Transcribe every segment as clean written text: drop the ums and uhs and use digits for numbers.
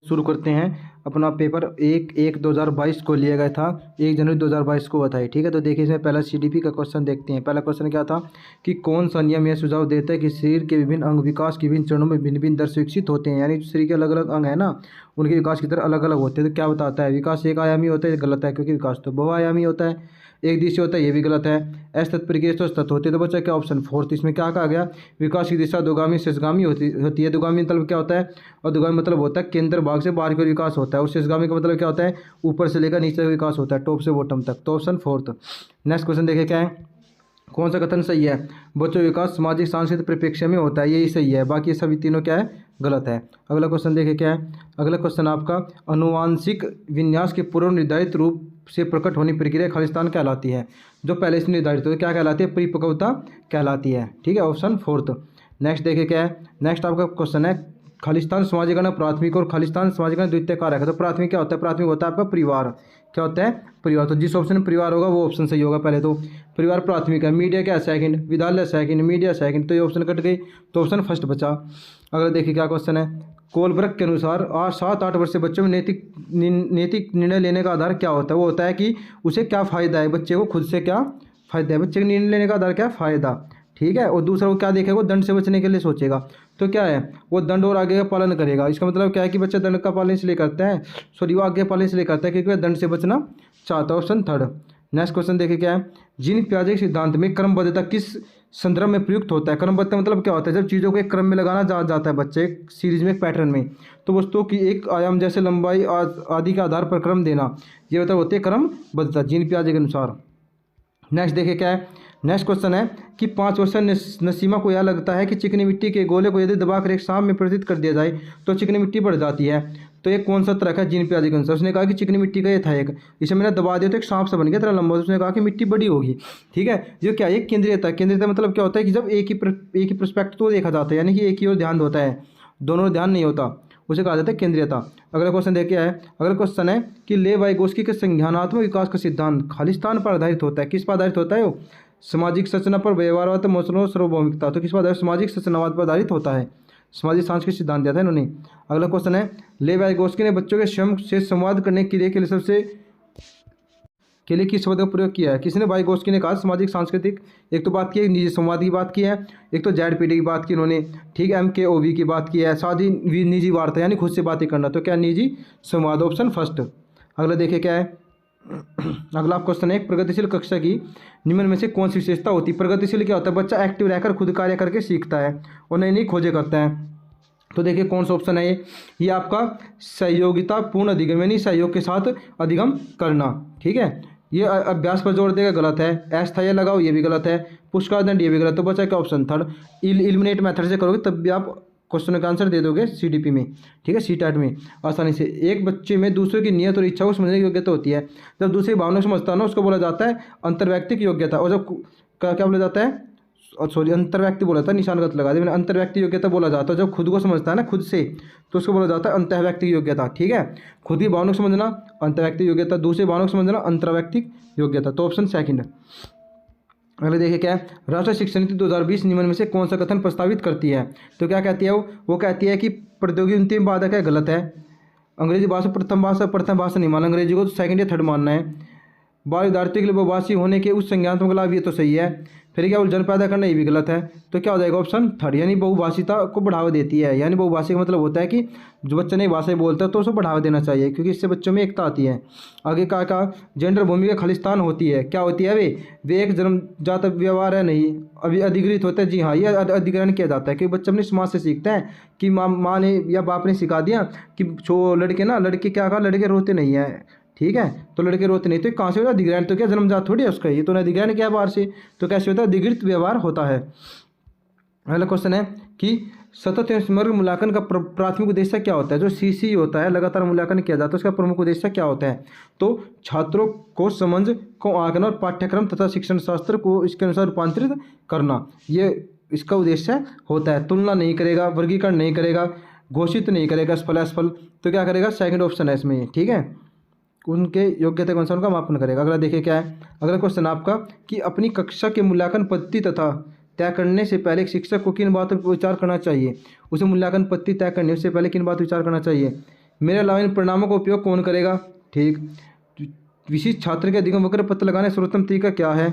शुरू करते हैं। अपना पेपर 1/1/2022 को लिया गया था, 1 जनवरी 2022 को हुआ था। ठीक है, तो देखिए इसमें पहला सीडीपी का क्वेश्चन देखते हैं। पहला क्वेश्चन क्या था कि कौन सा नियम यह सुझाव देता है कि शरीर के विभिन्न अंग विकास के विभिन्न चरणों में भिन्न भिन्न दर से विकसित होते हैं। यानी जो शरीर के अलग अलग अंग है ना, उनके विकास की दर अलग अलग होते हैं। तो क्या बताता है, विकास एक आयामी होता है, गलत है, क्योंकि विकास तो बहुआयामी होता है। एक दिशा होता है, ये भी गलत है। असतत परिकेश तो सतत होते हैं। तो बच्चा क्या ऑप्शन फोर्थ, इसमें क्या कहा गया, विकास की दिशा दुगामी शेषगामी होती है। दुगामी मतलब क्या होता है, और दुगामी मतलब होता है केंद्र भाग से बाहर की ओर विकास होता है। और शेषगामी का मतलब क्या होता है, ऊपर से लेकर नीचे तक विकास होता है, टॉप से बॉटम तक। तो ऑप्शन फोर्थ। नेक्स्ट क्वेश्चन देखिए क्या है, कौन सा कथन सही है, बच्चों विकास सामाजिक सांस्कृतिक परिप्रेक्ष्य में होता है, यही सही है, बाकी सभी तीनों क्या है, गलत है। अगला क्वेश्चन देखिए क्या है, अगला क्वेश्चन आपका, अनुवांशिक विन्यास के पूर्व निर्धारित रूप से प्रकट होने प्रक्रिया खालिस्तान कहलाती है। जो पहले से निर्धारित हो क्या कहलाती है, परिपक्वता कहलाती है। ठीक है, ऑप्शन फोर्थ। नेक्स्ट देखिए क्या है, नेक्स्ट आपका क्वेश्चन है, खालिस्तान समाजीकरण प्राथमिक और खालिस्तान समाजीकरण द्वितीय कारक है। तो प्राथमिक क्या होता है, प्राथमिक होता है आपका परिवार। क्या होता है, परिवार। तो जिस ऑप्शन में परिवार होगा वो ऑप्शन सही होगा। पहले तो परिवार प्राथमिक है, मीडिया क्या सेकंड, विद्यालय सेकंड, मीडिया सेकंड। तो ये ऑप्शन कट गई, तो ऑप्शन फर्स्ट बचा। अगर देखिए क्या क्वेश्चन है, कोलब्रक के अनुसार 7-8 वर्षीय बच्चों में नैतिक निर्णय लेने का आधार क्या होता है। वो होता है कि उसे क्या फ़ायदा है, बच्चे को खुद से क्या फ़ायदा है, बच्चे के निर्णय लेने का आधार क्या फ़ायदा। ठीक है, और दूसरा वो क्या देखेगा, वो दंड से बचने के लिए सोचेगा। तो क्या है, वो दंड और आगे का पालन करेगा। इसका मतलब क्या है कि बच्चा दंड का पालन इसलिए करता है, सॉरी वो आगे पालन इसलिए करता है क्योंकि वह दंड से बचना चाहता है। Option third. नेक्स्ट क्वेश्चन देखिए क्या है, जीन पियाजे के सिद्धांत में क्रमबद्धता किस संदर्भ में प्रयुक्त होता है। क्रमबद्धता मतलब क्या होता है, जब चीज़ों को एक क्रम में लगाना जाता है बच्चे एक सीरीज में, एक पैटर्न में। तो वस्तुओं की एक आयाम जैसे लंबाई आदि के आधार पर क्रम देना, ये मतलब होती है क्रमबद्धता जीन पियाजे के अनुसार। नेक्स्ट देखिए क्या है, नेक्स्ट क्वेश्चन है कि 5 वर्षीय नसीमा को यह लगता है कि चिकनी मिट्टी के गोले को यदि दबाकर एक सांप में परिवर्तित कर दिया जाए तो चिकनी मिट्टी बढ़ जाती है। तो ये कौन सा तरह है, जीन पियाजे के अनुसार। उसने कहा कि चिकनी मिट्टी का ये था एक, इसे मैंने दबा दिया तो एक सांप से बन गया तरह लंबा। उसने कहा कि मिट्टी बड़ी होगी। ठीक है, जो क्या है, केंद्रीयता। केंद्रीयता मतलब क्या होता है कि जब एक ही पर्सपेक्ट तो देखा जाता है, यानी कि एक ही ओर ध्यान होता है, दोनों ओर ध्यान नहीं होता, उसे कहा जाता है केंद्रीयता। अगला क्वेश्चन देखिए है, अगला क्वेश्चन है कि ले वाइगोस्की के संज्ञानात्मक विकास का सिद्धांत खालिस्तान पर आधारित होता है। किस पर आधारित होता है वो, सामाजिक संरचना पर, व्यवहारवाद, मौसम, सार्वभौमिकता। तो किस पर आधारित, सामाजिक संरचनावाद पर आधारित होता है। सामाजिक सांस्कृतिक सिद्धांत दिया था इन्होंने। अगला क्वेश्चन है, ले वाइगोस्की ने बच्चों के स्वयं से संवाद करने के लिए सबसे के लिए किस शब्द का प्रयोग किया है। किसने, वाइगोस्की ने कहा सामाजिक सांस्कृतिक। एक तो बात की है निजी संवाद की बात की है, एक तो ZPD की बात की उन्होंने। ठीक है, MKOV की बात की है, साथ ही निजी वार्ता यानी खुद से बातें करना। तो क्या निजी संवाद, ऑप्शन फर्स्ट। अगला देखिए क्या है, अगला क्वेश्चन है, प्रगतिशील कक्षा की निम्न में से कौन सी विशेषता होती है। प्रगतिशील क्या होता है, बच्चा एक्टिव रहकर खुद कार्य करके सीखता है और नई नई खोजें करता है। तो देखिए कौन सा ऑप्शन है ये आपका सहयोगिता पूर्ण अधिगम, यानी सहयोग के साथ अधिगम करना। ठीक है, ये अभ्यास पर जोर देगा, गलत है। अस्थायी लगाओ, ये भी गलत है। पुरस्कार दंड, ये भी गलत। तो बचा क्या, ऑप्शन थर्ड। इलिमिनेट मेथड से करोगे तब भी आप क्वेश्चन का आंसर दे दोगे CDP में। ठीक है, CTET में आसानी से। एक बच्चे में दूसरे की नियत और इच्छा को समझने की योग्यता होती है। जब दूसरी भावना को समझता है ना, उसको बोला जाता है अंतर्वैयक्तिक योग्यता। और जब क्या बोला जाता है, और सॉरी अंतर्व्यक्ति बोला था, निशान गलत लगा दिया मैंने। अंतर्व्यक्ति योग्यता बोला जाता है जब खुद को समझता है ना, खुद से, तो उसको बोला जाता है अंतर्व्यक्तिक योग्यता। ठीक है, खुद की भावना को समझना अंतर्व्यक्तिक योग्यता, दूसरी भावना को समझना अंतर्व्यक्तिक योग्यता। तो ऑप्शन सेकंड। अगले देखिए क्या है, राष्ट्रीय शिक्षा नीति 2020 निम्न में से कौन सा कथन प्रस्तावित करती है। तो क्या कहती है वो कहती है कि प्रौद्योगिकी अंतिम बाधक है, गलत है। अंग्रेजी भाषा प्रथम भाषा नहीं मानना, अंग्रेजी को तो सेकंड या थर्ड मानना है। बाल विद्यार्थी के लिए बहुभाषी होने के उस संज्ञानात्मक लाभ, ये तो सही है। फिर क्या, उलझन पैदा करना, ये भी गलत है। तो क्या हो जाएगा, ऑप्शन थर्ड, यानी बहुभाषिता को बढ़ावा देती है। यानी बहुभाषी का मतलब होता है कि जो बच्चा नई भाषा बोलता है तो उसे बढ़ावा देना चाहिए, क्योंकि इससे बच्चों में एकता आती है। आगे का जेंडर भूमिका खालिस्तान होती है, क्या होती है वे एक जन्मजात व्यवहार है, नहीं अभी अधिकृत होता है। जी हाँ, ये अधिग्रहण किया जाता है, क्योंकि बच्चा अपने समाज से सीखता है कि माँ ने या बाप ने सिखा दिया कि जो लड़के क्या कहा, लड़के रोते नहीं है। ठीक है, तो लड़के रोते नहीं, तो कहाँ से होता है, अधिग्रहण। तो क्या जन्मजात थोड़ी है उसका, ये तो अधिग्रहण किया बाहर से। तो कैसे होता है, अधिकृत व्यवहार होता है। अगला क्वेश्चन है कि सतत समग्र मूल्यांकन का प्राथमिक उद्देश्य क्या होता है। जो CC होता है, लगातार मूल्यांकन किया जाता है, उसका प्रमुख उद्देश्य क्या होता है। तो छात्रों को समझ को आंकना और पाठ्यक्रम तथा शिक्षण शास्त्र को इसके अनुसार रूपांतरित करना, ये इसका उद्देश्य होता है। तुलना नहीं करेगा, वर्गीकरण नहीं करेगा, घोषित नहीं करेगा सफल असफल। तो क्या करेगा, सेकंड ऑप्शन है इसमें। ठीक है, उनके योग्यता के अनुसार उनका मापन करेगा। अगला देखिए क्या है, अगला क्वेश्चन आपका कि अपनी कक्षा के मूल्यांकन पद्धति तथा तय करने से पहले एक शिक्षक को किन बातों पर विचार करना चाहिए। उसे मूल्यांकन पद्धति तय करने से पहले किन बातों पर विचार करना चाहिए। मेरे अलावा इन परिणामों का उपयोग कौन करेगा। ठीक, विशिष्ट छात्र के अधिगम वक्र पता लगाने सर्वोत्तम तरीका क्या है।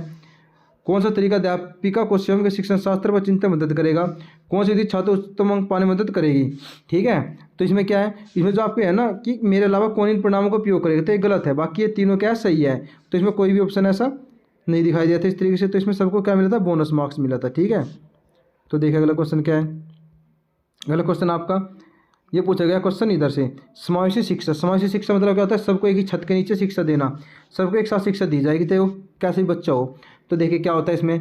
कौन सा तरीका अध्यापिका को स्वयं के शिक्षण शास्त्र पर चिंतन मदद करेगा। कौन सी विधि छात्र उत्तम अंक पाने में मदद करेगी। ठीक है, तो इसमें क्या है, इसमें जो आपके है ना कि मेरे अलावा कौन इन परिणामों का उपयोग करेगा, तो ये गलत है। बाकी ये तीनों क्या है, सही है। तो इसमें कोई भी ऑप्शन ऐसा नहीं दिखाई दिया था इस तरीके से, तो इसमें सबको क्या मिला था, बोनस मार्क्स मिला था। ठीक है, तो देखिए अगला क्वेश्चन क्या है। अगला क्वेश्चन आपका ये पूछा गया क्वेश्चन इधर से, समावेशी शिक्षा। समावेशी शिक्षा मतलब क्या होता है, सबको एक ही छत के नीचे शिक्षा देना, सबको एक साथ शिक्षा दी जाएगी, चाहे वो कैसे भी बच्चा हो। तो देखिए क्या होता है इसमें,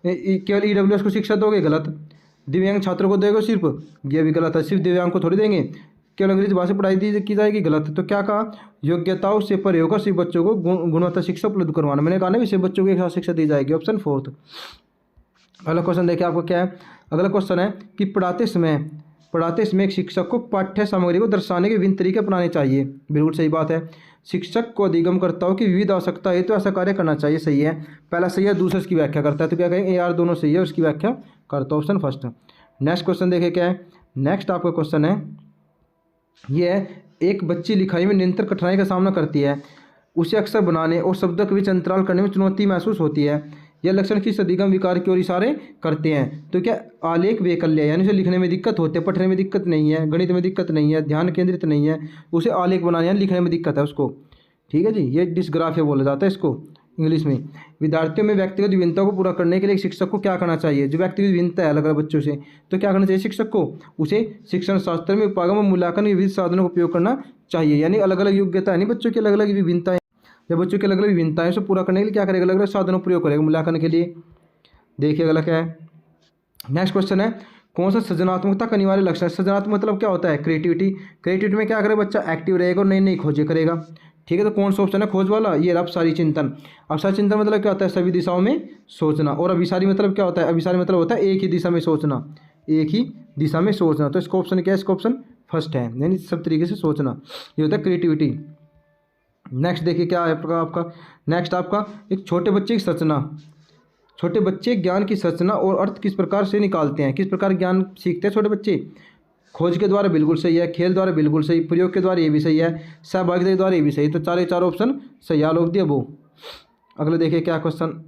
केवल ईडब्ल्यूएस को शिक्षा दोगे, गलत। दिव्यांग छात्रों को दोगे सिर्फ, ये भी गलत है। सिर्फ दिव्यांग को थोड़ी देंगे। केवल अंग्रेजी भाषा पढ़ाई की जाएगी, गलत। तो क्या कहा, योग्यताओं से परे होकर सभी बच्चों को गुणवत्ता शिक्षा उपलब्ध करवाना। मैंने कहा ना, सभी बच्चों को एक साथ शिक्षा दी जाएगी, ऑप्शन 4। अगला क्वेश्चन देखिए आपको क्या है। अगला क्वेश्चन है कि पढ़ाते समय एक शिक्षक को पाठ्य सामग्री को दर्शाने के विभिन्न तरीके अपनाने चाहिए। बिल्कुल सही बात है। शिक्षक को अधिगमकर्ताओं की विविध आवश्यकता है तो ऐसा कार्य करना चाहिए, सही है। पहला सही है, दूसरा इसकी व्याख्या करता है, तो क्या कहेंगे, यार दोनों सही है, उसकी व्याख्या करता है, ऑप्शन फर्स्ट। नेक्स्ट क्वेश्चन देखिए क्या है। नेक्स्ट आपका क्वेश्चन है ये है, एक बच्ची लिखाई में निरंतर कठिनाई का सामना करती है, उसे अक्षर बनाने और शब्दों के बीच अंतराल करने में चुनौती महसूस होती है। यह लक्षण किस अधिगम विकार की ओर इशारे करते हैं। तो क्या, आलेख वैकल्य, यानी उसे लिखने में दिक्कत होती है, पढ़ने में दिक्कत नहीं है, गणित में दिक्कत नहीं है, ध्यान केंद्रित नहीं है, उसे आलेख बनाने यानी लिखने में दिक्कत है उसको। ठीक है जी, ये डिस्ग्राफिया बोला जाता है इसको इंग्लिश में। विद्यार्थियों में व्यक्तिगत विभिन्नता को पूरा करने के लिए शिक्षक को क्या करना चाहिए। जो व्यक्तिगत विभिन्नता है अलग अलग बच्चों से, तो क्या करना चाहिए शिक्षक को, उसे शिक्षण शास्त्र में उपागम और मूल्यांकन विविध साधनों का उपयोग करना चाहिए। यानी अलग अलग योग्यता है नहीं, बच्चों की अलग अलग विभिन्नताएं, जब बच्चों की अलग अलग विभिन्नताएं उसे पूरा करने के लिए क्या करेगा, अलग अलग साधनों का प्रयोग करेगा मूल्यांकन के लिए। देखिए अगला क्या है। नेक्स्ट क्वेश्चन है, कौन सा सृजनात्मकता का अनिवार्य लक्षण है। सृजनात्मक मतलब क्या होता है, क्रिएटिविटी। क्रिएटिविटी में क्या करेगा बच्चा, एक्टिव रहेगा और नई नई खोजें करेगा। ठीक है, तो कौन सा ऑप्शन है खोज वाला, ये अपसारी चिंतन। अपसारी चिंतन मतलब क्या होता है, सभी दिशाओं में सोचना। और अभिसारी मतलब क्या होता है, अभिसारी मतलब होता है एक ही दिशा में सोचना, एक ही दिशा में सोचना। तो इसका ऑप्शन क्या है, इसका ऑप्शन फर्स्ट है, यानी सब तरीके से सोचना, ये होता है क्रिएटिविटी। नेक्स्ट देखिए क्या है आपका। नेक्स्ट आपका, एक छोटे बच्चे की संरचना। छोटे बच्चे ज्ञान की संरचना और अर्थ किस प्रकार से निकालते हैं, किस प्रकार ज्ञान सीखते हैं छोटे बच्चे। खोज के द्वारा बिल्कुल सही है, खेल द्वारा बिल्कुल सही, प्रयोग के द्वारा ये भी सही है, सहभागिता के द्वारा ये भी सही। तो चार ऑप्शन सही आलोक दिया वो। अगला देखिए क्या क्वेश्चन।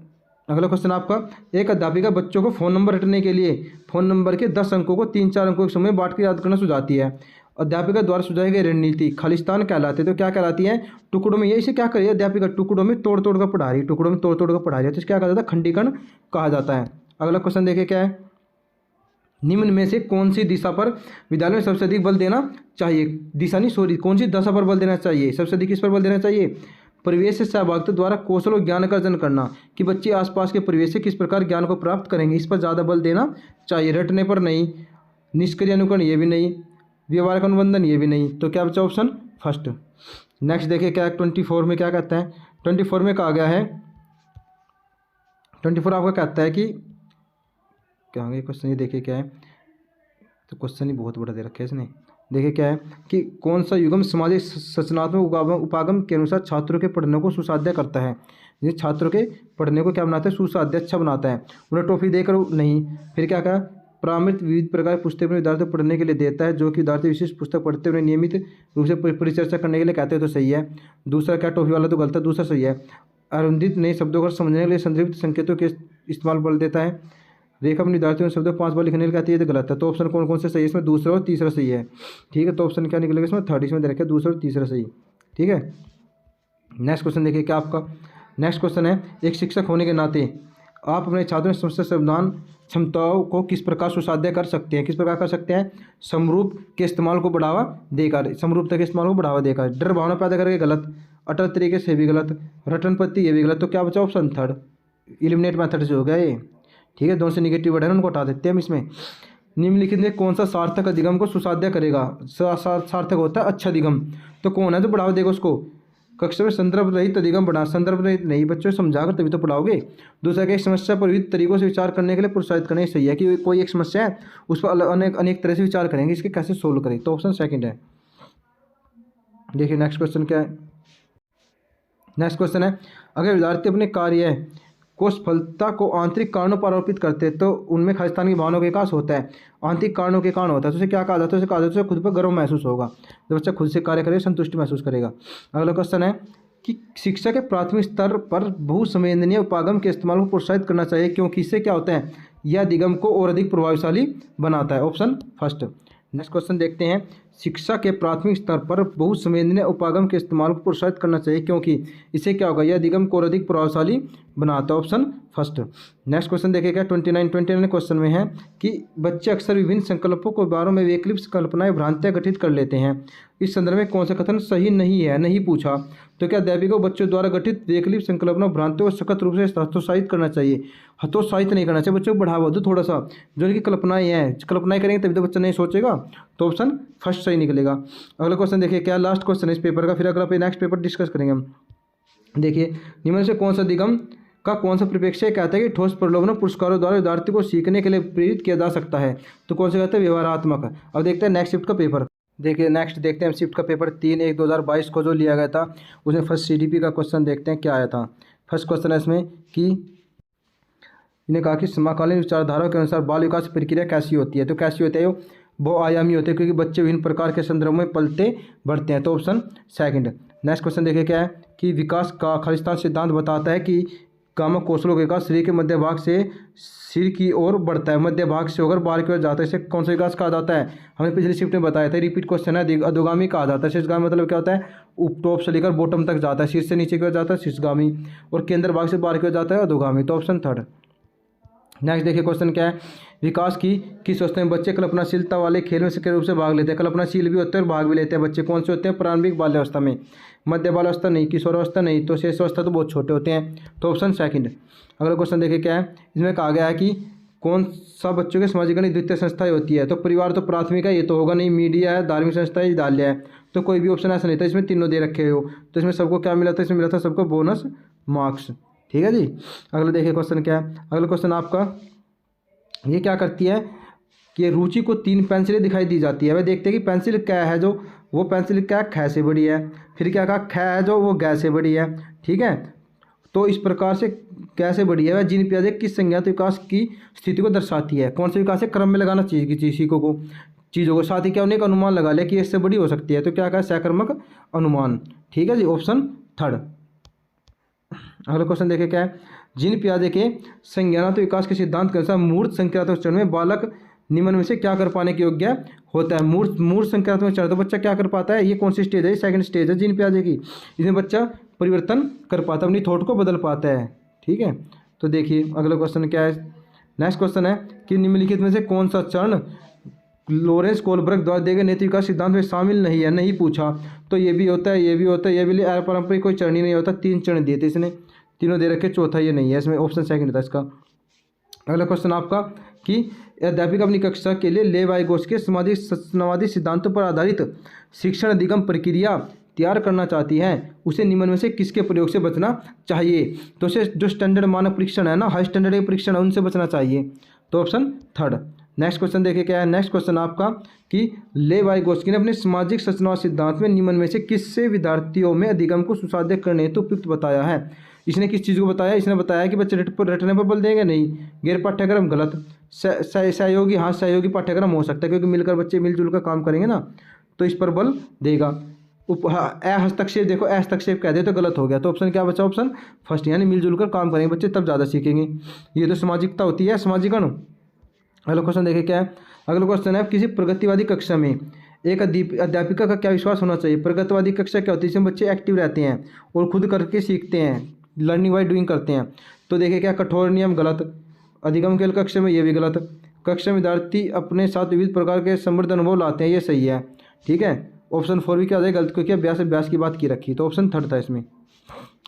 अगला क्वेश्चन आपका, एक अध्यापिका बच्चों को फ़ोन नंबर रटने के लिए फ़ोन नंबर के 10 अंकों को 3-4 अंकों के समय बांट कर याद करना सुझाती है। अध्यापिका द्वारा सुझाई गई रणनीति खालिस्तान कहलाती है। तो क्या कहलाती है, टुकड़ों में, ये इसे क्या करिए अध्यापिका टुकड़ों में तोड़ तोड़ कर पढ़ा रही है, टुकड़ों में तोड़ तोड़ कर पढ़ा रही है, तो इसे क्या कहा जाता है, खंडीकरण कहा जाता है। अगला क्वेश्चन देखिए क्या है। निम्न में से कौन सी दिशा पर विद्यालय में सबसे अधिक बल देना चाहिए। दिशा नहीं सॉरी, कौन सी दशा पर बल देना चाहिए, सबसे अधिक किस पर बल देना चाहिए। परिवेश से सहभागिता द्वारा कौशल और ज्ञान का अर्जन करना, कि बच्चे आसपास के परिवेश से किस प्रकार ज्ञान को प्राप्त करेंगे, इस पर ज़्यादा बल देना चाहिए, रटने पर नहीं। निष्क्रिय अनुकरण ये भी नहीं, व्यवहारिक अनुबंधन ये भी नहीं। तो क्या बचा ऑप्शन फर्स्ट। नेक्स्ट देखिए क्या 24 में क्या कहता है। 24 में कहा गया है, 24 आपका कहता है कि क्या होंगे क्वेश्चन, ये देखिए क्या है, तो क्वेश्चन ही बहुत बड़ा दे रखा है इसने। देखिए क्या है कि कौन सा युगम सामाजिक संरचनात्मक उपागम के अनुसार छात्रों के पढ़ने को सुसाध्य करता है। ये छात्रों के पढ़ने को क्या बनाता है, सुसाध्य, अच्छा बनाता है। उन्हें टॉफी देकर नहीं, फिर क्या कहा, प्रामित विविध प्रकार की पुस्तकें विद्यार्थियों को पढ़ने के लिए देता है, जो कि विद्यार्थी विशिष्ट पुस्तक पढ़ते हुए नियमित रूप से परिचर्चा करने के लिए कहते हैं, तो सही है। दूसरा क्या, टॉफी वाला तो गलत है, दूसरा सही है। अरुंधित नए शब्दों को समझने के लिए संदर्भित संकेतों के इस्तेमाल बल देता है। रेखा अपने विद्यार्थियों में शब्दों 5 बार लिखने के लिए कहती है, तो गलत है। तो ऑप्शन कौन कौन से सही है इसमें, दूसरा और तीसरा सही है। ठीक है, तो ऑप्शन क्या निकलेगा इसमें, थर्ड इसमें दे रखा है, दूसरा और तीसरा सही। ठीक है, नेक्स्ट क्वेश्चन देखिए क्या आपका। नेक्स्ट क्वेश्चन है, एक शिक्षक होने के नाते आप अपने छात्रों में समस्या समाधान क्षमताओं को किस प्रकार सुसाध्य कर सकते हैं, किस प्रकार कर सकते हैं। समरूप के इस्तेमाल को बढ़ावा देकर, समरूपता के इस्तेमाल को बढ़ावा देकर, डर भावना पैदा करके गलत, अटल तरीके से भी गलत, रटन पत्ती ये भी गलत। तो क्या बचा ऑप्शन थर्ड, इलिमिनेट मेथड से हो गया ये। ठीक है, दोनों से निगेटिव वर्ड है उनको हटा देते हैं हम इसमें। निम्नलिखित में कौन सा सार्थक अधिगम को सुसाध्य करेगा। सार्थक होता है अच्छा अधिगम, तो कौन है जो बढ़ावा देगा उसको। कक्षा में संदर्भ रहित अधिगम बढ़ा, संदर्भ रहित नहीं, बच्चों समझाकर तभी तो पढ़ाओगे। दूसरा कि एक समस्या पर विविध तरीकों से विचार करने के लिए प्रोत्साहित करना सही है, कि कोई एक समस्या है उस पर अनेक तरह से विचार करेंगे, इसके कैसे सोल्व करें, तो ऑप्शन सेकंड है। देखिए नेक्स्ट क्वेश्चन क्या है। नेक्स्ट क्वेश्चन है, अगर विद्यार्थी अपने कार्य को सफलता को आंतरिक कारणों पर आरोपित करते हैं तो उनमें खालिस्तान की भावना का विकास होता है, आंतरिक कारणों के कारण होता है। तो उसे क्या कहा जाता है? उसे कहा जाता है खुद पर गर्व महसूस होगा, जब बच्चा खुद से कार्य करेगा संतुष्टि महसूस करेगा। अगला क्वेश्चन है कि शिक्षा के प्राथमिक स्तर पर बहुसंवेदनीय उपागम के इस्तेमाल को प्रोत्साहित करना चाहिए क्योंकि इससे क्या होता है? यह अधिगम को और अधिक प्रभावशाली बनाता है। Option first. नेक्स्ट क्वेश्चन देखते हैं, शिक्षा के प्राथमिक स्तर पर बहुसंवेदनीय उपागम के इस्तेमाल को प्रोत्साहित करना चाहिए क्योंकि इससे क्या होगा? यह अधिगम को और अधिक प्रभावशाली बनाता है। Option first. नेक्स्ट क्वेश्चन देखिएगा 29 क्वेश्चन में है कि बच्चे अक्सर विभिन्न संकल्पों के बारे में वैकल्पिक कल्पनाएं भ्रांतियां गठित कर लेते हैं, इस संदर्भ में कौन सा कथन सही नहीं है? नहीं पूछा। तो क्या अध्यापकों को बच्चों द्वारा गठित वैकल्पिक संकल्पना भ्रांतियों को सख्त रूप से हतोत्साहित करना चाहिए? हतोत्साहित नहीं करना चाहिए, बच्चों को बढ़ावा दो थोड़ा सा, जो इनकी कल्पनाएं हैं, कल्पनाएं करेंगे तभी तो बच्चा नहीं सोचेगा। तो ऑप्शन फर्स्ट सही निकलेगा। अगला क्वेश्चन देखिए, क्या लास्ट क्वेश्चन है इस पेपर का, फिर अगला नेक्स्ट पेपर डिस्कस करेंगे हम। देखिए, निम्न से कौन सा अधिगम का कौन सा परिप्रेक्ष्य कहता है कि ठोस प्रलोभन पुरस्कारों द्वारा विद्यार्थी को सीखने के लिए प्रेरित किया जा सकता है? तो कौन सा कहता है? व्यवहारात्मक। अब देखते हैं नेक्स्ट शिफ्ट का पेपर। देखिए नेक्स्ट देखते हैं शिफ्ट का पेपर 3/1/2022 को जो लिया गया था, उसमें फर्स्ट सीडीपी का क्वेश्चन देखते हैं क्या आया था। फर्स्ट क्वेश्चन है इसमें कि इन्हें कहा कि समकालीन विचारधारा के अनुसार बाल विकास प्रक्रिया कैसी होती है? तो कैसी होती है? वो बहुआयामी होती है क्योंकि बच्चे विभिन्न प्रकार के संदर्भों में पलते बढ़ते हैं। तो ऑप्शन सेकंड। नेक्स्ट क्वेश्चन देखिए क्या है कि विकास का खालिस्तान सिद्धांत बताता है कि कामक कौशलों का विकास शरीर के मध्य भाग से सिर की ओर बढ़ता है, मध्य भाग से होकर बाहर की ओर जाता है। इसे कौन सा विकास कहा जाता है? हमने पिछली शिफ्ट में बताया था, रिपीट क्वेश्चन है। अधोगामी कहा जाता है। शीर्षगामी मतलब क्या होता है? टॉप से लेकर बॉटम तक जाता है, शीर्ष से नीचे की ओर जाता है शीर्षगामी, और केंद्र भाग से बाहर की ओर जाता है अधोगामी। तो ऑप्शन थर्ड। नेक्स्ट देखिए क्वेश्चन क्या है, विकास की किस अवस्था में बच्चे कल्पनाशीलता वाले खेल में सक्रिय रूप से भाग लेते हैं? कल्पनाशील भी होते हैं और भाग भी लेते हैं बच्चे। कौन से होते हैं? प्रारंभिक बाल्यावस्था में, मध्य बाल्यावस्था नहीं, किशोरावस्था नहीं, तो शेष अवस्था तो बहुत छोटे होते हैं। तो ऑप्शन सेकंड। अगला क्वेश्चन देखिए क्या है, इसमें कहा गया है कि कौन सा बच्चों के सामाजिकरण द्वितीय संस्थाएं होती है? तो परिवार तो प्राथमिक है, ये तो होगा नहीं, मीडिया है, धार्मिक संस्था है, विद्यालय है। तो कोई भी ऑप्शन ऐसा नहीं था, इसमें तीनों दे रखे हो। तो इसमें सबको क्या मिला था? इसमें मिला था सबको बोनस मार्क्स। ठीक है जी। अगला देखिए क्वेश्चन क्या है, अगला क्वेश्चन आपका ये क्या करती है कि रुचि को 3 पेंसिलें दिखाई दी जाती है। वह देखते हैं कि पेंसिल क्या है, जो वो पेंसिल क्या ख से बड़ी है, फिर क्या कहा ख है जो वो ग से बड़ी है। ठीक है, तो इस प्रकार से कैसे बड़ी है? वह जिन पियाजे किस संज्ञात विकास की स्थिति को दर्शाती है? कौन से विकास है? क्रम में लगाना चाहिए चीज़ों को, साथ ही क्या उन्हें एक अनुमान लगा लिया कि इससे बड़ी हो सकती है। तो क्या कहा? सहकर्मक अनुमान। ठीक है जी, ऑप्शन थर्ड। अगला क्वेश्चन देखिए क्या है, जिन पियाजे के संज्ञानात्मक विकास के सिद्धांत के अनुसार मूर्त संक्रियात्मक चरण में बालक निम्न में से क्या कर पाने के योग्य होता है? मूर्त संक्रियात्मक चरण तो बच्चा क्या कर पाता है? ये कौन सी स्टेज है? सेकंड स्टेज है जिन पियाजे की। इसमें बच्चा परिवर्तन कर पाता है, अपनी थॉट को बदल पाता है। ठीक है, तो देखिए अगला क्वेश्चन क्या है। नेक्स्ट क्वेश्चन है कि निम्नलिखित में से कौन सा चरण लॉरेंस कोलबर्ग द्वारा दिए गए नैतिक विकास सिद्धांत में शामिल नहीं है? नहीं पूछा। तो ये भी होता है, ये भी होता है, ये भी अपारंपरिक कोई चरण ही नहीं होता। 3 चरण दिए थे इसने, तीनों दे रखे, चौथा ये नहीं है, इसमें ऑप्शन सेकंड था इसका। अगला क्वेश्चन आपका कि अध्यापिका अपनी कक्षा के लिए लेवाइगोस के समाजवादी सिद्धांतों पर आधारित शिक्षण अधिगम प्रक्रिया तैयार करना चाहती है, उसे निम्न में से किसके प्रयोग से बचना चाहिए? तो उसे जो स्टैंडर्ड मानक परीक्षण है ना, हाई स्टैंडर्ड के परीक्षण है, उनसे बचना चाहिए। तो ऑप्शन थर्ड। नेक्स्ट क्वेश्चन देखिए क्या है। नेक्स्ट क्वेश्चन आपका कि लेवाइगोस्की ने अपने सामाजिक संरचना सिद्धांत में निम्न में से किससे विद्यार्थियों में अधिगम को सुसाध्य करने हेतु उपयुक्त बताया है? इसने किस चीज़ को बताया? इसने बताया कि बच्चे रटने पर बल देंगे नहीं, गैर पाठ्यक्रम गलत, सहयोगी हाँ सहयोगी पाठ्यक्रम हो सकता है क्योंकि मिलकर बच्चे मिलजुल कर काम करेंगे ना, तो इस पर बल देगा। हस्तक्षेप देखो, हस्तक्षेप कह दे तो गलत हो गया। तो ऑप्शन क्या बचा? ऑप्शन फर्स्ट, यानी मिलजुल कर काम करेंगे बच्चे तब ज़्यादा सीखेंगे। ये तो सामाजिकता होती है, सामाजिकरण। अगला क्वेश्चन देखिए क्या है। अगला क्वेश्चन है किसी प्रगतिवादी कक्षा में एक अध्यापिका का क्या विश्वास होना चाहिए? प्रगतिवादी कक्षा क्या होती है? इसमें बच्चे एक्टिव रहते हैं और खुद करके सीखते हैं, लर्निंग बाय डूइंग करते हैं। तो देखिए क्या, कठोर नियम गलत, अधिगम केवल कक्षा में ये भी गलत, कक्षा में विद्यार्थी अपने साथ विविध प्रकार के समृद्ध अनुभव लाते हैं, ये सही है। ठीक है, ऑप्शन 4 भी क्या है? गलत, क्योंकि अभ्यास की बात की रखी, तो ऑप्शन थर्ड था इसमें।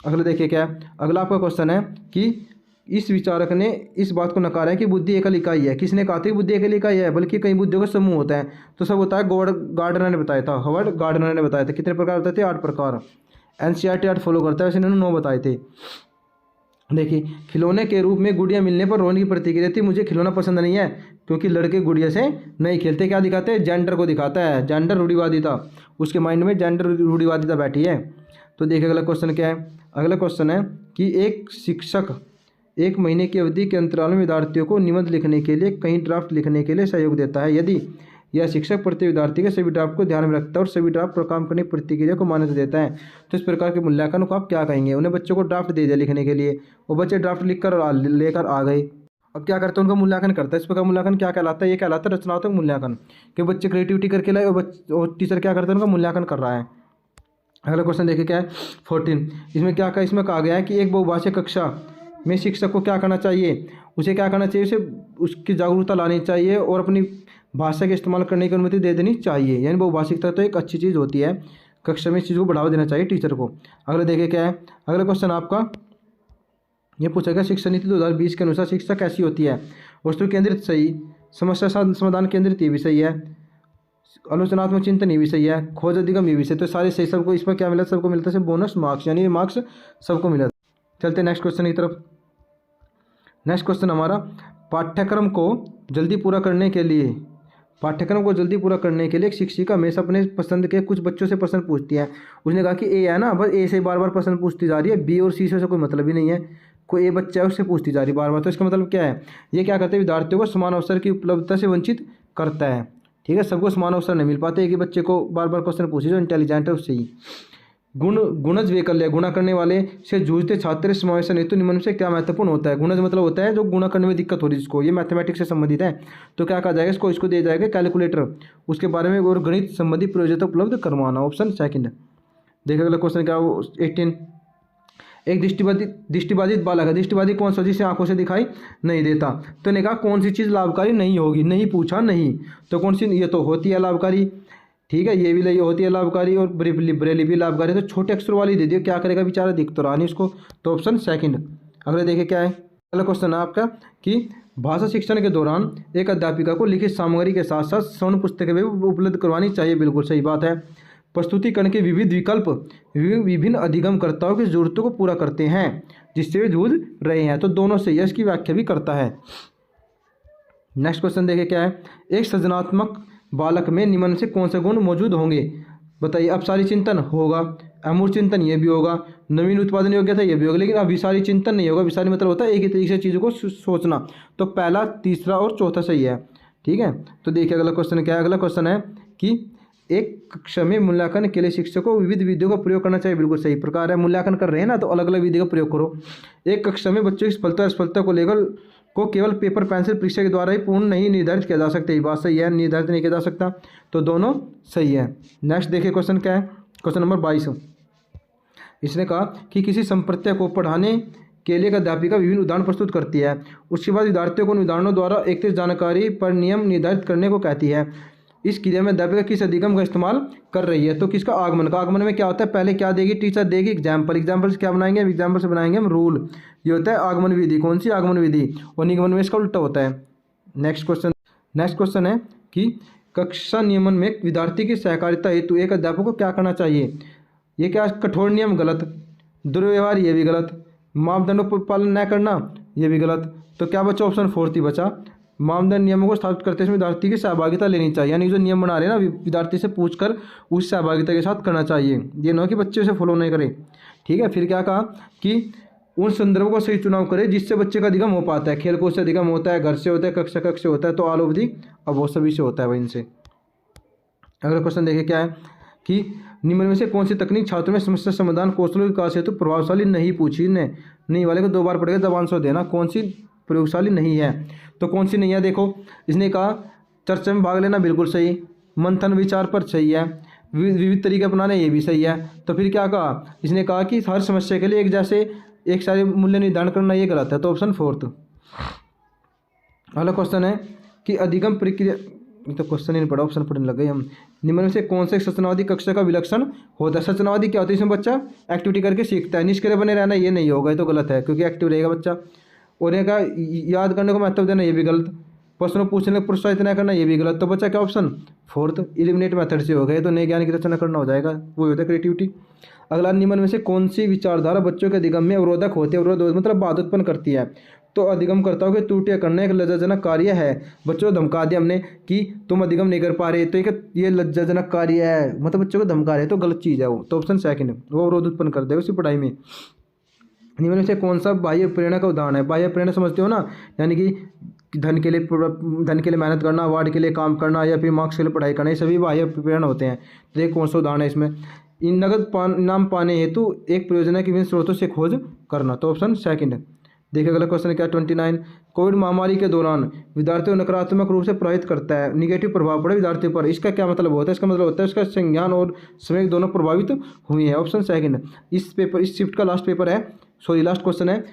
अगला देखिए क्या है। अगला आपका क्वेश्चन है कि इस विचारक ने इस बात को नकारा है कि बुद्धि एकल इकाई है। किसने कहा था कि बुद्धि एकल इकाई है, बल्कि कई बुद्धियों का समूह होता है? तो सब होता है गार्डनर ने बताया था, हॉवर्ड गार्डनर ने बताया था। कितने प्रकार होते थे? 8 प्रकार। एनसीईआरटी 8 फॉलो करता है, वैसे इन्होंने 9 बताए थे। देखिए, खिलौने के रूप में गुड़िया मिलने पर रोने की प्रतिक्रिया थी, मुझे खिलौना पसंद नहीं है क्योंकि लड़के गुड़िया से नहीं खेलते। क्या दिखाते हैं? जेंडर को दिखाता है, जेंडर रूढ़िवादिता, उसके माइंड में जेंडर रूढ़िवादिता बैठी है। तो देखिए अगला क्वेश्चन क्या है। अगला क्वेश्चन है कि एक शिक्षक 1 महीने की अवधि के अंतराल में विद्यार्थियों को निबंध लिखने के लिए कहीं ड्राफ्ट लिखने के लिए सहयोग देता है। यदि यह शिक्षक प्रति विद्यार्थी के सभी ड्राफ्ट को ध्यान में रखता है और सभी ड्राफ्ट पर काम करने की प्रतिक्रिया को मान्यता देता है, तो इस प्रकार के मूल्यांकन को आप क्या कहेंगे? उन्हें बच्चों को ड्राफ्ट दे दिया लिखने के लिए, वो बच्चे ड्राफ्ट लिख कर लेकर आ गए। अब क्या करते हैं? उनका मूल्यांकन करता है। इस प्रकार मूल्यांकन क्या कहलाता है? ये कहलाता है रचनात्मक मूल्यांकन, कि बच्चे क्रिएटिविटी करके लाए और टीचर क्या करते हैं? उनका मूल्यांकन कर रहा है। अगला क्वेश्चन देखिए क्या है 14। इसमें क्या कहा? इसमें कहा गया है कि एक बहुभाषीय कक्षा में शिक्षक को क्या करना चाहिए? उसे क्या करना चाहिए? उसे उसकी जागरूकता लानी चाहिए और अपनी भाषा के इस्तेमाल करने की अनुमति दे देनी चाहिए। यानी बहुभाषिकता तो एक अच्छी चीज़ होती है, कक्षा में इस चीज़ को बढ़ावा देना चाहिए टीचर को। अगला देखिए क्या है? अगला क्वेश्चन आपका ये पूछा गया शिक्षा नीति 2020 के अनुसार शिक्षा कैसी होती है? वस्तु केंद्रित सही, समस्या समाधान केंद्रित ये भी सही है, आलोचनात्मक चिंतन ये भी सही है, खोज अधिगम ये भी सही। तो सारे सही, सबको इसमें क्या मिला? सबको मिलता है बोनस मार्क्स, यानी ये मार्क्स सबको मिला। चलते हैं नेक्स्ट क्वेश्चन की तरफ। नेक्स्ट क्वेश्चन हमारा पाठ्यक्रम को जल्दी पूरा करने के लिए एक शिक्षिका हमेशा अपने पसंद के कुछ बच्चों से प्रश्न पूछती है। उसने कहा कि ए है ना, बस ए से बार बार प्रश्न पूछती जा रही है, बी और सी से कोई मतलब ही नहीं है, कोई ए बच्चा है उससे पूछती जा रही है बार बार। तो इसका मतलब क्या है? ये क्या करते हैं? विद्यार्थियों को समान अवसर की उपलब्धता से वंचित करता है। ठीक है, सबको समान अवसर नहीं मिल पाते, एक ही बच्चे को बार बार क्वेश्चन पूछे जो इंटेलिजेंट है उससे ही। गुणज वैकल्य, गुणा करने वाले से जूझते छात्र समावेशन हेतु निम्न से क्या महत्वपूर्ण होता है? गुणज मतलब होता है जो गुणा करने में दिक्कत हो रही है जिसको, ये मैथमेटिक्स से संबंधित है, तो क्या कहा जाएगा इसको दिया जाएगा कैलकुलेटर, उसके बारे में और गणित संबंधी प्रयोजकता उपलब्ध करवाना। Option second. देखिए अगला क्वेश्चन क्या 18। एक दृष्टिबाधित बालक है। दृष्टिबाधित कौन सा? जिसे आंखों से दिखाई नहीं देता। तो ने कहा कौन सी चीज़ लाभकारी नहीं होगी? नहीं पूछा, नहीं तो कौन सी? ये तो होती है लाभकारी। ठीक है, ये भी होती है लाभकारी और ब्रेली भी लाभकारी। तो छोटे अक्षर वाली दे दियो, क्या करेगा बेचारा? दिख तो रहा नहीं उसको। तो ऑप्शन सेकंड। अगले देखिए क्या है? अगला क्वेश्चन है आपका कि भाषा शिक्षण के दौरान एक अध्यापिका को लिखित सामग्री के साथ साथ स्वर्ण पुस्तकें भी उपलब्ध करवानी चाहिए। बिल्कुल सही बात है। प्रस्तुतिकरण के विविध विकल्प विभिन्न अधिगमकर्ताओं की जरूरतों को पूरा करते हैं जिससे वे जूझ रहे हैं। तो दोनों से यश की व्याख्या भी करता है। नेक्स्ट क्वेश्चन देखिए क्या है? एक सृजनात्मक बालक में निम्न से कौन से गुण मौजूद होंगे? बताइए। अपसारी चिंतन होगा, अमूर्त चिंतन ये भी होगा, नवीन उत्पादन योग्यता ये भी होगा, लेकिन अभिसारी चिंतन नहीं होगा। अभिसारी मतलब होता है एक ही तरीके से चीज़ों को सोचना। तो पहला, तीसरा और चौथा सही है। ठीक है, तो देखिए अगला क्वेश्चन क्या है? अगला क्वेश्चन है कि एक कक्षा में मूल्यांकन के लिए शिक्षक को विविध विधियों का प्रयोग करना चाहिए। बिल्कुल सही प्रकार है, मूल्यांकन कर रहे हैं ना, तो अलग अलग विधि का प्रयोग करो। एक कक्षा में बच्चों की सफलता असफलता को लेकर को केवल पेपर पेंसिल परीक्षा के द्वारा ही पूर्ण नहीं निर्धारित किया जा सकता। ये बात सही है, निर्धारित नहीं किया जा सकता। तो दोनों सही है। नेक्स्ट देखिए क्वेश्चन क्या है? Question number 22। इसने कहा कि किसी संप्रत्यय को पढ़ाने के लिए एक अध्यापिका विभिन्न उदाहरण प्रस्तुत करती है। उसके बाद विद्यार्थियों को उन उदाहरणों द्वारा एकत्रित जानकारी पर नियम निर्धारित करने को कहती है। इस क्रिया में अध्यापिका किस अधिगम का इस्तेमाल कर रही है? तो किसका? आगमन का। आगमन में क्या होता है? पहले क्या देगी टीचर? देगी एग्जाम्पल। एग्जाम्पल से क्या बनाएंगे? एग्जाम्पल से बनाएंगे हम रूल। ये होता है आगमन विधि। कौन सी? आगमन विधि। और निगमन में इसका उल्टा होता है। नेक्स्ट क्वेश्चन है कि कक्षा नियमन में विद्यार्थी की सहकारिता हेतु एक अध्यापक को क्या करना चाहिए? ये क्या? कठोर नियम गलत, दुर्व्यवहार ये भी गलत, मापदंडों पर पालन न करना ये भी गलत। तो क्या बचा? ऑप्शन फोर्थ ही बचा। मानदंड नियमों को स्थापित करते समय विद्यार्थी की सहभागिता लेनी चाहिए। यानी जो नियम बना रहे हैं ना, विद्यार्थी से पूछकर उस सहभागिता के साथ करना चाहिए। ये ना कि बच्चे उसे फॉलो नहीं करें। ठीक है, फिर क्या कहा कि उन संदर्भों का सही चुनाव करें जिससे बच्चे का अधिगम हो पाता है। खेल कूद से अधिगम होता है, घर से होता है, कक्षा से होता है, तो आलो विधि अब वो सभी से होता है भाई इनसे। अगला क्वेश्चन देखिए क्या है कि निम्न में से कौन सी तकनीक छात्रों में समस्या समाधान कौशलों के विकास हेतु प्रभावशाली नहीं? पूछी ने नहीं वाले को 2 बार पढ़ेगा, जब आंसर देना। कौन सी प्रयोगशाली नहीं है? तो कौन सी नहीं है? देखो, इसने कहा चर्चा में भाग लेना, बिल्कुल सही। मंथन विचार पर सही है। विविध तरीके अपनाने ये भी सही है। तो फिर क्या कहा? इसने कहा कि हर समस्या के लिए एक सारे मूल्य निर्धारण करना ये गलत है। तो ऑप्शन फोर्थ। अगला क्वेश्चन है कि अधिगम प्रक्रिया, ये तो क्वेश्चन ही नहीं पढ़ा, ऑप्शन पढ़ने लग गए हम। निम्न में से कौन से सूचनावादी कक्षा का विलक्षण होता है? सूचनावादी क्या होता है? इसमें बच्चा एक्टिविटी करके सीखता है। निष्क्रिय बने रहना ये नहीं होगा, ये तो गलत है, क्योंकि एक्टिव रहेगा बच्चा। और एक याद करने को महत्व देना ये भी गलत। प्रश्नों पूछने को प्रोत्साहित न करना ये भी गलत। तो बच्चा क्या? Option fourth. इलिमिनेट मेथड से हो गए, तो नए ज्ञान की रचना करना हो जाएगा, वो होता है क्रिएटिविटी। अगला, निम्न में से कौन सी विचारधारा बच्चों के अधिगम में अवरोधक होती है? अवरोध मतलब बाधा उत्पन्न करती है। तो अधिगमकर्ताओं के त्रुटियां करना एक लज्जाजनक कार्य है। बच्चों को धमका दिया हमने कि तुम अधिगम नहीं कर पा रहे, तो ये लज्जाजनक कार्य है, मतलब बच्चों को धमका रहे, तो गलत चीज़ है वो। तो ऑप्शन सेकंड, वो अवरोध उत्पन्न कर देगा उसी पढ़ाई में। निम्न में से कौन सा बाह्य प्रेरणा का उदाहरण है? बाह्य प्रेरणा समझते हो ना, यानी कि धन के लिए मेहनत करना, अवार्ड के लिए काम करना, या फिर मार्क्स के लिए पढ़ाई करना, ये सभी बाह्य प्रेरणा होते हैं। तो ये कौन सा उदाहरण है इसमें? इन नगद इनाम पाने हेतु एक परियोजना के विभिन्न स्रोतों से खोज करना, तो ऑप्शन सेकंड है। देखिए अगला क्वेश्चन क्या है 29। कोविड महामारी के दौरान विद्यार्थियों को नकारात्मक रूप से प्रभावित करता है, निगेटिव प्रभाव पड़े विद्यार्थियों पर, इसका क्या मतलब होता है? इसका मतलब होता है इसका संज्ञान और समय दोनों प्रभावित हुए हैं, ऑप्शन सेकंड। इस शिफ्ट का लास्ट पेपर है, सॉरी लास्ट क्वेश्चन है।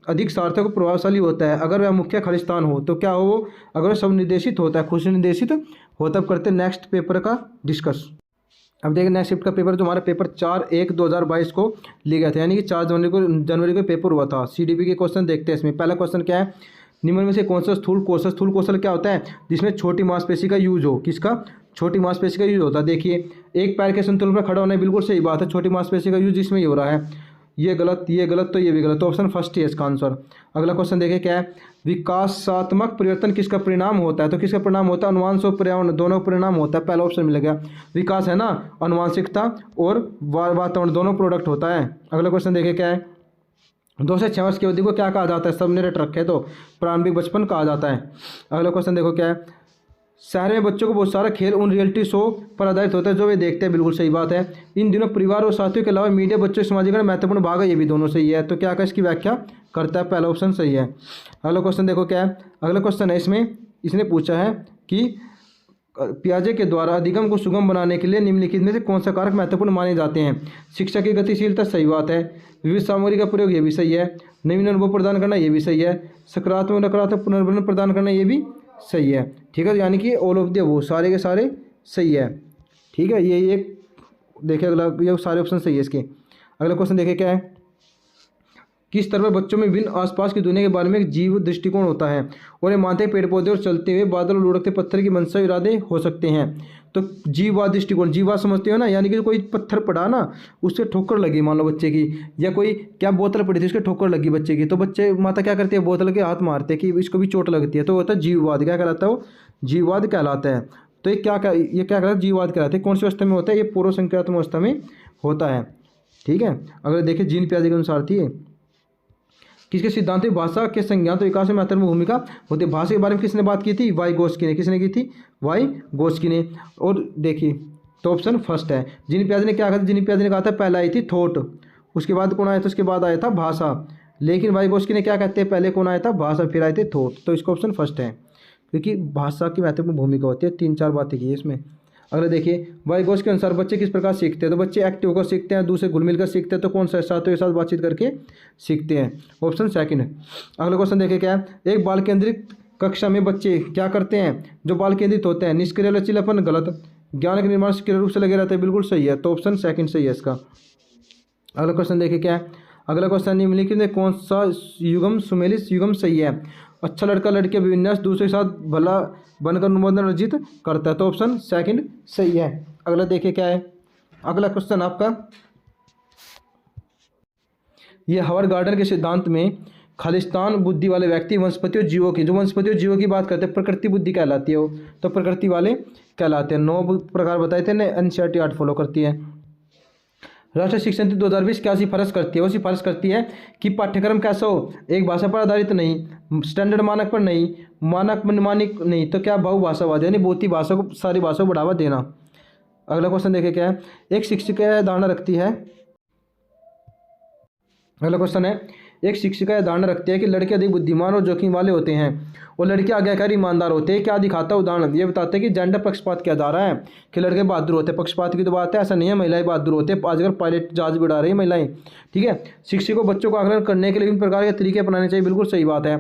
अधिक सार्थक और प्रभावशाली होता है अगर वह मुख्य खालिस्तान हो, तो क्या हो वो? अगर सब निर्देशित होता है, खुश निर्देशित हो, तब करते नेक्स्ट पेपर का डिस्कस। अब देखिए नेक्स्ट शिफ्ट का पेपर जो हमारा पेपर 4/1/2022 को लिया गया था, यानी कि 4 जनवरी को पेपर हुआ था। सीडीपी के क्वेश्चन देखते हैं इसमें। पहला क्वेश्चन क्या है? निम्न में से कौन सा स्थूल कौशल क्या होता है? जिसमें छोटी मांसपेशी का यूज हो। किसका? छोटी मांसपेशी का यूज होता है। देखिए एक पैर के संतुलन पर खड़ा होना है, बिल्कुल सही बात है, छोटी मांसपेशी का यूज इसमें ही हो रहा है। ये गलत तो ये भी गलत, तो ऑप्शन फर्स्ट ही है इसका आंसर। अगला क्वेश्चन देखिए क्या है? विकासात्मक परिवर्तन किसका परिणाम होता है? तो किसका परिणाम होता है? अनुवांश और पर्यावरण दोनों परिणाम होता है। पहला ऑप्शन मिलेगा। विकास है ना, अनुवांशिकता और वातावरण दोनों प्रोडक्ट होता है। अगला क्वेश्चन देखिए क्या है? 2 से 6 वर्ष की अवधि को क्या कहा जाता है? सबने रट रखे तो प्रारंभिक बचपन कहा जाता है। अगला क्वेश्चन देखो क्या है? शहर में बच्चों को बहुत सारा खेल उन रियलिटी शो पर आधारित होता है जो वे देखते हैं, बिल्कुल सही बात है। इन दिनों परिवार और साथियों के अलावा मीडिया बच्चों के समाजीकरण महत्वपूर्ण भाग है, ये भी दोनों सही है। तो क्या का इसकी व्याख्या करता है? पहला ऑप्शन सही है। अगला क्वेश्चन देखो क्या है? अगला क्वेश्चन है इसमें इसने पूछा है कि पियाजे के द्वारा अधिगम को सुगम बनाने के लिए निम्नलिखित में से कौन सा कारक महत्वपूर्ण माने जाते हैं? शिक्षा की गतिशीलता, सही बात है। विविध सामग्री का प्रयोग, ये भी सही है। नवीन अनुभव प्रदान करना, ये भी सही है। सकारात्मक नकारात्मक पुनर्वलन प्रदान करना, ये भी सही है। ठीक है, यानी कि ऑल ऑफ द वो सारे के सारे सही है। ठीक है, ये एक देखिए अगला, ये सारे ऑप्शन सही है इसके। अगला क्वेश्चन देखिए क्या है? किस तरह बच्चों में विभिन्न आसपास की दुनिया के बारे में एक जीव दृष्टिकोण होता है और ये मानते पेड़ पौधे और चलते हुए बादल और लुढ़कते पत्थर की मंशा इरादे हो सकते हैं। तो जीववाद दृष्टिकोण, जीववाद समझते हो ना, यानी कि कोई पत्थर पड़ा ना, उससे ठोकर लगी मान लो बच्चे की, या कोई क्या बोतल पड़ी थी उसके ठोकर लगी बच्चे की, तो बच्चे माता क्या करती है? बोतल के हाथ मारते हैं कि इसको भी चोट लगती है, तो होता है जीववाद। क्या कहलाता है वो? जीववाद कहलाता है। तो ये क्या कहलाता है? जीववाद कहलाता है। कौन सी अवस्था में होता है? ये पूर्व संक्रात्मक अवस्था में होता है। ठीक है, अगर देखिए जीन पियाजे के अनुसार थी किसके सिद्धांत में भाषा के संज्ञान विकास में महत्वपूर्ण भूमिका होती है। भाषा के बारे में किसने बात की थी? वाइगोस्की ने। किसने की थी? वाइगोस्की ने। और देखिए तो ऑप्शन फर्स्ट है। जिन पियाजे ने क्या कहा था? जिन पियाजे ने कहा था पहला आई थी थॉट, उसके बाद कौन आया था? उसके बाद आया था भाषा। लेकिन वाइगोस्की ने क्या कहते हैं? पहले कौन आया था? भाषा, फिर आए थे थॉट। तो इसका ऑप्शन फर्स्ट है, क्योंकि भाषा की महत्वपूर्ण भूमिका होती है। 3-4 बातें की है इसमें। अगला देखिए वाइगोस के अनुसार बच्चे किस प्रकार सीखते हैं? तो बच्चे एक्टिव होकर सीखते हैं, दूसरे घुल मिल कर सीखते हैं। तो कौन सा? साथियों के साथ बातचीत करके सीखते हैं, ऑप्शन सेकंड है। अगला क्वेश्चन देखिए क्या है? एक बाल केंद्रित कक्षा में बच्चे क्या करते हैं? जो बाल केंद्रित होते हैं। निष्क्रिय लचीलापन, गलत। ज्ञान के निर्माण सक्रिय रूप से लगे रहते हैं, बिल्कुल सही है। तो ऑप्शन सेकंड सही है इसका। अगला क्वेश्चन देखिए क्या है? अगला क्वेश्चन निम्नलिखित में कौन सा युगम सुमेलित युगम सही है? अच्छा लड़का लड़के विन्यास दूसरे के साथ भला बनकर अनुमोदन अर्जित करता है, तो ऑप्शन सेकंड सही है। अगला देखिए क्या है? अगला क्वेश्चन आपका ये हावर्ड गार्डन के सिद्धांत में खालिस्तान बुद्धि वाले व्यक्ति वनस्पति और जीवों की, जो वनस्पति और जीवों की बात करते हैं, प्रकृति बुद्धि कहलाती है वो, तो प्रकृति वाले कहलाते हैं। 9 प्रकार बताए थे ना, एनसीईआरटी 8 फॉलो करती है। राष्ट्रीय शिक्षा नीति 2020 क्या सिफारिश करती है? वो सिफारिश करती है कि पाठ्यक्रम कैसा हो? एक भाषा पर आधारित नहीं, स्टैंडर्ड मानक पर नहीं, मानक मनमानिक नहीं, तो क्या बहुभाषावाद, यानी बहुत ही भाषा को, सारी भाषा को बढ़ावा देना। अगला क्वेश्चन देखिए क्या है? एक शिक्षिका धारणा रखती है। अगला क्वेश्चन है एक शिक्षिका धारणा रखती है कि लड़के अधिक बुद्धिमान और जोखिम वाले होते हैं और लड़के आज्ञाकारी ईमानदार होते हैं। क्या दिखाता है उदाहरण? ये बताते हैं कि जेंडर पक्षपात क्या जा रहा है कि लड़के बहादुर होते हैं। पक्षपात की तो बात है, ऐसा नहीं है, महिलाएं बहादुर होते हैं। आजकल पायलट जहाज भी उड़ा रही है महिलाएं। ठीक है, शिक्षकों को बच्चों को आकलन करने के लिए विभिन्न प्रकार के तरीके अपनाने चाहिए, बिल्कुल सही बात है।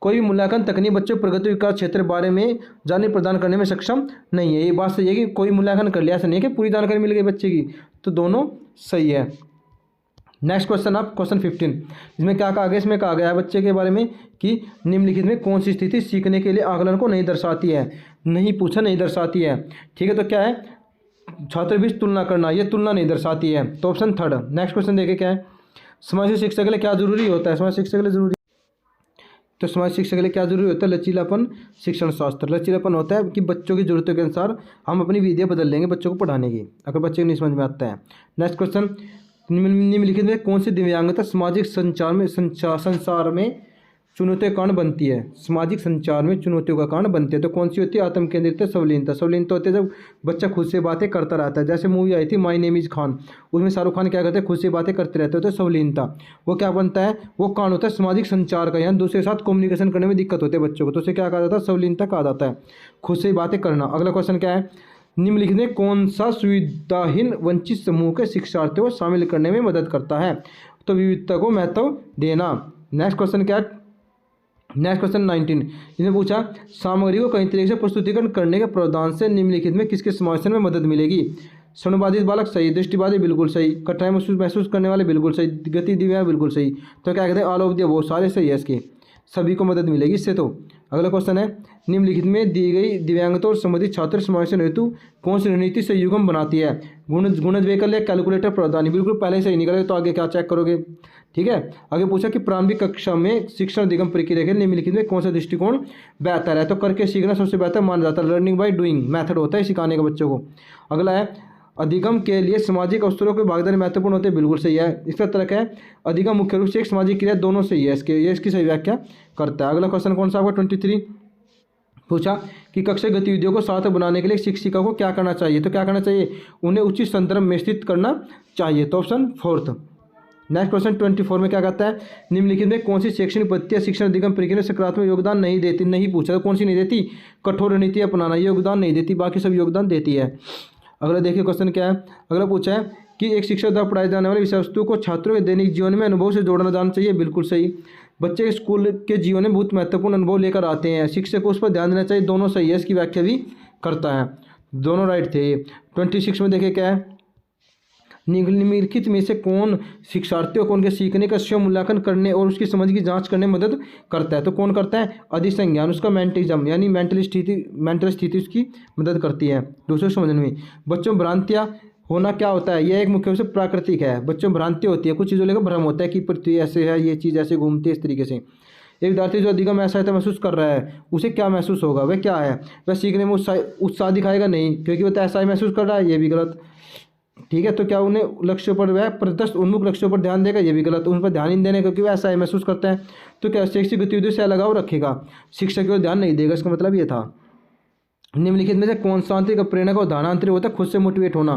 कोई भी मूल्यांकन तकनीक बच्चों के प्रगति विकास क्षेत्र के बारे में जानकारी प्रदान करने में सक्षम नहीं है। ये बात सही है कि कोई मूल्यांकन कर लिया, ऐसा नहीं है कि पूरी जानकारी मिल गई बच्चे की, तो दोनों सही है। नेक्स्ट क्वेश्चन आप क्वेश्चन 15, इसमें क्या कहा गया? इसमें कहा गया है बच्चे के बारे में कि निम्नलिखित में कौन सी स्थिति सीखने के लिए आकलन को नहीं दर्शाती है? नहीं पूछा, नहीं दर्शाती है। ठीक है, तो क्या है? छात्र बीच तुलना करना, ये तुलना नहीं दर्शाती है, तो ऑप्शन थर्ड। नेक्स्ट क्वेश्चन देखे क्या है? समाज शिक्षा के लिए क्या जरूरी होता है? समाज शिक्षा के लिए जरूरी, तो समाज शिक्षा के लिए क्या जरूरी होता है? लचीलापन शिक्षण शास्त्र। लचीलापन होता है कि बच्चों की जरूरतों के अनुसार हम अपनी विधियाँ बदल लेंगे बच्चों को पढ़ाने की, अगर बच्चे को नहीं समझ में आता है। नेक्स्ट क्वेश्चन निम्नलिखित में कौन सी दिव्यांगता सामाजिक संसार में चुनौतियों का कारण बनती है? सामाजिक संचार में चुनौतियों का कारण बनती है तो कौन सी होती है? आत्म केंद्रित संवलीनता। संवलीनता होती है जब बच्चा खुद से बातें करता रहता है। जैसे मूवी आई थी माय नेम इज़ खान, उसमें शाहरुख खान क्या करते हैं, खुद से बातें करते रहते हैं, तो संवलीनता। वो क्या बनता है, वो कारण होता है सामाजिक संचार का, यानी दूसरे के साथ कम्युनिकेशन करने में दिक्कत होती है बच्चों को, तो उसे क्या कहा जाता है? संवलीनता कहा जाता है, खुद से बातें करना। अगला क्वेश्चन क्या है, निम्नलिखित में कौन सा सुविधाहीन वंचित समूह के शिक्षार्थियों को शामिल करने में मदद करता है? तो विविधता को महत्व देना। नेक्स्ट क्वेश्चन क्या है, नेक्स्ट क्वेश्चन 19, इसमें पूछा सामग्री को कई तरीके से प्रस्तुतिकरण करने के प्रावधान से निम्नलिखित में किसके समावेशन में मदद मिलेगी? श्रवणबाधित बालक सही, दृष्टिबाधित बिल्कुल सही, कठिनाई महसूस करने वाले बिल्कुल सही, गति दिव्यांग बिल्कुल सही। तो क्या कहते हैं, ऑल ऑफ द अबव, सारे सही है इसके, सभी को मदद मिलेगी इससे। तो अगला क्वेश्चन है, निम्नलिखित में दी गई दिव्यांगता और संबंधित छात्र समावेशन हेतु कौन सी रणनीति से युग्म बनाती है? गुणज वैकल्य, कैलकुलेटर, प्रावधानी। बिल्कुल पहले से ही निकले तो आगे क्या चेक करोगे? ठीक है, आगे पूछा कि प्रारंभिक कक्षा में शिक्षण अधिगम प्रक्रिया के निम्नलिखित में कौन सा दृष्टिकोण बेहतर है? तो करके सीखना सबसे बेहतर माना जाता है, लर्निंग बाय डूइंग मेथड होता है सिखाने का बच्चों को। अगला है, अधिगम के लिए सामाजिक अवसरों के भागीदारी महत्वपूर्ण होते हैं, बिल्कुल सही है। इसका तर्क है अधिगम मुख्य रूप से एक सामाजिक क्रिया, दोनों सही है इसके, ये इसकी सही व्याख्या करता है। अगला क्वेश्चन कौन सा होगा, 23, पूछा कि कक्षा गतिविधियों को सार्थक बनाने के लिए शिक्षिका को क्या करना चाहिए? तो क्या करना चाहिए, उन्हें उचित संदर्भ में स्थित करना चाहिए, तो ऑप्शन 4। नेक्स्ट क्वेश्चन 24 में क्या कहता है, निम्नलिखित में कौन सी शैक्षणिक पद्धति शिक्षण अधिगम प्रक्रिया में सकारात्मक योगदान नहीं देती? नहीं पूछा, तो कौन सी नहीं देती? कठोर रणनीति अपनाना, ये योगदान नहीं देती, बाकी सब योगदान देती है। अगला देखिए क्वेश्चन क्या है, अगला पूछा है कि एक शिक्षक द्वारा पढ़ाई जाने वाली विषय वस्तु को छात्रों के दैनिक जीवन में अनुभव से जोड़ना जाना चाहिए, बिल्कुल सही। बच्चे स्कूल के जीवन में बहुत महत्वपूर्ण अनुभव लेकर आते हैं, शिक्षक को उस पर ध्यान देना चाहिए, दोनों सही है, इसकी व्याख्या भी करता है, दोनों राइट थे। 26 में देखिए क्या है, निम्नलिखित में से कौन शिक्षार्थियों को उनके सीखने का स्वयं मूल्यांकन करने और उसकी समझ की जांच करने में मदद करता है? तो कौन करता है, अधिसंज्ञान, उसका मेंटिज्म यानी मेंटल स्थिति उसकी मदद करती है दूसरों को समझने में। बच्चों में भ्रांतियाँ होना क्या होता है, यह एक मुख्य रूप से प्राकृतिक है, बच्चों में भ्रांति होती है, कुछ चीज़ों लेकर भ्रम होता है कि पृथ्वी ऐसे है, ये चीज़ ऐसे घूमती है, इस तरीके से। एक विद्यार्थी जो अधिगम असहायता महसूस कर रहा है, उसे क्या महसूस होगा, वह क्या है, वह सीखने में उत्साह दिखाएगा नहीं, क्योंकि वह ऐसा ही महसूस कर रहा है, ये भी गलत। ठीक है, तो क्या उन्हें लक्ष्यों पर, वह प्रदर्श उन्मुख लक्ष्यों पर ध्यान देगा, ये भी गलत, उन पर ध्यान नहीं देने क्योंकि वह ऐसा ही महसूस करता है। तो क्या शैक्षिक गतिविधियों से लगाव रखेगा, शिक्षा की ओर ध्यान नहीं देगा, इसका मतलब ये था। निम्नलिखित में से कौन सा आंतरिक प्रेरणा का उदाहरण आंतरिक होता है, खुद से मोटिवेट होना,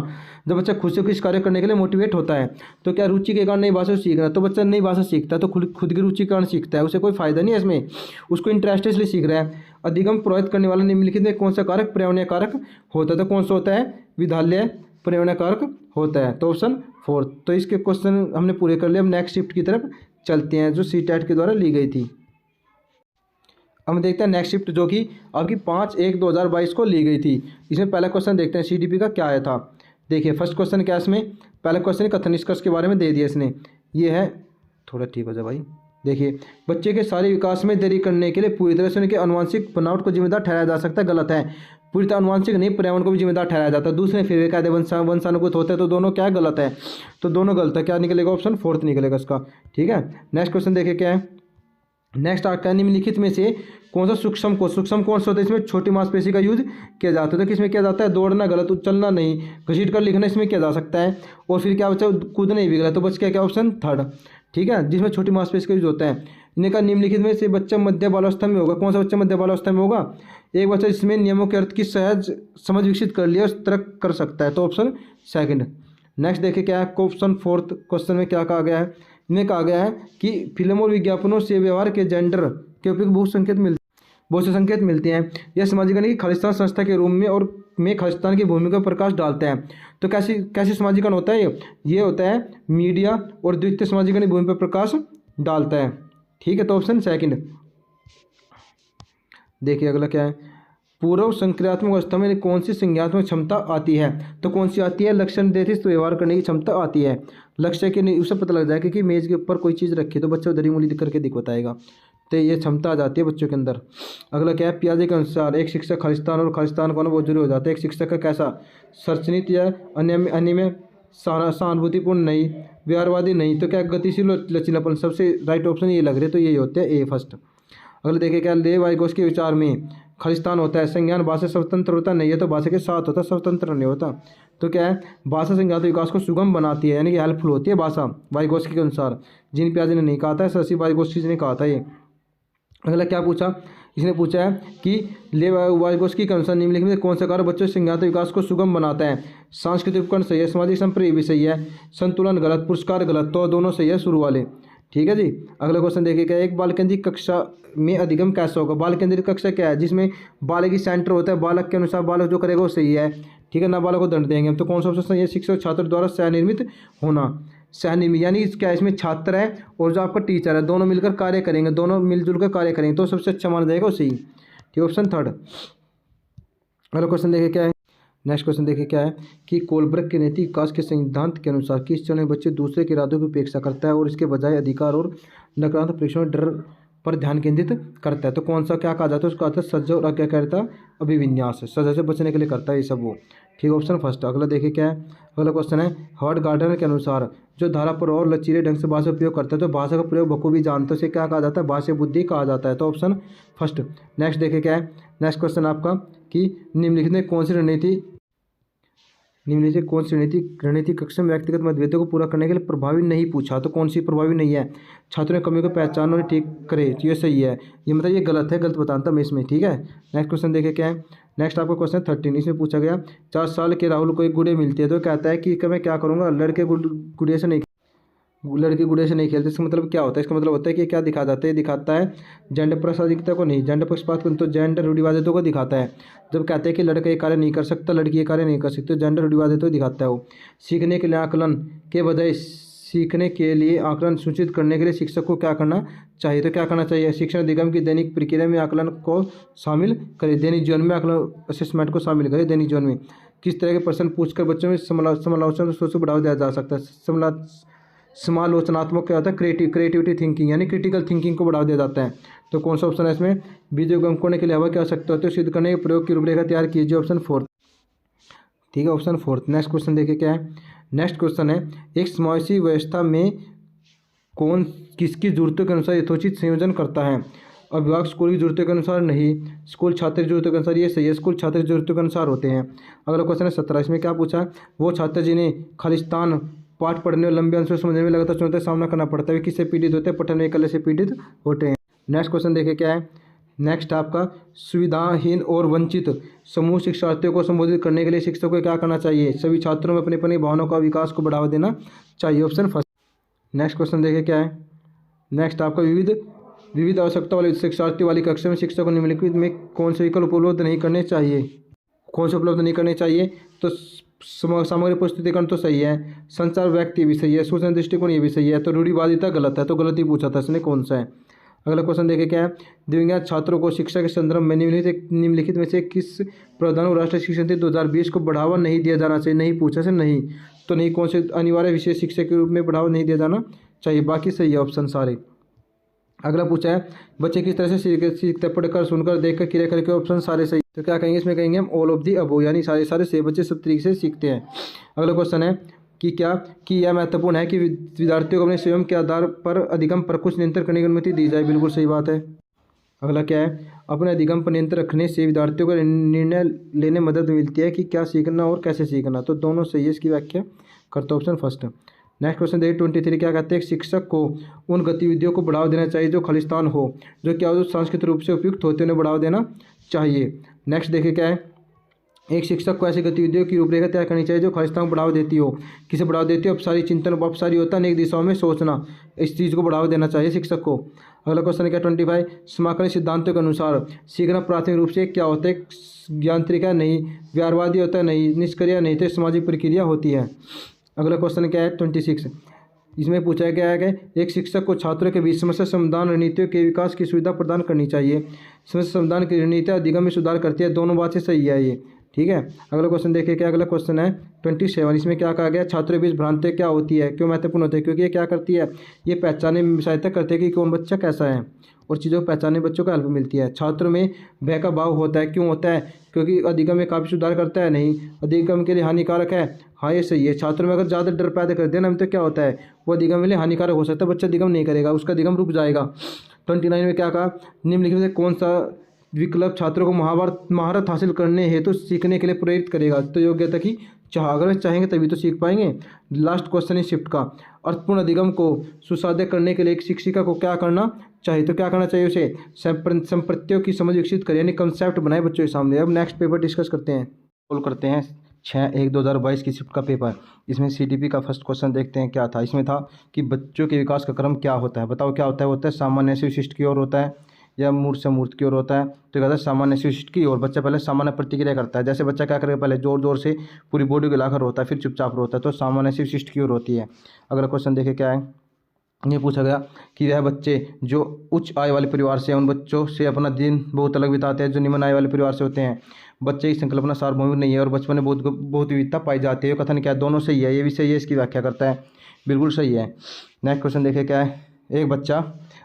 जब बच्चा खुद से किसी कार्य करने के लिए मोटिवेट होता है। तो क्या रुचि के कारण नई भाषा सीखना, तो बच्चा नई भाषा सीखता है तो खुद की रुचि के कारण सीखता है, उसे कोई फायदा नहीं है इसमें, उसको इंटरेस्ट इसलिए सीख रहा है। अधिगम प्रभावित करने वाला निम्नलिखित में कौन सा कारक पर्यावरणीय कारक होता है? तो कौन सा होता है, विद्यालय पर्यावरणीय कारक होता है, तो ऑप्शन 4। तो इसके क्वेश्चन हमने पूरे कर लिए, अब नेक्स्ट शिफ्ट की तरफ चलते हैं जो CTET के द्वारा ली गई थी। अब हम देखते हैं नेक्स्ट शिफ्ट जो कि आपकी 5/1/2022 को ली गई थी। इसमें पहला क्वेश्चन देखते हैं CDP का क्या आया था। देखिए फर्स्ट क्वेश्चन क्या है, इसमें पहला क्वेश्चन कथन निष्कर्ष के बारे में दे दिया इसने, ये है, थोड़ा ठीक हो जाए भाई। देखिए, बच्चे के सारे विकास में देरी करने के लिए पूरी तरह से उनके आनुवंशिक बनावट को जिम्मेदार ठहराया जा सकता है, गलत है। पूरी तरह आनुवंशिक नहीं, पर्यावरण को भी जिम्मेदार ठहराया जाता है। दूसरे फिर कहते हैं वंशानुगत होते हैं, तो दोनों क्या है, गलत है, तो दोनों गलत है। क्या निकलेगा, ऑप्शन 4 निकलेगा इसका। ठीक है, नेक्स्ट क्वेश्चन देखिए क्या है, नेक्स्ट आता है निम्नलिखित में से कौन सा सूक्ष्म कौन सा होता है, इसमें छोटी मांसपेशी का यूज किया जाता है। तो किसमें किया जाता है, दौड़ना गलत, चलना नहीं, घसीट कर लिखना इसमें किया जा सकता है। और फिर क्या बचा, कूदना भी गलत, तो बच क्या ऑप्शन 3। ठीक है, जिसमें छोटी मांसपेशी का यूज होता है। इन्हें कहा निम्नलिखित में से बच्चा मध्य बालावस्था में होगा, कौन सा बच्चा मध्य बालावस्था में होगा, एक बच्चा जिसमें नियमों के अर्थ की सहज समझ विकसित कर लिया, उस तरह कर सकता है, तो ऑप्शन 2। नेक्स्ट देखिए क्या है, ऑप्शन 4 क्वेश्चन में क्या कहा गया है, इनमें कहा गया है कि फिल्म और विज्ञापनों से व्यवहार के जेंडर के उपयोग बहुत से संकेत मिलते हैं। यह सामाजिकरण की खालिस्तान संस्था के रूप में और में खालिस्तान की भूमिका पर प्रकाश डालते हैं। तो कैसी सामाजिकरण होता है, ये होता है मीडिया और द्वितीय सामाजिकरण की भूमिका पर प्रकाश डालता है। ठीक है, तो ऑप्शन 2। देखिए अगला क्या है, पूर्व संक्रियात्मक अवस्था में कौन सी संज्ञात्मक क्षमता आती है, तो कौन सी आती है, लक्षण देती तो व्यवहार करने की क्षमता आती है। लक्ष्य के नहीं उसे पता लग जाएगा कि मेज के ऊपर कोई चीज़ रखी है तो बच्चा उधर ही उंगली करके बताएगा, तो ये क्षमता आ जाती है बच्चों के अंदर। अगला क्या है, पियाजे के अनुसार एक शिक्षक खालिस्तान और खालिस्तान को बहुत जरूरी हो जाता है। एक शिक्षक का कैसा, सर्चनित या अन्य में सहानुभूतिपूर्ण नहीं, व्यवहारवादी नहीं, तो क्या गतिशील और लचीलापन, सबसे राइट ऑप्शन ये लग रहे, तो यही होते हैं A फर्स्ट। अगले देखिए क्या, लेव वाइगोस के विचार में खालिस्तान होता है। संज्ञान भाषा स्वतंत्र होता नहीं है तो भाषा के साथ होता है, स्वतंत्र नहीं होता। तो क्या है, भाषा संज्ञात विकास को सुगम बनाती है, यानी कि हेल्पफुल होती है भाषा, वाइगोत्स्की के अनुसार। जीन पियाजे ने नहीं कहा था, शशि वाइगोत्स्की ने कहा था ये। अगला क्या पूछा, इसने पूछा है कि वाइगोत्स्की के अनुसार निम्नलिखित में कौन सा कार्य बच्चों के संज्ञात विकास को सुगम बनाता है। सांस्कृतिक उपकरण सही है, सामाजिक संप्रेरक भी सही है, संतुलन गलत, पुरस्कार गलत, तो दोनों सही है शुरू वाले। ठीक है जी। अगला क्वेश्चन देखिए क्या है, एक बाल केंद्रित कक्षा में अधिगम कैसा होगा। बाल केंद्रित कक्षा क्या है, जिसमें बालक ही सेंटर होता है, बालक के अनुसार बालक जो करेगा वो सही है। ठीक है, ना बालक को दंड देंगे हम। तो कौन सा ऑप्शन सही है, शिक्षक छात्र द्वारा स्वनिर्मित होना। स्वनिर्मित यानी क्या, इसमें छात्र है और जो आपका टीचर है दोनों मिलकर कार्य करेंगे, दोनों मिलजुल कर कार्य करेंगे तो सबसे अच्छा माना जाएगा सही। ठीक, ऑप्शन थर्ड। अगला क्वेश्चन देखिए क्या है, नेक्स्ट क्वेश्चन देखिए क्या है कि कोलब्रग के नैतिक विकास के सिद्धांत के अनुसार किस चरण में बच्चे दूसरे के इरादों की उपेक्षा करता है और इसके बजाय अधिकार और नकारात्मक परीक्षण डर पर ध्यान केंद्रित करता है। तो कौन सा क्या कहा जाता है, उसका अर्थ सज्ज और आज्ञाकारिता अभिविन्यास, सजा से बचने के लिए करता है ये सब वो। ठीक, ऑप्शन फर्स्ट। अगला देखिए क्या है, अगला क्वेश्चन है हर्ड गार्डनर के अनुसार जो धारा पर और लचीले ढंग से भाषा उपयोग करता है तो भाषा का प्रयोग बखूबी जानते उसे क्या कहा जाता है, भाषा बुद्धि कहा जाता है। तो ऑप्शन फर्स्ट। नेक्स्ट देखिए क्या है, नेक्स्ट क्वेश्चन आपका कि निम्नलिखित में कौन सी रणनीति कक्षा में व्यक्तिगत मतभेदों को पूरा करने के लिए प्रभावी नहीं पूछा। तो कौन सी प्रभावी नहीं है, छात्रों ने कमियों को पहचान और ठीक करे, तो ये सही है। ये मतलब ये गलत है, गलत बताता मैं इसमें। ठीक है, नेक्स्ट क्वेश्चन देखिए क्या है, नेक्स्ट आपका क्वेश्चन 13। इसमें पूछा गया 4 साल के राहुल को एक गुड़िया मिलती है तो कहता है कि मैं क्या करूँगा, लड़के गुड़िया से नहीं खेलते। इसका मतलब क्या होता है, इसका मतलब होता है कि क्या दिखा जाता है, दिखाता है जेंडर पक्षपातिता को नहीं, जेंडर पक्षपात को तो जेंडर रूढ़िवादिता को दिखाता है। जब कहते हैं कि लड़का ये कार्य नहीं कर सकता, लड़की ये कार्य नहीं कर सकती, तो जेंडर रूढ़िवादिता को दिखाता है वो। सीखने के लिए आकलन के बजाय सीखने के लिए आकलन सूचित करने के लिए शिक्षक को क्या करना चाहिए। तो क्या करना चाहिए, शिक्षण अधिगम की दैनिक प्रक्रिया में आकलन को शामिल करें, दैनिक जीवन में आकलन असेसमेंट को शामिल करें। दैनिक जीवन में किस तरह के प्रश्न पूछकर बच्चों में समालोचना सोच को बढ़ावा दिया जा सकता है। समालोचनात्मक क्या होता है, क्रिएटिविटी थिंकिंग यानी क्रिटिकल थिंकिंग को बढ़ावा दिया जाता है। तो कौन सा ऑप्शन है इसमें, बीजों को अंकुरने के लिए हवा की आवश्यकता होती है, सिद्ध करने के प्रयोग की रूपरेखा तैयार कीजिए, ऑप्शन फोर्थ। ठीक है, ऑप्शन फोर्थ। नेक्स्ट क्वेश्चन देखिए क्या है, नेक्स्ट क्वेश्चन है एक समावेशी व्यवस्था में कौन किसकी जरूरतों के अनुसार यथोचित संयोजन करता है। अभिभावक स्कूल की जरूरतों के अनुसार नहीं, स्कूल छात्र की जरूरतों के अनुसार, ये सही है, स्कूल छात्र की जरूरतों के अनुसार होते हैं। अगला क्वेश्चन है 17। इसमें क्या पूछा, वो छात्र जिन्हें खालिस्तान पाठ पढ़ने और लंबे अंशों समझने में लगातार चुनौतियों का सामना करना पड़ता है वे किससे पीड़ित होते हैं, पठन वैकल्य से पीड़ित होते हैं। नेक्स्ट क्वेश्चन देखिए क्या है, नेक्स्ट आपका सुविधाहीन और वंचित समूह शिक्षार्थियों को संबोधित करने के लिए शिक्षकों को क्या करना चाहिए, सभी छात्रों में अपनी अपनी भावनाओं का विकास को बढ़ावा देना चाहिए, ऑप्शन फर्स्ट। नेक्स्ट क्वेश्चन देखिए क्या है, नेक्स्ट आपका विविध आवश्यकता वाले शिक्षार्थी वाली कक्षा में शिक्षक को निम्नलिखित में कौन से विकल्प उपलब्ध नहीं करने चाहिए। कौन से उपलब्ध नहीं करने चाहिए, तो सामग्री प्रस्तुतिकरण तो सही है, संचार व्यक्ति भी सही है, सूचना दृष्टिकोण ये भी सही है, तो रूढ़िवादिता गलत है, तो गलत ही पूछा था इसने कौन सा है। अगला क्वेश्चन देखिए क्या है, दिव्यांग छात्रों को शिक्षा के संदर्भ में निम्नलिखित में से किस प्रावधान को राष्ट्रीय शिक्षा नीति 2020 को बढ़ावा नहीं दिया जाना चाहिए। नहीं पूछा से नहीं, तो नहीं कौन से अनिवार्य विषय शिक्षा के रूप में बढ़ावा नहीं दिया जाना चाहिए, बाकी सही है ऑप्शन सारे। अगला पूछा है बच्चे किस तरह से सीखते, पढ़कर सुनकर देखकर क्रिया करके, ऑप्शन सारे सही। तो क्या कहेंगे इसमें, कहेंगे हम ऑल ऑफ दी अबो, यानी सारे से बच्चे सब तरीके से सीखते हैं। अगला क्वेश्चन है कि क्या कि यह महत्वपूर्ण है कि विद्यार्थियों को अपने स्वयं के आधार पर अधिगम पर कुछ नियंत्रण करने की अनुमति दी जाए, बिल्कुल सही बात है। अगला क्या है, अपने अधिगम पर नियंत्रण रखने से विद्यार्थियों को निर्णय लेने में मदद मिलती है कि क्या सीखना और कैसे सीखना, तो दोनों सही है, इसकी व्याख्या करते ऑप्शन फर्स्ट। नेक्स्ट क्वेश्चन देखिए 23 क्या कहते हैं, शिक्षक को उन गतिविधियों को बढ़ावा देना चाहिए जो खालिस्तान हो, जो क्या हो सांस्कृतिक रूप से उपयुक्त होते उन्हें बढ़ावा देना चाहिए। नेक्स्ट देखिए क्या है, एक शिक्षक को ऐसी गतिविधियों की रूपरेखा तैयार करनी चाहिए जो खालिस्तान को बढ़ावा देती हो। किसे बढ़ावा देती हो, अपसारी चिंतन, अपसारी होता है अनेक दिशाओं में सोचना, इस चीज़ को बढ़ावा देना चाहिए शिक्षक को। अगला क्वेश्चन क्या 25, समाकलन सिद्धांतों के अनुसार सीखना प्राथमिक रूप से क्या होता है, यांत्रिक है नहीं, व्यवहारवादी होता है नहीं, निष्क्रिय नहीं, तो सामाजिक प्रक्रिया होती है। अगला क्वेश्चन क्या है 26, इसमें पूछा गया है कि एक शिक्षक को छात्रों के बीच समस्या समाधान रणनीतियों के विकास की सुविधा प्रदान करनी चाहिए। समस्या समाधान की रणनीतियाँ अधिगम में सुधार करती है, दोनों बातें सही है ये, ठीक है। अगला क्वेश्चन देखिए क्या, अगला क्वेश्चन है 27, इसमें क्या कहा गया, छात्रों के बीच भ्रांति क्या होती है, क्यों महत्वपूर्ण होती है, क्योंकि ये क्या करती है, ये पहचानने में सहायता करती है कि कौन बच्चा कैसा है, और चीज़ों को पहचानने बच्चों को हेल्प मिलती है। छात्रों में भय का भाव होता है, क्यों होता है, क्योंकि अधिगम में काफ़ी सुधार करता है, नहीं, अधिगम के लिए हानिकारक है, हाँ ये सही है। छात्रों में अगर ज़्यादा डर पैदा कर देना तो क्या होता है, वो अधिगम के लिए हानिकारक हो सकता है, बच्चा अधिगम नहीं करेगा, उसका अधिगम रुक जाएगा। 29 में क्या कहा, निम्नलिखित में कौन सा विकल्प छात्रों को महारत हासिल करने हेतु सीखने के लिए प्रेरित करेगा। तो योग्यता की चाह, अगर चाहेंगे तभी तो सीख पाएंगे। लास्ट क्वेश्चन है शिफ्ट का। अर्थपूर्ण अधिगम को सुसाध्य करने के लिए एक शिक्षिका को क्या करना चाहिए? तो क्या करना चाहिए उसे? संप्रत्यों की समझ विकसित करें, यानी कंसेप्ट बनाए बच्चों के सामने। अब नेक्स्ट पेपर डिस्कस करते हैं। सोल्व करते हैं 6/1/2022 की शिफ्ट का पेपर। इसमें सीटीपी का फर्स्ट क्वेश्चन देखते हैं क्या था। इसमें था कि बच्चों के विकास का क्रम क्या होता है? बताओ क्या होता है? होता है सामान्य से विशिष्ट की ओर होता है या मूर्त से मूर्त की ओर होता है? तो कहता है सामान्य से विशिष्ट की ओर। बच्चा पहले सामान्य प्रतिक्रिया करता है। जैसे बच्चा क्या करेगा, पहले जोर जोर से पूरी बॉडी को हिलाकर रोता है, फिर चुपचाप रोता है, तो सामान्य से विशिष्ट की ओर होती है। अगला क्वेश्चन देखे क्या है। ये पूछा गया कि वह बच्चे जो उच्च आय वाले परिवार से हैं उन बच्चों से अपना दिन बहुत अलग बिताते हैं जो निम्न आय वाले परिवार से होते हैं। बच्चे की संकल्पना सार्वभौमिक नहीं है और बचपन में बहुत विविधता पाई जाती है। कथन क्या है? दोनों सही है, ये भी सही है, इसकी व्याख्या करता है, बिल्कुल सही है। नेक्स्ट क्वेश्चन देखे क्या है। एक बच्चा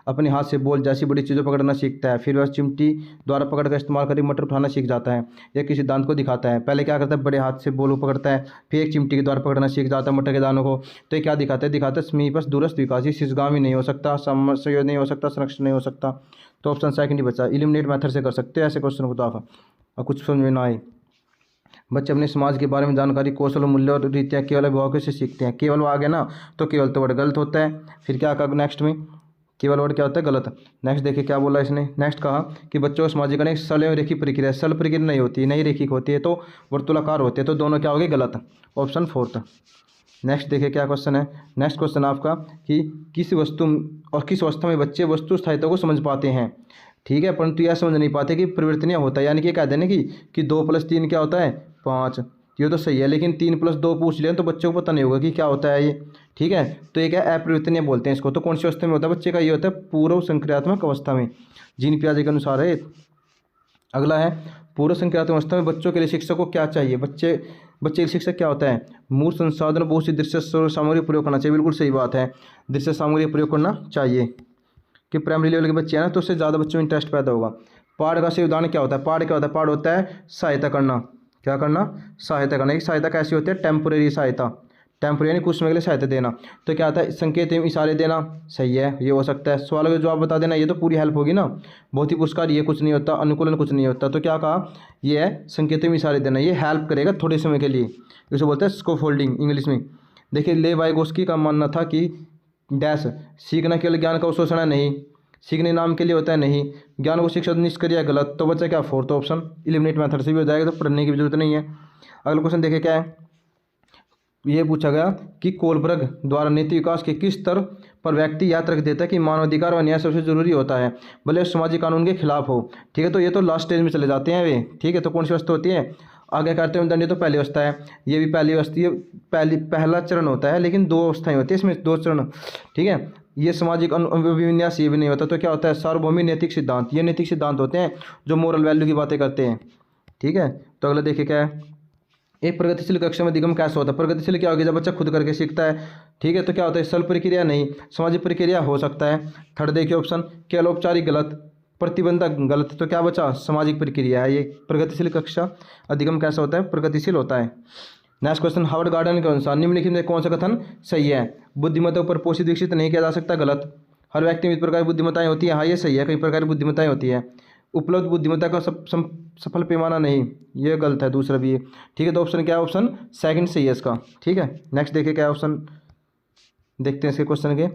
अपने हाथ से बॉल जैसी बड़ी चीज़ों पकड़ना सीखता है, फिर वह चिमटी द्वारा पकड़ कर इस्तेमाल कर मटर उठाना सीख जाता है। यह किसी सिद्धांत को दिखाता है। पहले क्या करता है, बड़े हाथ से बॉल को पकड़ता है, फिर एक चिमटी के द्वारा पकड़ना सीख जाता है मटर के दानों को। तो ये क्या दिखाता है? दिखाता है समीपस्थ दूरस्थ विकास, शिशगामी नहीं हो सकता, समस्या नहीं हो सकता, संरक्षण नहीं हो सकता। तो ऑप्शन सेकंड ही बचा। इलिमिनेट मेथड से कर सकते हैं ऐसे क्वेश्चन को। तो आप और कुछ समझ में ना आए, बच्चे अपने समाज के बारे में जानकारी, कौशल और मूल्य और रीतियाँ केवल अभिभावकों से सीखते हैं। केवल वो आ गया ना, तो केवल तो वर्ड गलत होता है। फिर क्या कहा नेक्स्ट में? केवल वर्ड क्या होता है? गलत। नेक्स्ट देखिए क्या बोला इसने। नेक्स्ट कहा कि बच्चों को समाजीकरण एक सरल एवं रेखीय प्रक्रिया, सरल प्रक्रिया नहीं होती है, नहीं रेखिक होती है, तो वर्तुलाकार होते हैं। तो दोनों क्या हो गए? गलत। Option fourth. नेक्स्ट देखिए क्या क्वेश्चन है। नेक्स्ट क्वेश्चन आपका कि किस वस्तु और किस अवस्था में बच्चे वस्तु स्थायित्व को समझ पाते हैं? ठीक है, परंतु यह समझ नहीं पाते कि परिवर्तनीय होता है। यानी कि कह देना कि 2+3 क्या होता है? 5। ये तो सही है, लेकिन 3+2 पूछ लिया तो बच्चों को पता नहीं होगा कि क्या होता है ये। ठीक है, तो ये क्या अपरिवर्तनीय बोलते हैं इसको। तो कौन सी अवस्था में होता है बच्चे का? ये होता है पूर्व संक्रियात्मक अवस्था में, जीन पियाजे के अनुसार है। अगला है पूर्व संक्रियात्मक अवस्था में बच्चों के लिए शिक्षक को क्या चाहिए? बच्चे के शिक्षक क्या होता है? मूल संसाधन बहुत सी दृश्य सामग्री प्रयोग करना चाहिए। बिल्कुल सही बात है, दृश्य सामग्री प्रयोग करना चाहिए। कि प्राइमरी लेवल के बच्चे हैं ना, तो उससे ज़्यादा बच्चों में इंटरेस्ट पैदा होगा। पाठ का सही उदाहरण क्या होता है? पाठ क्या होता है? पाठ होता है सहायता करना। क्या करना? सहायता करना। एक सहायता कैसी होती है? टेम्पोरेरी सहायता। टेम्पोरेरी यानी कुछ समय के लिए सहायता देना। तो क्या आता है? संकेत एवं इशारे देना। सही है, ये हो सकता है। सवाल का जवाब बता देना, ये तो पूरी हेल्प होगी ना। बहुत ही पुरस्कार, ये कुछ नहीं होता। अनुकूलन कुछ नहीं होता। तो क्या कहा? ये है संकेत एवं इशारे देना, ये हेल्प करेगा थोड़े समय के लिए। इसे बोलते हैं स्कोफोल्डिंग इंग्लिश में। देखिए लेवाइगोस्की का मानना था कि डैश सीखना केवल ज्ञान का अवशोषण है, नहीं। सीखने नाम के लिए होता है, नहीं। ज्ञान को शिक्षा निष्क्रिय, गलत। तो बच्चा क्या? फोर्थ ऑप्शन इलिमिनेट मेथड से भी हो जाएगा, तो पढ़ने की भी जरूरत नहीं है। अगला क्वेश्चन देखे क्या है। ये पूछा गया कि कोलबर्ग द्वारा नैतिक विकास के किस स्तर पर व्यक्ति याद रख देता है कि मानवाधिकार व न्याय सबसे जरूरी होता है, भले सामाजिक कानून के खिलाफ हो। ठीक है, तो ये तो लास्ट स्टेज में चले जाते हैं वे। ठीक है, तो कौन सी अवस्था होती है? आगे करते हुए दंड, तो पहली अवस्था है। ये भी पहली अवस्था, ये पहला चरण होता है, लेकिन 2 अवस्थाएं होती है इसमें, 2 चरण। ठीक है, ये सामाजिक अभिविन्यास ये भी नहीं होता। तो क्या होता है? सार्वभौमिक नैतिक सिद्धांत। ये नैतिक सिद्धांत होते हैं जो मोरल वैल्यू की बातें करते हैं। ठीक है, तो अगला देखिए क्या है। एक प्रगतिशील कक्षा में अधिगम कैसा होता है? प्रगतिशील क्या होगी? जब बच्चा खुद करके सीखता है। ठीक है, तो क्या होता है? सरल प्रक्रिया, नहीं। सामाजिक प्रक्रिया हो सकता है। थर्ड देखिए ऑप्शन, केवल औपचारिक, गलत। प्रतिबंधक, गलत। तो क्या बचा? सामाजिक प्रक्रिया है ये। प्रगतिशील कक्षा अधिगम कैसा होता है? प्रगतिशील होता है। नेक्स्ट क्वेश्चन, हार्वर्ड गार्डन के अनुसार निम्नलिखित में कौन सा कथन सही है? बुद्धिमत्ता पर पोषित विकसित नहीं किया जा सकता, गलत। हर व्यक्ति में विविध प्रकार की बुद्धिमत्ताएं होती है, हाँ ये सही है, कई प्रकार की बुद्धिमत्ताएं होती है। उपलब्ध बुद्धिमत्ता का सफल पैमाना नहीं, ये गलत है, दूसरा भी है। ठीक है, तो ऑप्शन क्या है? ऑप्शन सेकंड सही है इसका। ठीक है, नेक्स्ट देखिए क्या ऑप्शन, देखते हैं इसके क्वेश्चन के।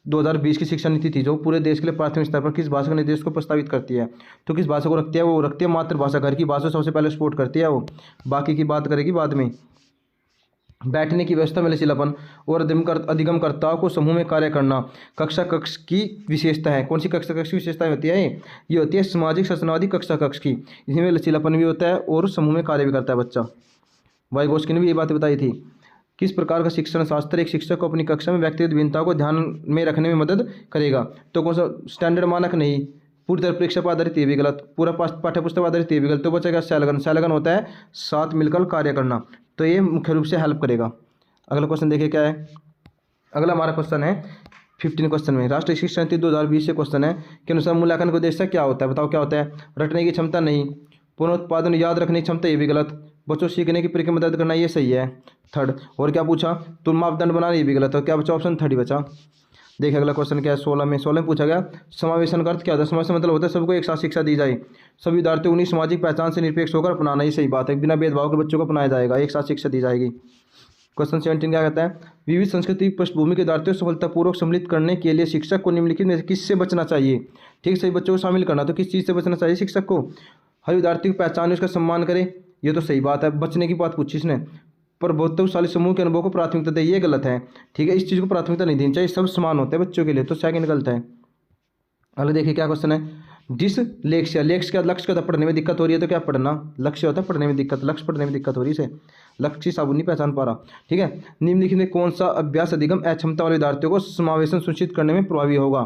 2020 की शिक्षा नीति थी जो पूरे देश के लिए प्राथमिक स्तर पर किस भाषा के निर्देश को प्रस्तावित करती है? तो किस भाषा को रखती है? वो रखती है मातृभाषा, घर की भाषा सबसे पहले सपोर्ट करती है वो, बाकी की बात करेगी बाद में। बैठने की व्यवस्था में लचीलापन और अधिगम कर्ताओं को समूह में कार्य करना कक्षा कक्ष की विशेषता है। कौन सी कक्षा कक्ष की विशेषता होती है? ये होती है सामाजिक संरचनावादी कक्षा कक्ष की। इसमें लचीलापन भी होता है और समूह में कार्य भी करता है बच्चा। वाइगोस्की ने भी ये बात बताई थी। किस प्रकार का शिक्षण शास्त्र एक शिक्षक को अपनी कक्षा में व्यक्तिगत भिन्नताओं को ध्यान में रखने में मदद करेगा? तो कौन सा? स्टैंडर्ड मानक, नहीं। पूरी तरह परीक्षा पर आधारित, ये भी गलत। पूरा पाठ्य पुस्तक पर आधारित, ये भी गलत। तो बचेगा सैलगन। सैलगन होता है साथ मिलकर कार्य करना, तो ये मुख्य रूप से हेल्प करेगा। अगला क्वेश्चन देखिए क्या है। अगला हमारा क्वेश्चन है 15 क्वेश्चन में, राष्ट्रीय शिक्षा नीति 2020 से क्वेश्चन है के अनुसार मूल्यांकन का उद्देश्य क्या होता है? बताओ क्या होता है? रटने की क्षमता, नहीं। पुनरुत्पादन, याद रखने की क्षमता, ये भी गलत। बच्चों सीखने की प्रक्रिया में मदद करना, ये सही है। थर्ड। और क्या पूछा? तुम मापदंड बनाना, ये भी गलत है। क्या बचा? ऑप्शन थर्ड ही बचा। देखिए अगला क्वेश्चन क्या है 16 में पूछा गया समावेशन का अर्थ क्या होता है। समावेशन मतलब होता है सबको एक साथ शिक्षा दी जाए, सभी विद्यार्थियों को उन्हीं सामाजिक पहचान से निरपेक्ष होकर अपनाना। ही सही बात है, बिना भेदभाव के बच्चों को अपनाया जाएगा, एक साथ शिक्षा दी जाएगी। क्वेश्चन 17 क्या कहता है विविध संस्कृति पृष्ठभूमि के विद्यार्थियों को सफलतापूर्वक सम्मिलित करने के लिए शिक्षक को निम्नलिखित में से किससे बचना चाहिए। ठीक, सही बच्चों को शामिल करना, तो किस चीज़ से बचना चाहिए शिक्षक को। हर विद्यार्थी को पहचाने, उसका सम्मान करे, ये तो सही बात है, बचने की बात पूछी इसने। पर बहुत्वशाली समूह के अनुभव को प्राथमिकता दे, ये गलत है। ठीक है, इस चीज़ को प्राथमिकता नहीं देनी चाहिए, सब समान होते हैं बच्चों के लिए, तो सेकंड गलत है। अगले देखिए क्या क्वेश्चन है जिस लक्ष्य का लक्ष्य का पढ़ने में दिक्कत हो रही है, तो क्या पढ़ना लक्ष्य होता है, पढ़ने में दिक्कत, लक्ष्य पढ़ने में दिक्कत हो रही है, इसे लक्ष्य साबुन नहीं पहचान पा रहा। ठीक है, निम्नलिखित में कौन सा अभ्यास अधिगम अक्षमता वाले विद्यार्थियों को समावेशन सुनिश्चित करने में प्रभावी होगा।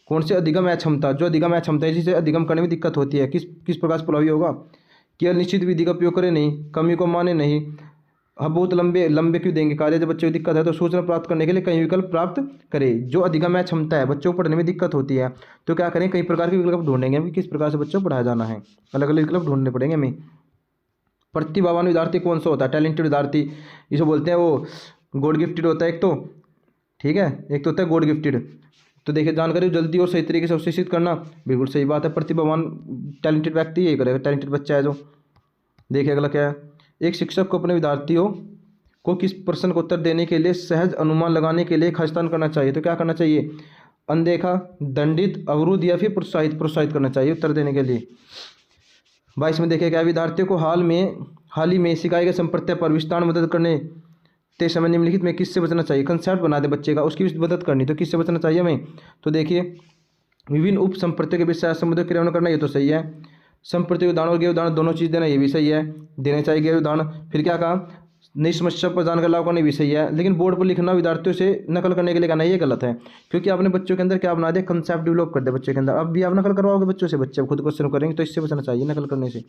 कौन से अधिगम अक्षमता, जो अधिगम अक्षमता है जिसे अधिगम करने में दिक्कत होती है, किस प्रकार से प्रभावी होगा। केवल निश्चित विधि का उपयोग करे नहीं, कमी को माने नहीं, हम बहुत लंबे क्यों देंगे कार्य, जब बच्चों को दिक्कत है तो सूचना प्राप्त करने के लिए कई विकल्प प्राप्त करें। जो अधिगम है क्षमता है, बच्चों को पढ़ने में दिक्कत होती है तो क्या करें, कई प्रकार के विकल्प ढूंढेंगे हम, किस प्रकार से बच्चों को पढ़ाया जाना है, अलग अलग विकल्प ढूंढने पड़ेंगे हमें। प्रतिभावान विद्यार्थी कौन सा होता है, टैलेंटेड विद्यार्थी जिसे बोलते हैं, वो गॉड गिफ्टेड होता है एक तो। ठीक है, एक तो होता है गॉड गिफ्टेड। तो देखिए जानकारी जल्दी और सही तरीके से अवशोषित करना, बिल्कुल सही बात है। प्रतिभावान टैलेंटेड व्यक्ति यही करेगा, टैलेंटेड बच्चा है जो। देखिए अगला क्या है, एक शिक्षक को अपने विद्यार्थियों को किस प्रश्न का उत्तर देने के लिए सहज अनुमान लगाने के लिए खालिस्तान करना चाहिए, तो क्या करना चाहिए, अनदेखा, दंडित, अवरुद्ध या फिर प्रोत्साहित करना चाहिए उत्तर देने के लिए। 22 में देखिए क्या विद्यार्थियों को हाल ही में सिखाए गए संप्रत्यय पर विस्तार मदद करने ते समय निम्नलिखित में किससे बचना चाहिए। कंसेप्ट बना दे बच्चे का, उसकी मदद करनी, तो किससे बचना चाहिए हमें। तो देखिए विभिन्न उप संप्रत्यय के विषय संबंधित क्रियान्वयन करना, ये तो सही है। संप्रत्यय उदाहरण और गए उदाहरण दोनों चीज़ देना, ये भी सही है, देने चाहिए गए उदाहरण। फिर क्या कहा, नई समस्या पर जानकर लागू करना भी सही है, लेकिन बोर्ड पर लिखना विद्यार्थियों से नकल करने के लिए कहना ये गलत है, क्योंकि आपने बच्चों के अंदर क्या बना दिया, कंसेप्ट डेवलप कर दे बच्चों के अंदर। अब भी आप नकल करवाओगे बच्चों से, बच्चे खुद क्वेश्चन करेंगे, तो इससे बचना चाहिए नकल करने से,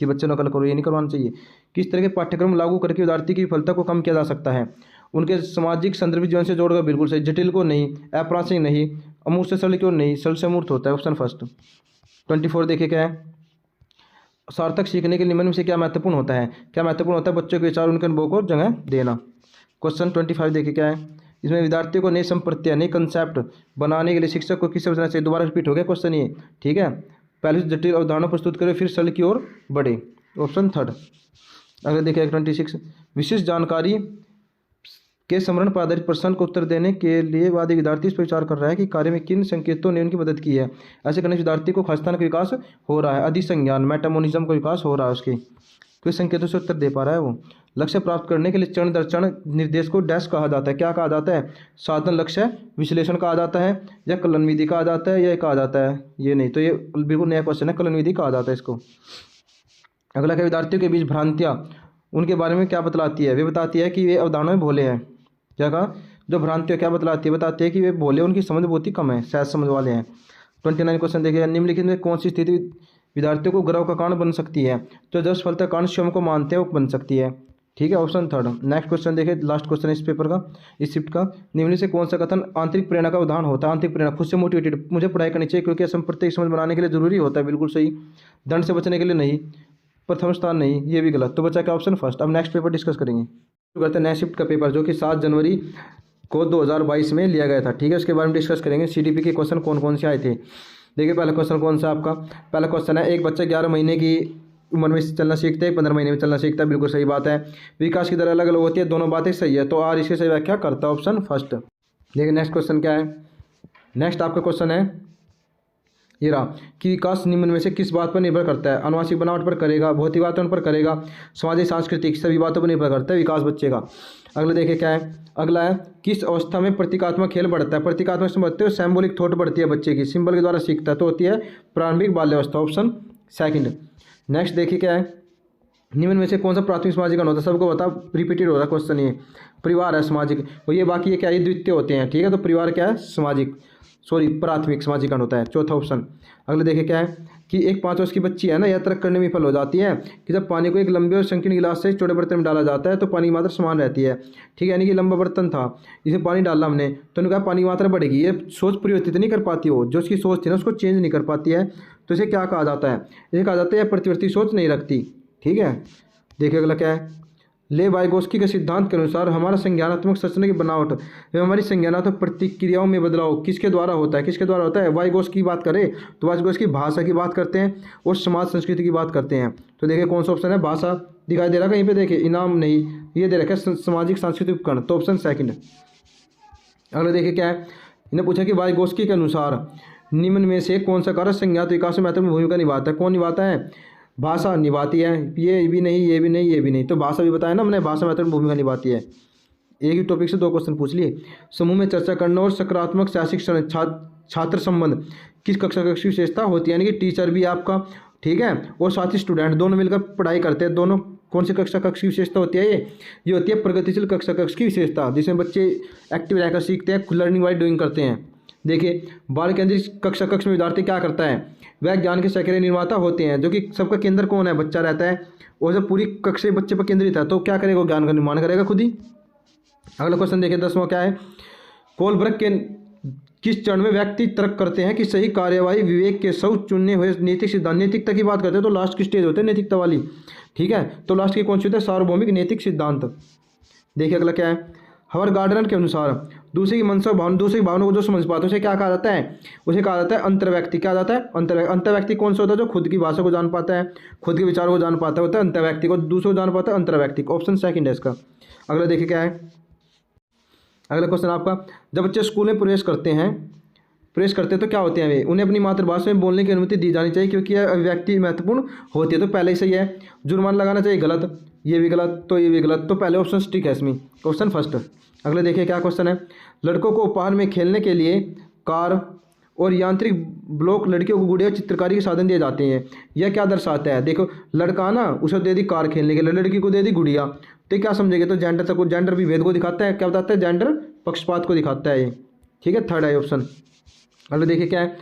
कि बच्चे नकल करो, ये नहीं करवाना चाहिए। किस तरह के पाठ्यक्रम लागू करके विद्यार्थी की विफलता को कम किया जा सकता है, उनके सामाजिक संदर्भित जीवन से जोड़कर, बिल्कुल सही। जटिल को नहीं, अप्रासंगिक नहीं, अमूर्त से सरल क्यों नहीं, सरल से अमूर्त होता है, ऑप्शन फर्स्ट। 24 देखिए क्या है, सार्थक सीखने के निम्न में से क्या महत्वपूर्ण होता है। क्या महत्वपूर्ण होता है, बच्चों के विचार उनके अनुभव को जगह देना। क्वेश्चन 25 देखिए क्या है, इसमें विद्यार्थियों को नए संप्रत्यय नए कंसेप्ट बनाने के लिए शिक्षक को किससे बचना चाहिए। दोबारा रिपीट हो गया क्वेश्चन ये, ठीक है। पहले से जटिल अवधारणा प्रस्तुत करें, फिर सरल की ओर बढ़े, ऑप्शन थर्ड। अगर देखिए 26 विशिष्ट जानकारी के स्मरण पर आधारित प्रश्न को उत्तर देने के लिए वादी विद्यार्थी इस पर विचार कर रहा है कि कार्य में किन संकेतों ने उनकी मदद की है। ऐसे करने से विद्यार्थी को खालिस्तान का विकास हो रहा है, अधिसंज्ञान मेटामोनिज्म का विकास हो रहा है, उसके किस संकेतों से उत्तर दे पा रहा है वो। लक्ष्य प्राप्त करने के लिए चरण दर चरण निर्देश को डैश कहा जाता है। क्या कहा जाता है, साधन लक्ष्य विश्लेषण कहा जाता है, या कलन विधि कहा जाता है, या कहा जाता है ये नहीं, तो ये बिल्कुल नया क्वेश्चन है, कलन विधि कहा जाता है इसको। अगला क्या, विद्यार्थियों के बीच भ्रांतियाँ उनके बारे में क्या बतलाती है। वे बताती है कि वे अवधारणा में भोले हैं। क्या कहा, जो भ्रांतियाँ क्या बतलाती है, बताती है कि वे भोले, उनकी समझ बहुत ही कम है, शायद समझ वाले हैं। 29 क्वेश्चन देखिए, निम्नलिखित में कौन सी स्थिति विद्यार्थियों को गर्व का कारण बन सकती है। तो जब सफलता कारण स्वयं को मानते हैं वो बन सकती है, ठीक है, ऑप्शन थर्ड। नेक्स्ट क्वेश्चन देखिए, लास्ट क्वेश्चन इस पेपर का, इस शिफ्ट का, निम्न से कौन सा कथन आंतरिक प्रेरणा का उदाहरण होता है। आंतरिक प्रेरणा, खुद से मोटिवेटेड, मुझे पढ़ाई करनी चाहिए क्योंकि संप्रत्यय समझ बनाने के लिए जरूरी होता है, बिल्कुल सही। दंड से बचने के लिए नहीं, प्रथम स्थान नहीं, ये भी गलत, तो बचा क्या, ऑप्शन फर्स्ट। अब नेक्स्ट पेपर डिस्कस करेंगे, करते हैं नए शिफ्ट का पेपर जो कि 7 जनवरी को 2022 में लिया गया था, ठीक है। उसके बारे में डिस्कस करेंगे, सीडीपी के क्वेश्चन कौन कौन से आए थे। देखिए पहला क्वेश्चन कौन सा आपका, पहला क्वेश्चन है, एक बच्चा 11 महीने की उम्र में चलना सीखता है, 15 महीने में चलना सीखता है, बिल्कुल सही बात है। विकास की दर अलग अलग होती है, दोनों बातें सही है, तो आर इसकी सही व्याख्या करता है, ऑप्शन फर्स्ट। देखिए नेक्स्ट क्वेश्चन क्या है, नेक्स्ट आपका क्वेश्चन है ये रहा कि विकास निम्न में से किस बात पर निर्भर करता है। आनुवांशिक बनावट पर करेगा, भौतिक वातावरण पर करेगा, सामाजिक सांस्कृतिक, सभी बातों पर निर्भर करता है विकास बच्चे का। अगला देखिए क्या है, अगला है किस अवस्था में प्रतीकात्मक खेल बढ़ता है। प्रतीकात्मक समझते हो, सैम्बोलिक थॉट बढ़ती है बच्चे की, सिंबल के द्वारा सीखता है, तो होती है प्रारंभिक बाल्यावस्था, ऑप्शन सेकंड। नेक्स्ट देखिए क्या है, निम्न में से कौन सा प्राथमिक सामाजिक होता है। सबको बता, रिपीटेड हो रहा है क्वेश्चन ये, परिवार है सामाजिक, और ये बाकी ये क्या है, द्वितीय होते हैं, ठीक है। तो परिवार क्या है, सामाजिक, सॉरी प्राथमिक सामाजिक होता है, चौथा ऑप्शन। अगले देखिए क्या है कि एक 5 वर्ष की बच्ची है ना, यात्रा करने में विफल हो जाती है कि जब पानी को एक लंबे और संकीर्ण गिलास से चौड़े बर्तन में डाला जाता है तो पानी की मात्रा समान रहती है, ठीक है। यानी कि लंबा बर्तन था, इसमें पानी डाला हमने, तो उन्होंने कहा पानी की मात्रा बढ़ेगी। ये सोच परिवर्तित नहीं कर पाती, हो जो उसकी सोच थी ना उसको चेंज नहीं कर पाती है, तो इसे क्या कहा जाता है, इसे कहा जाता है प्रतिवर्ती सोच नहीं रखती, ठीक है। देखिए अगला क्या है, ले वाइगोस्की के सिद्धांत के अनुसार हमारा संज्ञानात्मक संरचना की बनावट एवं हमारी संज्ञानात्मक प्रतिक्रियाओं में बदलाव किसके द्वारा होता है, किसके द्वारा होता है। वाइगोस्की की बात करें तो वाइगोस्की भाषा की बात करते हैं और समाज संस्कृति की बात करते हैं। तो देखिए कौन सा ऑप्शन है, भाषा दिखाई दे रहा है कहीं पे, देखिए इनाम नहीं, ये दे रखा है सामाजिक सांस्कृतिक उपकरण, तो ऑप्शन सेकंड। अगला देखिए क्या है, इन्हें पूछा कि वाइगोस्की के अनुसार निम्न में से कौन सा कारक संज्ञात विकास में महत्वपूर्ण भूमिका निभाता है। कौन निभाता है, भाषा निभाती है, ये भी नहीं, ये भी नहीं, ये भी नहीं, तो भाषा भी बताया ना हमने, भाषा महत्वपूर्ण भूमिका निभाती है। एक ही टॉपिक से 2 क्वेश्चन पूछ लिए। समूह में चर्चा करना और सकारात्मक शैक्षिक छात्र संबंध किस कक्षा की विशेषता होती है, यानी कि टीचर भी आपका, ठीक है, और साथ ही स्टूडेंट दोनों मिलकर पढ़ाई करते हैं, दोनों कौन सी कक्षा कक्ष की विशेषता होती है, ये होती है प्रगतिशील कक्षा कक्ष की विशेषता, जिसमें बच्चे एक्टिव रहकर सीखते हैं, लर्निंग बाय डूइंग करते हैं। देखिए बाल केंद्रित कक्षा कक्ष में विद्यार्थी क्या करता है, वह ज्ञान के सक्रिय निर्माता होते हैं, जो कि सबका केंद्र कौन है, बच्चा रहता है, और जब पूरी कक्षा बच्चे पर केंद्रित है तो क्या करेगा, ज्ञान का निर्माण करेगा खुद ही। अगला क्वेश्चन देखिए 10वां क्या है, कोलब्रग के किस चरण में व्यक्ति तर्क करते हैं कि सही कार्यवाही विवेक के सब चुने हुए नैतिक सिद्धांत, नैतिकता की बात करते हैं तो लास्ट की स्टेज होते हैं नैतिकता वाली, ठीक है, तो लास्ट की कौन सी होती है, सार्वभौमिक नैतिक सिद्धांत। देखिए अगला क्या है, हवर गार्डनर के अनुसार दूसरे की मनसा भावना, दूसरे की भावना को जो समझ पाता है उसे क्या कहा जाता है, उसे कहा जाता है अंतर्व्यक्ति। क्या जाता है, अंतर्व्यक्ति कौन सा होता है, जो खुद की भाषा को जान पाता है, खुद के विचारों को जान पाता है, होता है अंतर्व्यक्ति को, दूसरों को जान पाता है अंतर्व्यक्ति को, ऑप्शन सेकंड है इसका। अगला देखिए क्या है, अगला क्वेश्चन आपका, जब बच्चे स्कूल में प्रवेश करते हैं तो क्या होते हैं वे, उन्हें अपनी मातृभाषा में बोलने की अनुमति दी जानी चाहिए क्योंकि यह अभिव्यक्ति महत्वपूर्ण होती है, तो पहले ही सही है। जुर्माना लगाना चाहिए, गलत, ये भी गलत, तो ये भी गलत, तो पहले ऑप्शन ठीक है इसमें, ऑप्शन फर्स्ट। अगले देखिए क्या क्वेश्चन है, लड़कों को उपहार में खेलने के लिए कार और यांत्रिक ब्लॉक, लड़कियों को गुड़िया चित्रकारी के साधन दिए जाते हैं, यह क्या दर्शाता है। देखो लड़का ना उसे दे दी कार खेलने के लिए, लड़की को दे दी गुड़िया, तो क्या समझेंगे, तो जेंडर तक, जेंडर विभेद को दिखाता है, क्या बताता है, जेंडर पक्षपात को दिखाता है ये, ठीक है, थर्ड है ऑप्शन। अगले देखिए क्या है,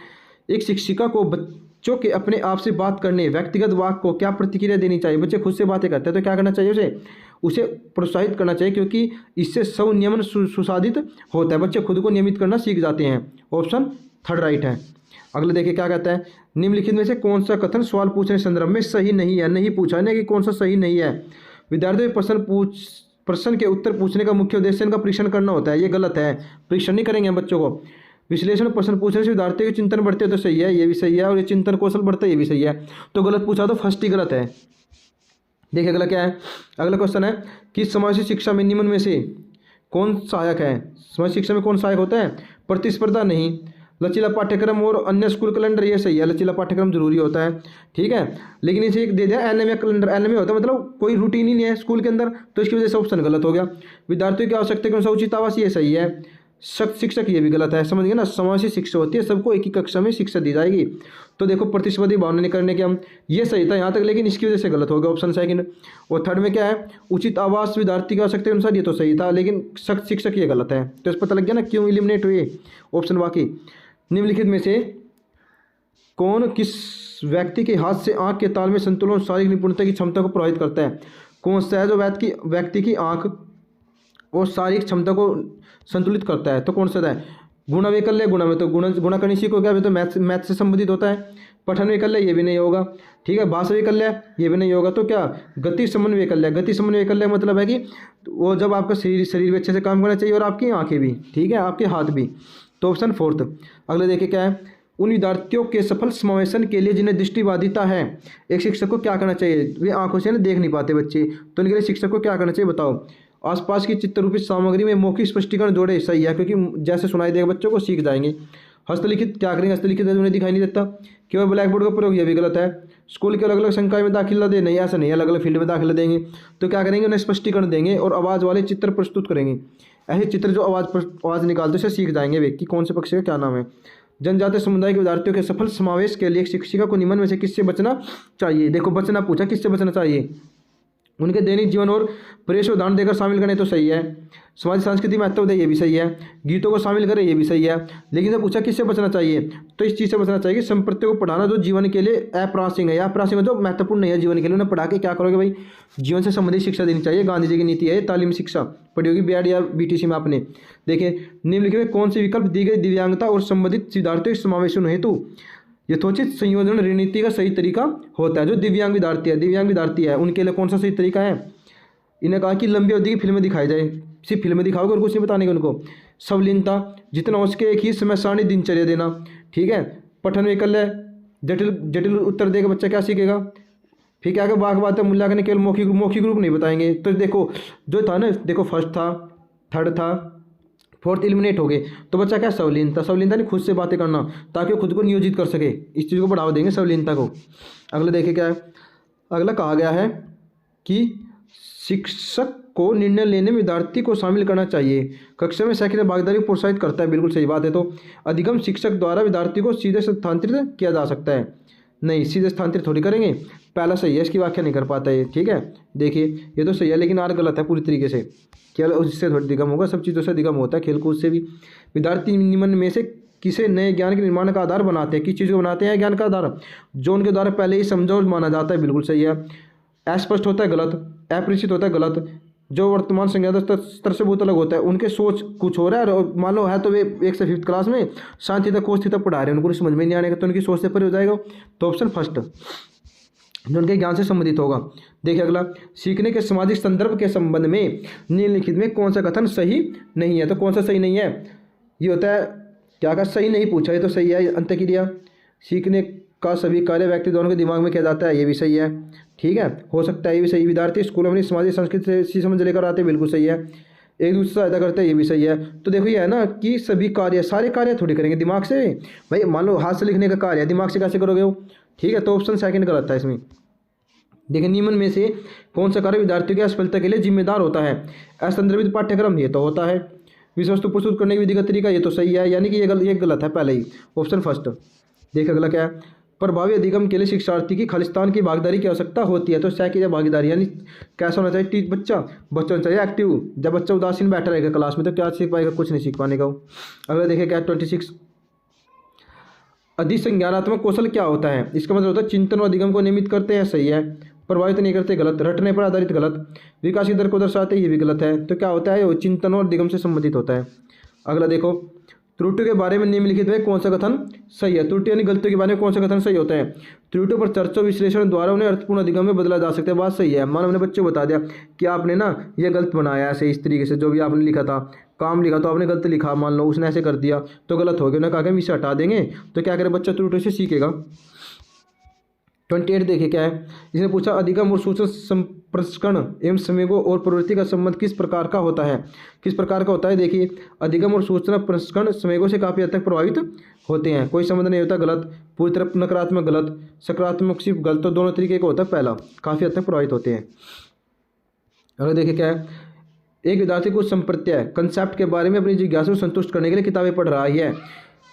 एक शिक्षिका को बच्चों के अपने आप से बात करने व्यक्तिगत वाक्य को क्या प्रतिक्रिया देनी चाहिए। बच्चे खुद से बातें करते हैं तो क्या करना चाहिए, उसे प्रोत्साहित करना चाहिए क्योंकि इससे स्वनियमन सुसाधित होता है, बच्चे खुद को नियमित करना सीख जाते हैं, ऑप्शन थर्ड राइट है। अगले देखिए क्या कहता है, निम्नलिखित में से कौन सा कथन सवाल पूछने के संदर्भ में सही नहीं है, नहीं पूछा है ना कि कौन सा सही नहीं है। विद्यार्थियों प्रश्न के उत्तर पूछने का मुख्य उद्देश्य इनका परीक्षण करना होता है, ये गलत है, परीक्षण नहीं करेंगे बच्चों को। विश्लेषण प्रश्न पूछने से विद्यार्थियों के चिंतन बढ़ते तो सही है, ये भी सही है, और ये चिंतन कौशल बढ़ता है, ये भी सही है, तो गलत पूछा तो फर्स्ट ही गलत है। देखिए अगला क्या है, अगला क्वेश्चन है कि समावेशी शिक्षा में निम्न में से कौन सहायक है। समावेशी शिक्षा में कौन सहायक होता है, प्रतिस्पर्धा नहीं, लचीला पाठ्यक्रम और अन्य स्कूल कैलेंडर, ये सही है, लचीला पाठ्यक्रम जरूरी होता है, ठीक है, लेकिन इसे एक दे दिया एनएमए कैलेंडर, एनएमए होता है मतलब कोई रूटीन ही नहीं है स्कूल के अंदर, तो इसकी वजह से ऑप्शन गलत हो गया। विद्यार्थियों की आवश्यकता के अनुसार उचित आवास, ये सही है, शिक्षक ये भी गलत है, समझ गए ना, समावेशी शिक्षा होती है, सबको एक ही कक्षा में शिक्षा दी जाएगी। तो देखो प्रतिस्पर्धी भावना नहीं करने के हम, ये सही था यहाँ तक, लेकिन इसकी वजह से गलत हो गया, ऑप्शन सेकंड। और थर्ड में क्या है, उचित आवास विद्यार्थी की आवश्यकता के अनुसार, ये तो सही था, लेकिन सख्त शिक्षक ये गलत है, तो इस पता लग गया ना क्यों इलिमिनेट हुए ऑप्शन बाकी। निम्नलिखित में से कौन किस व्यक्ति के हाथ से आंख के ताल में संतुलन और शारीरिक निपुणता की क्षमता को प्रभावित करता है। कौन सा है जो व्यक्ति की आंख और शारीरिक क्षमता को संतुलित करता है, तो कौन सा है, गुण वैकल्य, गुणा में तो गुणा करनी सीखो, क्या तो मैथ से संबंधित होता है। पठन वैकल्य, ये भी नहीं होगा, ठीक है, भाषा वैकल्य, ये भी नहीं होगा, तो क्या गति समन्वय वैकल्य। गति समन्वय वैकल्य मतलब है कि वो जब आपका शरीर भी अच्छे से काम करना चाहिए और आपकी आंखें भी, ठीक है, आपके हाथ भी, तो ऑप्शन फोर्थ। अगले देखिए क्या है, उन विद्यार्थियों के सफल समावेशन के लिए जिन्हें दृष्टिबाधिता है, एक शिक्षक को क्या करना चाहिए, वे आंखों से देख नहीं पाते बच्चे, तो उनके लिए शिक्षक को क्या करना चाहिए बताओ। आसपास की चित्ररूपित सामग्री में मौखिक स्पष्टीकरण जोड़े, सही है, क्योंकि जैसे सुनाई देगा बच्चों को सीख जाएंगे। हस्तलिखित क्या करेंगे, हस्तलिखित उन्हें दिखाई नहीं देता, केवल ब्लैक बोर्ड का प्रयोग, ये भी गलत है। स्कूल के अलग अलग संकाय में दाखिला दे, नहीं ऐसा नहीं है, अलग अलग फील्ड में दाखिला देंगे, तो क्या करेंगे, उन्हें स्पष्टीकरण देंगे और आवाज़ वाले चित्र प्रस्तुत करेंगे, ऐसे चित्र जो आवाज़ निकालते से सीख जाएंगे वे कि कौन से पक्ष का क्या नाम है। जनजातीय समुदाय के विद्यार्थियों के सफल समावेश के लिए शिक्षिका को निम्न में से किससे बचना चाहिए। देखो बचना पूछा, किससे बचना चाहिए, उनके दैनिक जीवन और प्रेस उदाहरण देकर शामिल करें तो सही है। समाज सांस्कृतिक महत्व दे, ये भी सही है। गीतों को शामिल करें, ये भी सही है। लेकिन जब पूछा किससे बचना चाहिए, तो इस चीज़ से बचना चाहिए कि संप्रत्यों को पढ़ाना जो जीवन के लिए अप्रासंगिक है या अप्रासंगिक जो महत्वपूर्ण नहीं है जीवन के लिए, उन्हें पढ़ा के क्या करोगे भाई, जीवन से संबंधित शिक्षा देनी चाहिए। गांधी जी की नीति है तालीम शिक्षा, पढ़ी होगी बीएड या बीटीसी में आपने। देखिए निम्नलिखित में कौन से विकल्प दी गई दिव्यांगता और संबंधित विद्यार्थियों के समावेशन हेतु यथोचित संयोजन रणनीति का सही तरीका होता है। जो दिव्यांग विद्यार्थी है उनके लिए कौन सा सही तरीका है, इन्हें कहा कि लंबी अवधि की फिल्में दिखाई जाए, सिर्फ फिल्में दिखाओगे और कुछ नहीं बताने का उनको। संलीनता, जितना हो सके एक ही समय सारणी दिनचर्या देना, ठीक है। पठन वैकल्य, जटिल जटिल उत्तर देगा बच्चा क्या सीखेगा। फिर क्या बात है, मूल्यांकन केवल मौखिक रूप नहीं बताएंगे। तो देखो जो था ना, देखो फर्स्ट था, थर्ड था, फोर्थ एलिमिनेट हो गए, तो बच्चा क्या संलीनता, संलीनता नहीं खुद से बातें करना ताकि वो खुद को नियोजित कर सके, इस चीज़ को बढ़ावा देंगे संलीनता को। अगला देखिए क्या है, अगला कहा गया है कि शिक्षक को निर्णय लेने में विद्यार्थी को शामिल करना चाहिए, कक्षा में सक्रिय भागीदारी को प्रोत्साहित करता है, बिल्कुल सही बात है। तो अधिगम शिक्षक द्वारा विद्यार्थी को सीधे स्थानांतरित किया जा सकता है, नहीं सीधे स्थानांतरित थोड़ी करेंगे, पहला सही है, इसकी व्याख्या नहीं कर पाता ये, ठीक है। देखिए ये तो सही है लेकिन आर गलत है पूरी तरीके से, क्या उससे थोड़ी अधिगम होगा, सब चीज़ों से अधिगम होता है, खेलकूद से भी। विद्यार्थी निम्न में से किसे नए ज्ञान के निर्माण का आधार बनाते हैं, किस चीज़ को बनाते हैं ज्ञान का आधार, जो उनके द्वारा पहले ही समझा और माना जाता है, बिल्कुल सही है। अस्पष्ट होता है गलत, अपरिचित होता है गलत, जो वर्तमान संज्ञान स्तर से बहुत अलग होता है, उनके सोच कुछ हो रहा है और मान लो है तो वे 1 से 5th क्लास में शांति तक कोस तक पढ़ा रहे हैं, उनको समझ में नहीं आने का, तो उनकी सोच से परे हो जाएगा। तो ऑप्शन फर्स्ट जो उनके ज्ञान से संबंधित होगा। देखिए अगला, सीखने के सामाजिक संदर्भ के संबंध में निम्नलिखित में कौन सा कथन सही नहीं है, तो कौन सा सही नहीं है, ये होता है क्या का सही नहीं पूछा, ये तो सही है। अंतःक्रिया, सीखने का सभी कार्य व्यक्ति दोनों के दिमाग में किया जाता है, ये भी सही है, ठीक है, हो सकता है ये भी सही। विद्यार्थी स्कूल में अपनी सामाजिक संस्कृति से समझ लेकर आते हैं, बिल्कुल सही है। एक दूसरे से सहायता करते हैं, ये भी सही है। तो देखो ये है ना कि सभी कार्य, सारे कार्य थोड़ी करेंगे दिमाग से, भाई मान लो हाथ से लिखने का कार्य है, दिमाग से कैसे करोगे वो, ठीक है। तो ऑप्शन सेकंड गलत है इसमें। देखिए निम्न में से कौन सा कार्य विद्यार्थियों की असफलता के लिए जिम्मेदार होता है, असंदर्भित पाठ्यक्रम, ये तो होता है। विषय वस्तु प्रस्तुत करने की विधिगत तरीका, ये तो सही है, यानी कि ये गलत है पहले ही, ऑप्शन फर्स्ट। देखिए अगला क्या है, प्रभावी अधिगम के लिए शिक्षार्थी की खालिस्तान की भागीदारी की आवश्यकता होती है, तो सक्रिय भागीदारी यानी कैसा होना चाहिए, बच्चा होना चाहिए एक्टिव। जब बच्चा उदासीन बैठा रहेगा क्लास में तो क्या सीख पाएगा, कुछ नहीं सीख पाने का। अगला देखिए क्या 26, अधिसंज्ञानात्मक कौशल क्या होता है, इसका मतलब होता है चिंतन और अधिगम को नियमित करते हैं, सही है। प्रभावित नहीं करते, गलत। रटने पर आधारित, गलत। विकास की दर को दर्शाते, ये भी गलत है। तो क्या होता है, वो चिंतन और अधिगम से संबंधित होता है। अगला देखो, त्रुटियों के बारे में निम्नलिखित में कौन सा कथन सही है, त्रुटि यानी गलतियों के बारे में कौन सा कथन सही होता है। त्रुटियों पर चर्चा विश्लेषण द्वारा उन्हें अर्थपूर्ण अधिगम में बदला जा सकता है, बात सही है। मानो हमने बच्चों को बता दिया कि आपने ना ये गलत बनाया ऐसे, इस तरीके से जो भी आपने लिखा था, काम लिखा तो आपने गलत लिखा, मान लो उसने ऐसे कर दिया तो गलत हो गया, उन्होंने कहा कि हम इसे हटा देंगे, तो क्या करे बच्चा त्रुटि से सीखेगा। 28 देखिए क्या है, इसने पूछा अधिगम और सूचना संप्रस्करण एवं संवेगों और प्रवृत्ति का संबंध किस प्रकार का होता है, किस प्रकार का होता है। देखिए अधिगम और सूचना प्रसंस्करण संवेगों से काफ़ी हद तक प्रभावित होते हैं, कोई संबंध नहीं होता, गलत। पूरी तरफ नकारात्मक गलत, सकारात्मक सिर्फ गलत, तो दोनों तरीके का होता है, पहला काफ़ी हद तक प्रभावित होते हैं। अगर देखिए क्या है, एक विद्यार्थी कुछ संप्रत्यय कंसेप्ट के बारे में अपनी जिज्ञासा को संतुष्ट करने के लिए किताबें पढ़ रहा है,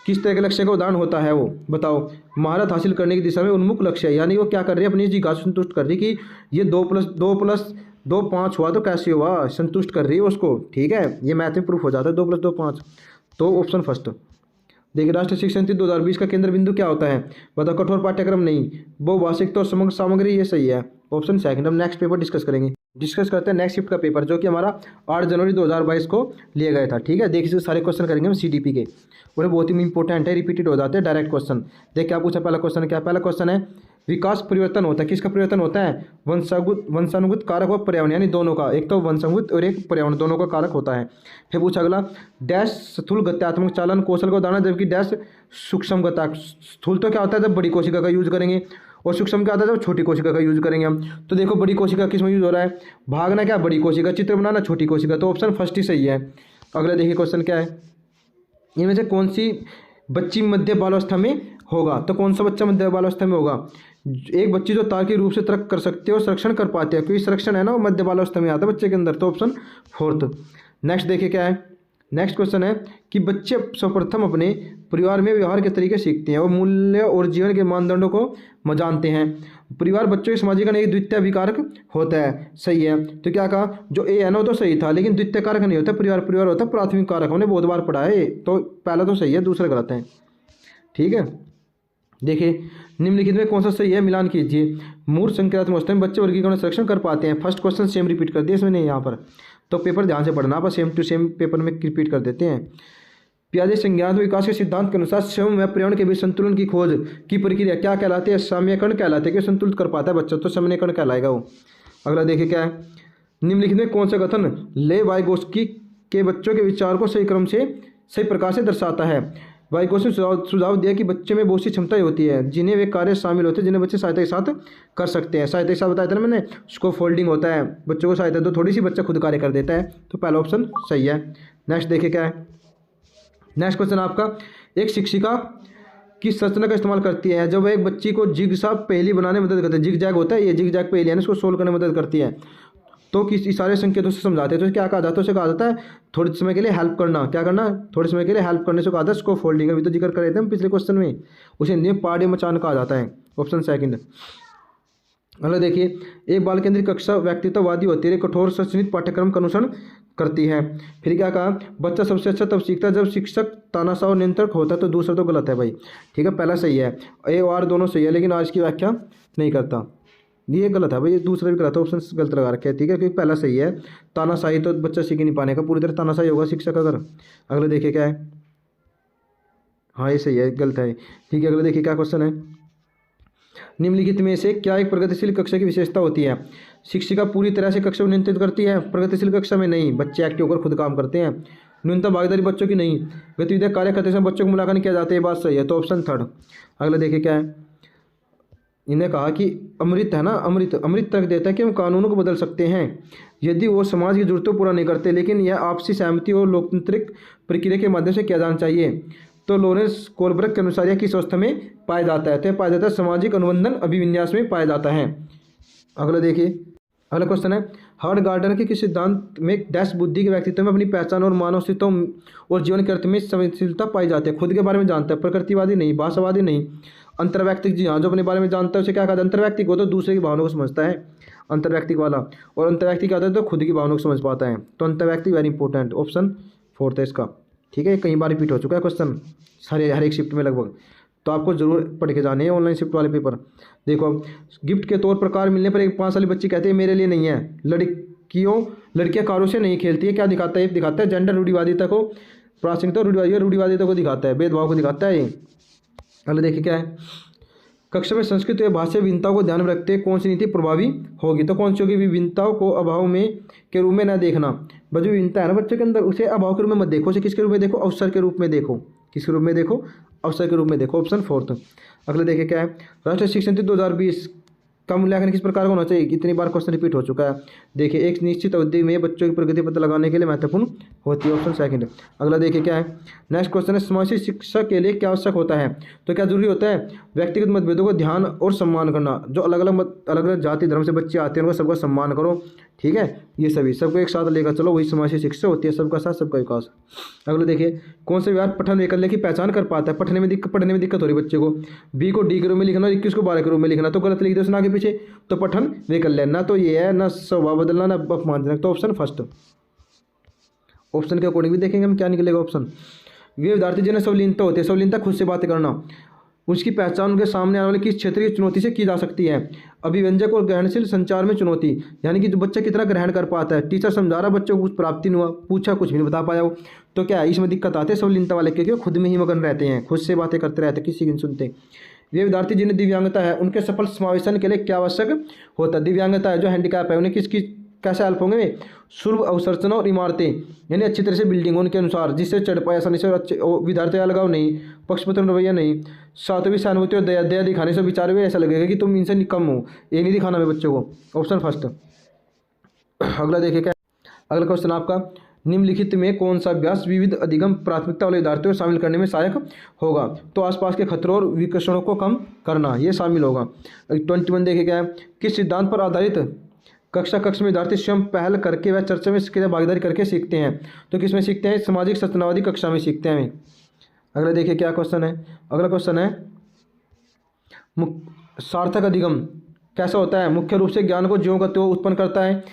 किस तरह के लक्ष्य का उदाहरण होता है वो बताओ। महारत हासिल करने की दिशा में उन्मुख लक्ष्य है, यानी वो क्या कर रही है, अपनी जिज्ञासा संतुष्ट कर रही कि ये 2+2+2 5 हुआ तो कैसे हुआ, संतुष्ट कर रही है उसको, ठीक है। ये मैथ में प्रूफ हो जाता है 2+2 5, तो ऑप्शन फर्स्ट। देखिए राष्ट्रीय शिक्षा नीति 2020 का केंद्र बिंदु क्या होता है, बताओ। कठोर पाठ्यक्रम नहीं, बहुभाषिकता और समग्र सामग्री, ये सही है, ऑप्शन सेकंड। हम नेक्स्ट पेपर डिस्कस करते हैं नेक्स्ट शिफ्ट का पेपर, जो कि हमारा 8 जनवरी 2022 को लिया गया था, ठीक है। देखिए सारे क्वेश्चन करेंगे हम CDP के, और बहुत ही इंपॉर्टेंट है, रिपीटेड हो जाते हैं डायरेक्ट क्वेश्चन। देख क्या पूछा, पहला क्वेश्चन क्या, पहला क्वेश्चन है विकास परिवर्तन होता है, किसका परिवर्तन होता है, वंशानुगत कारक और पर्यावरण, यानी दोनों का, एक तो वंशानुगत और एक पर्यावरण, दोनों का कारक होता है। फिर पूछा अगला, डैश स्थूल गत्यात्मक चालन कौशल का उदाहरण, जबकि डैश सूक्ष्म गत्या। स्थूल तो क्या होता है जब बड़ी कोशिका का यूज करेंगे, और सूक्ष्म क्या आता है जब छोटी कोशिका का यूज करेंगे हम। तो देखो बड़ी कोशिका किस में यूज हो रहा है, भागना क्या बड़ी कोशिका, चित्र बनाना छोटी कोशिका, तो ऑप्शन फर्स्ट ही सही है। अगला देखिए क्वेश्चन क्या है, इनमें से कौन सी बच्ची मध्य बालावस्था में होगा, तो कौन सा बच्चा मध्य बालावस्था में होगा। एक बच्ची जो तार्किक रूप से तर्क कर सकते हो, संरक्षण कर पाते हैं, क्योंकि संरक्षण है ना वो मध्य बालावस्था में आता है बच्चे के अंदर, तो ऑप्शन फोर्थ। नेक्स्ट देखिए क्या है, नेक्स्ट क्वेश्चन है कि बच्चे सर्वप्रथम अपने परिवार में व्यवहार के तरीके सीखते हैं, वो मूल्य और जीवन के मानदंडों को जानते हैं। परिवार बच्चों के सामाजिक एक द्वितीय विकारक होता है, सही है। तो क्या कहा, जो ए है ना वो तो सही था, लेकिन द्वितीय कारक नहीं होता, परिवार होता है प्राथमिक कारक, हमने बहुत बार पढ़ा है, तो पहला तो सही है, दूसरा गलत है, ठीक है। देखिए निम्नलिखित में कौन सा सही है, मिलान कीजिए। मूर्त संक्रियात्मक अवस्था में बच्चे वर्गीकरण संरक्षण कर पाते हैं, फर्स्ट क्वेश्चन सेम रिपीट कर दिया इसमें नहीं यहाँ पर, तो पेपर ध्यान से पढ़ना, आप सेम टू सेम पेपर में रिपीट कर देते हैं। पियाजे संज्ञानात्मक विकास के सिद्धांत के अनुसार स्वयं व पर्यावरण के बीच संतुलन की खोज की प्रक्रिया क्या कहलाती है, साम्यकरण कहलाते हैं, कि संतुलित कर पाता है बच्चा, तो समन्वयकरण कहलाएगा वो। अगला देखिए क्या है, निम्नलिखित में कौन सा कथन ले वाइगोस्की के बच्चों के विचार को सही क्रम से सही प्रकार से दर्शाता है? वाइगोस्की ने सुझाव दिया कि बच्चे में बहुत सी क्षमताएं होती है जिन्हें वे कार्य शामिल होते हैं जिन्हें बच्चे सहायता के साथ कर सकते हैं। सहायता के साथ बताया था ना मैंने, उसको फोल्डिंग होता है, बच्चों को सहायता तो थोड़ी सी बच्चा खुद कार्य कर देता है, तो पहला ऑप्शन सही है। नेक्स्ट देखिए क्या है। नेक्स्ट क्वेश्चन आपका, एक शिक्षिका किस संरचना का इस्तेमाल करती है जब वह एक बच्ची को जिगसा पहेली बनाने में मदद करती है? जिग जैग होता है, ये जिग जैग पहेली है ना, इसको सोल्व करने में मदद करती है। तो किस इशारे संकेतों से समझाते हैं, तो क्या कहा जाता है? उसे कहा जाता है थोड़े समय के लिए हेल्प करना। क्या करना? थोड़े समय के लिए हेल्प करने से कहा जाता है इसको फोल्डिंग। अभी तो जिक्र कर रहे थे हम पिछले क्वेश्चन में, उसे हिंदी में पाढ़े मचान कहा जाता है। Option second. अगला देखिए, एक बाल केंद्रित कक्षा व्यक्तित्ववादी होती है, कठोर सचनित पाठ्यक्रम का अनुसरण करती है। फिर क्या कहा? बच्चा सबसे अच्छा तब सीखता है जब शिक्षक तानाशाह और नियंत्रक होता है। तो दूसरा तो गलत है भाई, ठीक है, पहला सही है। ए और दोनों सही है, लेकिन आज की व्याख्या नहीं करता, ये गलत है भाई, ये दूसरा भी गलत है, ऑप्शन गलत लगा रखे हैं, ठीक है, क्योंकि पहला सही है। तानाशाही तो बच्चा सीख ही नहीं पाने का, पूरी तरह तानाशाही होगा शिक्षक अगर। अगले देखिए क्या है, हाँ ये सही है, गलत है, ठीक है। अगले देखिए क्या क्वेश्चन है, निम्नलिखित में से क्या एक प्रगतिशील कक्षा की विशेषता होती है? शिक्षिका पूरी तरह से कक्षा को नियंत्रित करती है, प्रगतिशील कक्षा में नहीं, बच्चे एक्टिव होकर खुद काम करते हैं। न्यूनतम भागीदारी बच्चों की नहीं, गतिविधियां कार्य करते समय बच्चों को मूल्यांकन किया जाता है, ये बात सही है, तो ऑप्शन थर्ड। अगले देखिए क्या है, इन्हें कहा कि अमृत है ना, अमृत तर्क देता है कि हम कानूनों को बदल सकते हैं यदि वो समाज की जरूरतों पूरा नहीं करते, लेकिन यह आपसी सहमति और लोकतांत्रिक प्रक्रिया के माध्यम से किया जाना चाहिए। तो लॉरेंस कोलब्रग के अनुसार यह किस अवस्था में पाया जाता है? तो पाया जाता है सामाजिक अनुबंधन अभिविन्यास में पाया जाता है। अगला देखिए, अगला क्वेश्चन है, हार्ड गार्डनर के किस सिद्धांत में डैश बुद्धि के व्यक्तित्व में अपनी पहचान और मानव अस्तित्व और जीवन के अर्थ में संवेदनशीलता पाई जाती है? खुद के बारे में जानता है, प्रकृतिवादी नहीं, भाषावादी नहीं, अंतर्वैयक्तिक। जी हाँ, जो अपने बारे में जानता है उसे क्या कहता है? अंतर्वैयक्तिक। वो तो दूसरे की भावनाओं को समझता है, अंतर्वैयक्तिक वाला। और अंतर्वैयक्तिक क्या होता है? तो खुद की भावनाओं को समझ पाता है, तो अंतर्वैयक्तिक वेरी इंपॉर्टेंट, ऑप्शन फोर्थ है इसका, ठीक है। कई बार रिपीट हो चुका है क्वेश्चन हर एक शिफ्ट में लगभग, तो आपको जरूर पढ़ के जाने हैं ऑनलाइन शिफ्ट वाले पेपर। देखो, गिफ्ट के तौर पर कार मिलने पर एक 5 साली बच्ची कहती है मेरे लिए नहीं है। लड़कियां कारों से नहीं खेलती है, क्या दिखाता है? ये दिखाता है जेंडर रूढ़िवादिता को, प्रासंगिकता रूढ़िवादिता को दिखाता है, भेदभाव को दिखाता है ये। अगले देखिए क्या है, कक्षा में संस्कृत या भाषा विभिन्नताओं को ध्यान में रखते कौन सी नीति प्रभावी होगी? तो कौन सी होगी? विभिन्नताओं को अभाव में के रूप में न देखना। जो विभिन्नता है ना बच्चे के अंदर, उसे अभाव के रूप में मत देखो, उसे किसके रूप में देखो? अवसर के रूप में देखो। किसके रूप में देखो? अवसर के रूप में देखो, ऑप्शन फोर्थ। अगले देखिए क्या है, राष्ट्रीय शिक्षा नीति 2020 का मूल्यांकन किस प्रकार का होना चाहिए? इतनी बार क्वेश्चन रिपीट हो चुका है। देखिए, एक निश्चित अवधि में बच्चों की प्रगति पता लगाने के लिए महत्वपूर्ण होती है, ऑप्शन सेकंड। अगला देखिए क्या है, नेक्स्ट क्वेश्चन है, समाज शिक्षा के लिए क्या आवश्यक होता है? तो क्या जरूरी होता है? व्यक्तिगत मतभेदों को ध्यान और सम्मान करना। जो अलग अलग जाति धर्म से बच्चे आते हैं उनको सबका सम्मान करो, ठीक है, ये सभी सबको एक साथ लेकर चलो, वही समाज की शिक्षा होती है, सबका साथ सबका विकास। अगले देखिए, कौन से व्यवहार पठन वैकल्य की पहचान कर पाता है? पढ़ने में दिक्कत हो रही बच्चे को, बी को डी के रूप में लिखना, 21 को 12 के रूप में लिखना, तो गलत लिख दो उसने आगे पीछे, तो पठन वैकल्य ना तो ये है, ना स्वभाव बदलना, ना अपमानजनक, तो ऑप्शन फर्स्ट। ऑप्शन के अकॉर्डिंग भी देखेंगे हम क्या निकलेगा ऑप्शन। वे विद्यार्थी जिन्हें संलीनता होती है, संलीनता खुद से बातें करना, उसकी पहचान उनके सामने आने वाले किस क्षेत्रीय चुनौती से की जा सकती है? अभिव्यंजक और ग्रहणशील संचार में चुनौती, यानी कि जो बच्चा कितना ग्रहण कर पाता है। टीचर समझा रहा, बच्चों को कुछ प्राप्ति नहीं हुआ, पूछा कुछ भी नहीं बता पाया हो, तो क्या है इसमें दिक्कत आती है संलीनता वाले, क्योंकि वो खुद में ही मगन रहते हैं, खुद से बातें करते रहते हैं, किसी की नहीं सुनते। वे विद्यार्थी जिन्हें दिव्यांगता है उनके सफल समावेशन के लिए क्या आवश्यक होता है? दिव्यांगता है, जो हैंडीकैप है, उन्हें किसकी कैसे हेल्प होंगे? सुलभ अवसंरचना और इमारतें, यानी अच्छी तरह से बिल्डिंग उनके अनुसार जिससे चढ़ पाए आसानी से, और अच्छे विद्यार्थी का लगाव नहीं, पक्षपात रवैया नहीं, सातवीं सहानुभूति और दया दिखाने से विचार भी ऐसा लगेगा कि तुम इनसे कम हो, ये नहीं दिखाना है बच्चों को, ऑप्शन फर्स्ट। अगला देखिए क्या, अगला क्वेश्चन आपका, निम्नलिखित में कौन सा अभ्यास विविध अधिगम प्राथमिकता वाले विद्यार्थियों को शामिल करने में सहायक होगा? तो आसपास के खतरों और विकर्षणों को कम करना, ये शामिल होगा। 21 देखिए क्या है, किस सिद्धांत पर आधारित कक्षा में विद्यार्थी स्वयं पहल करके व चर्चा में इसके भागीदारी करके सीखते हैं? तो किसमें सीखते हैं? सामाजिक सचनावादी कक्षा में सीखते हैं। अगला देखिए क्या क्वेश्चन है, अगला क्वेश्चन है, सार्थक अधिगम कैसा होता है? मुख्य रूप से ज्ञान को ज्यों का त्यों उत्पन्न करता है,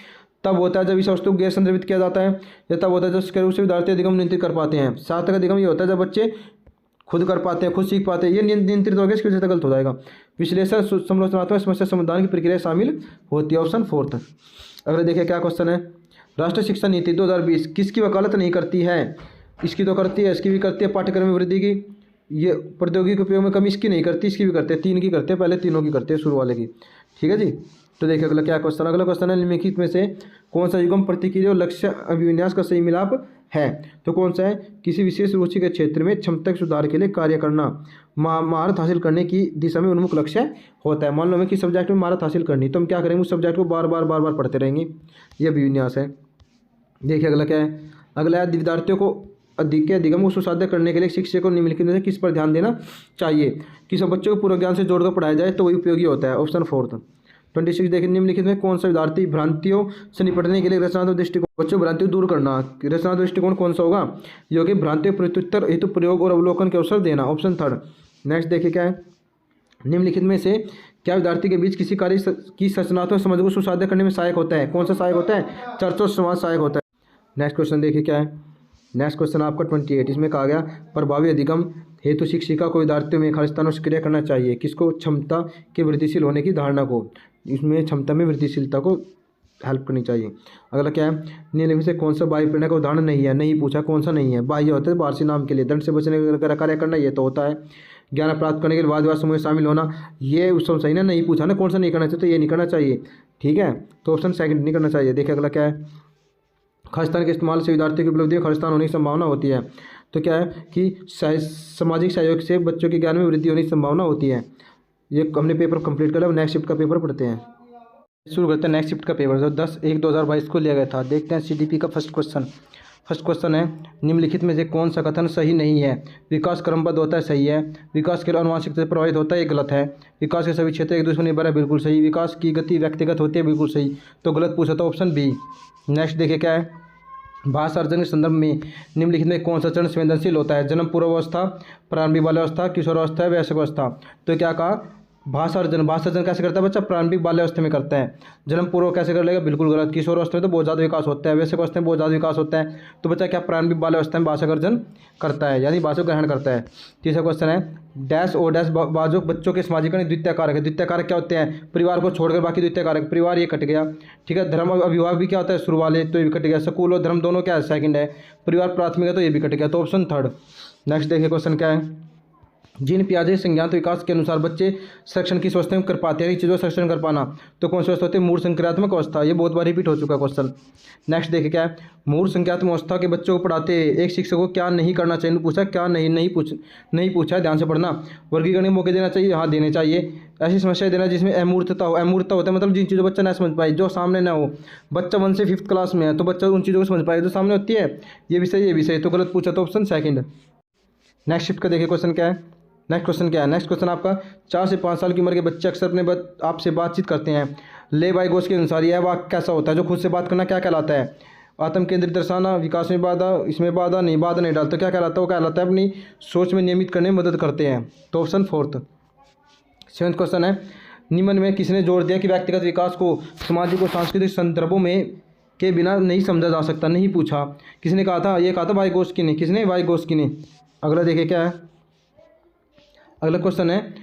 तब होता है जब इस वस्तु को गैर संदर्भित किया जाता है, या तब होता है जब इसके रूप से विद्यार्थी अधिगम नियंत्रित कर पाते हैं। सार्थक अधिगम ये होता है जब बच्चे खुद कर पाते हैं, खुद सीख पाते हैं, ये नियंत्रित हो गया, इसकी वजह से गलत हो जाएगा। विश्लेषण समालोचनात्मक समस्या समाधान की प्रक्रिया शामिल होती है, ऑप्शन फोर्थ। अगले देखिए क्या क्वेश्चन है, राष्ट्रीय शिक्षा नीति 2020 किसकी वकालत नहीं करती है? इसकी तो करती है, इसकी भी करती है, पाठ्यक्रम में वृद्धि की, ये प्रौद्योगिकी उपयोग में कमी इसकी नहीं करती, इसकी भी करते हैं, 3 की करते हैं, पहले तीनों की करते हैं, शुरू वाले की, ठीक है जी। तो देखिए अगला क्या क्वेश्चन, अगला क्वेश्चन है निम्नलिखित में से कौन सा युग्म प्रतिक्रिया और लक्ष्य अभिविन्यास का सही मिलाप है। तो कौन सा है, किसी विशेष रुचि के क्षेत्र में क्षमता के सुधार के लिए कार्य करना, महारत हासिल करने की दिशा में उन्मुख लक्ष्य होता है। मान लो हमें किस सब्जेक्ट में महारत हासिल करनी, तो हम क्या करेंगे, उस सब्जेक्ट को बार बार पढ़ते रहेंगे, यह अभिविन्यास है। देखिए अगला क्या है, अगला है विद्यार्थियों को अधिक के अधिगम को सुसाध्य करने के लिए शिक्षक को निम्नलिखित में से किस पर ध्यान देना चाहिए। कि सब बच्चों को पूर्व ज्ञान से जोड़कर पढ़ाया जाए तो वही उपयोगी होता है। ऑप्शन 4 26 देखिए निम्नलिखित में कौन सा विद्यार्थी भ्रांतियों से निपटने के लिए रचनात्मक दृष्टिकोण, बच्चों भ्रांतियों दूर करना, रचनात्मक दृष्टिकोण कौन सा होगा, योग्य भ्रांतियों प्रत्युत्तर हेतु प्रयोग और अवलोकन के अवसर देना। ऑप्शन 3 नेक्स्ट देखिए क्या है, निम्नलिखित में से क्या विद्यार्थी के बीच किसी कार्य की रचनात्मक समझ को सुसाध्य करने में सहायक होता है। कौन सा सहायक होता है, चर्चा और संवाद सहायक होता है। नेक्स्ट क्वेश्चन देखिए क्या है, नेक्स्ट क्वेश्चन आपका 28, इसमें कहा गया प्रभावी अधिगम हेतु शिक्षिका को विद्यार्थियों में खालिस्तान सक्रिय करना चाहिए। किसको, क्षमता के वृद्धिशील होने की धारणा को, इसमें क्षमता में वृद्धिशीलता को हेल्प करनी चाहिए। अगला क्या है, निम्नलिखित से कौन सा बाह्य प्रेरणा का उदाहरण नहीं है, नहीं पूछा कौन सा नहीं है। बाह्य होता है पारसी नाम के लिए, दंड से बचने का कार्य करना, ये तो होता है। ज्ञान प्राप्त करने के लिए वाद विवाद समूह में शामिल होना, ये उसमें सही ना, नहीं पूछा ना कौन सा नहीं करना चाहिए, तो ये नहीं करना चाहिए, ठीक है, तो ऑप्शन 2 नहीं करना चाहिए। देखिए अगला क्या है, खालिस्तान के इस्तेमाल से विद्यार्थियों की उपलब्धि खालिस्तान होने की संभावना होती है। तो क्या है कि सामाजिक सहयोग से बच्चों के ज्ञान में वृद्धि होने की संभावना होती है। ये हमने पेपर कंप्लीट कर लिया, नेक्स्ट शिफ्ट का पेपर पढ़ते हैं। शुरू करते हैं नेक्स्ट शिफ्ट का पेपर जो 10/1/2022 को लिया गया था। देखते हैं सीडीपी का फर्स्ट क्वेश्चन है निम्नलिखित में से कौन सा कथन सही नहीं है। विकास क्रमबद्ध होता है, सही है। विकास केवल आनुवंशिकता से प्रभावित होता है, ये गलत है। विकास के सभी क्षेत्र एक दूसरे पर निर्भर है, बिल्कुल सही। विकास की गति व्यक्तिगत होती है, बिल्कुल सही। तो गलत पूछा था ऑप्शन बी। नेक्स्ट देखिए क्या है, भाषा अर्जन के संदर्भ में निम्नलिखित में कौन सा चरण संवेदनशील होता है। जन्म पूर्वावस्था, प्रारंभिक बाल्यावस्था, किशोरावस्था, वयस्क अवस्था। तो क्या कहा, भाषा अर्जन कैसे करता है बच्चा, प्रारंभिक बाल्यावस्था में करता है। जन्म पूर्व कैसे कर लेगा, बिल्कुल गलत। किशोरावस्था में तो बहुत ज़्यादा विकास होता है, वयस्क अवस्था में बहुत ज़्यादा विकास होता है। तो बच्चा क्या प्रारंभिक बाल्यावस्था में भाषा अर्जन करता है, यानी भाषा ग्रहण करता है। तीसरा क्वेश्चन है डैश और डैश बाजू बच्चों के सामाजिकरण द्वितीय कारक है। द्वितीय कारक क्या होते हैं, परिवार को छोड़कर बाकी द्वितीय कारक। परिवार ये कट गया, ठीक है। धर्म अभिभावक भी क्या होता है, शुरू वाले, तो ये भी कट गया। स्कूल और धर्म दोनों क्या है, सेकंड है। परिवार प्राथमिक है, तो ये भी कट गया, तो ऑप्शन 3। नेक्स्ट देखिए क्वेश्चन क्या है, जीन पियाजे संज्ञात विकास के अनुसार बच्चे संरक्षण किस अवस्था में कर पाते हैं, चीज़ों का संरक्षण कर पाना। तो कौन सी अवस्था होती है, मूल संक्रियात्मक अवस्था। ये बहुत बार रिपीट हो चुका क्वेश्चन। नेक्स्ट देखिए क्या है, मूल संक्रियात्मक अवस्था के बच्चों को पढ़ाते एक शिक्षक को क्या नहीं करना चाहिए, पूछा क्या नहीं पूछा, ध्यान से पढ़ना। वर्गीकरण के मौके देना चाहिए, हाँ देने चाहिए। ऐसी समस्या देना जिसमें अमूर्तता हो। अमूर्तता होता है मतलब जिन चीज़ों बच्चा ना समझ पाए, जो सामने ना हो। बच्चा 1 से 5th क्लास में है तो बच्चा उन चीज़ों को समझ पाए जो सामने होती है, ये भी सही, ये भी सही। तो गलत पूछा, तो ऑप्शन 2। नेक्स्ट शिफ्ट का देखिए क्वेश्चन क्या है, नेक्स्ट क्वेश्चन आपका 4 से 5 साल की उम्र के बच्चे अक्सर अपने आपसे बातचीत करते हैं। ले बाई गोश के अनुसार यह वाक्य कैसा होता है, जो खुद से बात करना क्या कहलाता है। आत्म केंद्रित दर्शाना, विकास में बाधा, इसमें बाधा नहीं डालता, तो क्या कहलाता है, वो कहलाता है अपनी सोच में नियमित करने में मदद करते हैं। तो ऑप्शन 4। 7वां क्वेश्चन है निम्न में किसने जोर दिया कि व्यक्तिगत विकास को सामाजिक और सांस्कृतिक संदर्भों में के बिना नहीं समझा जा सकता। नहीं पूछा, किसने कहा था, ये कहा था वाइगोस्की ने। किसने, वाइगोस्की ने। अगला देखिए क्या है, अगला क्वेश्चन है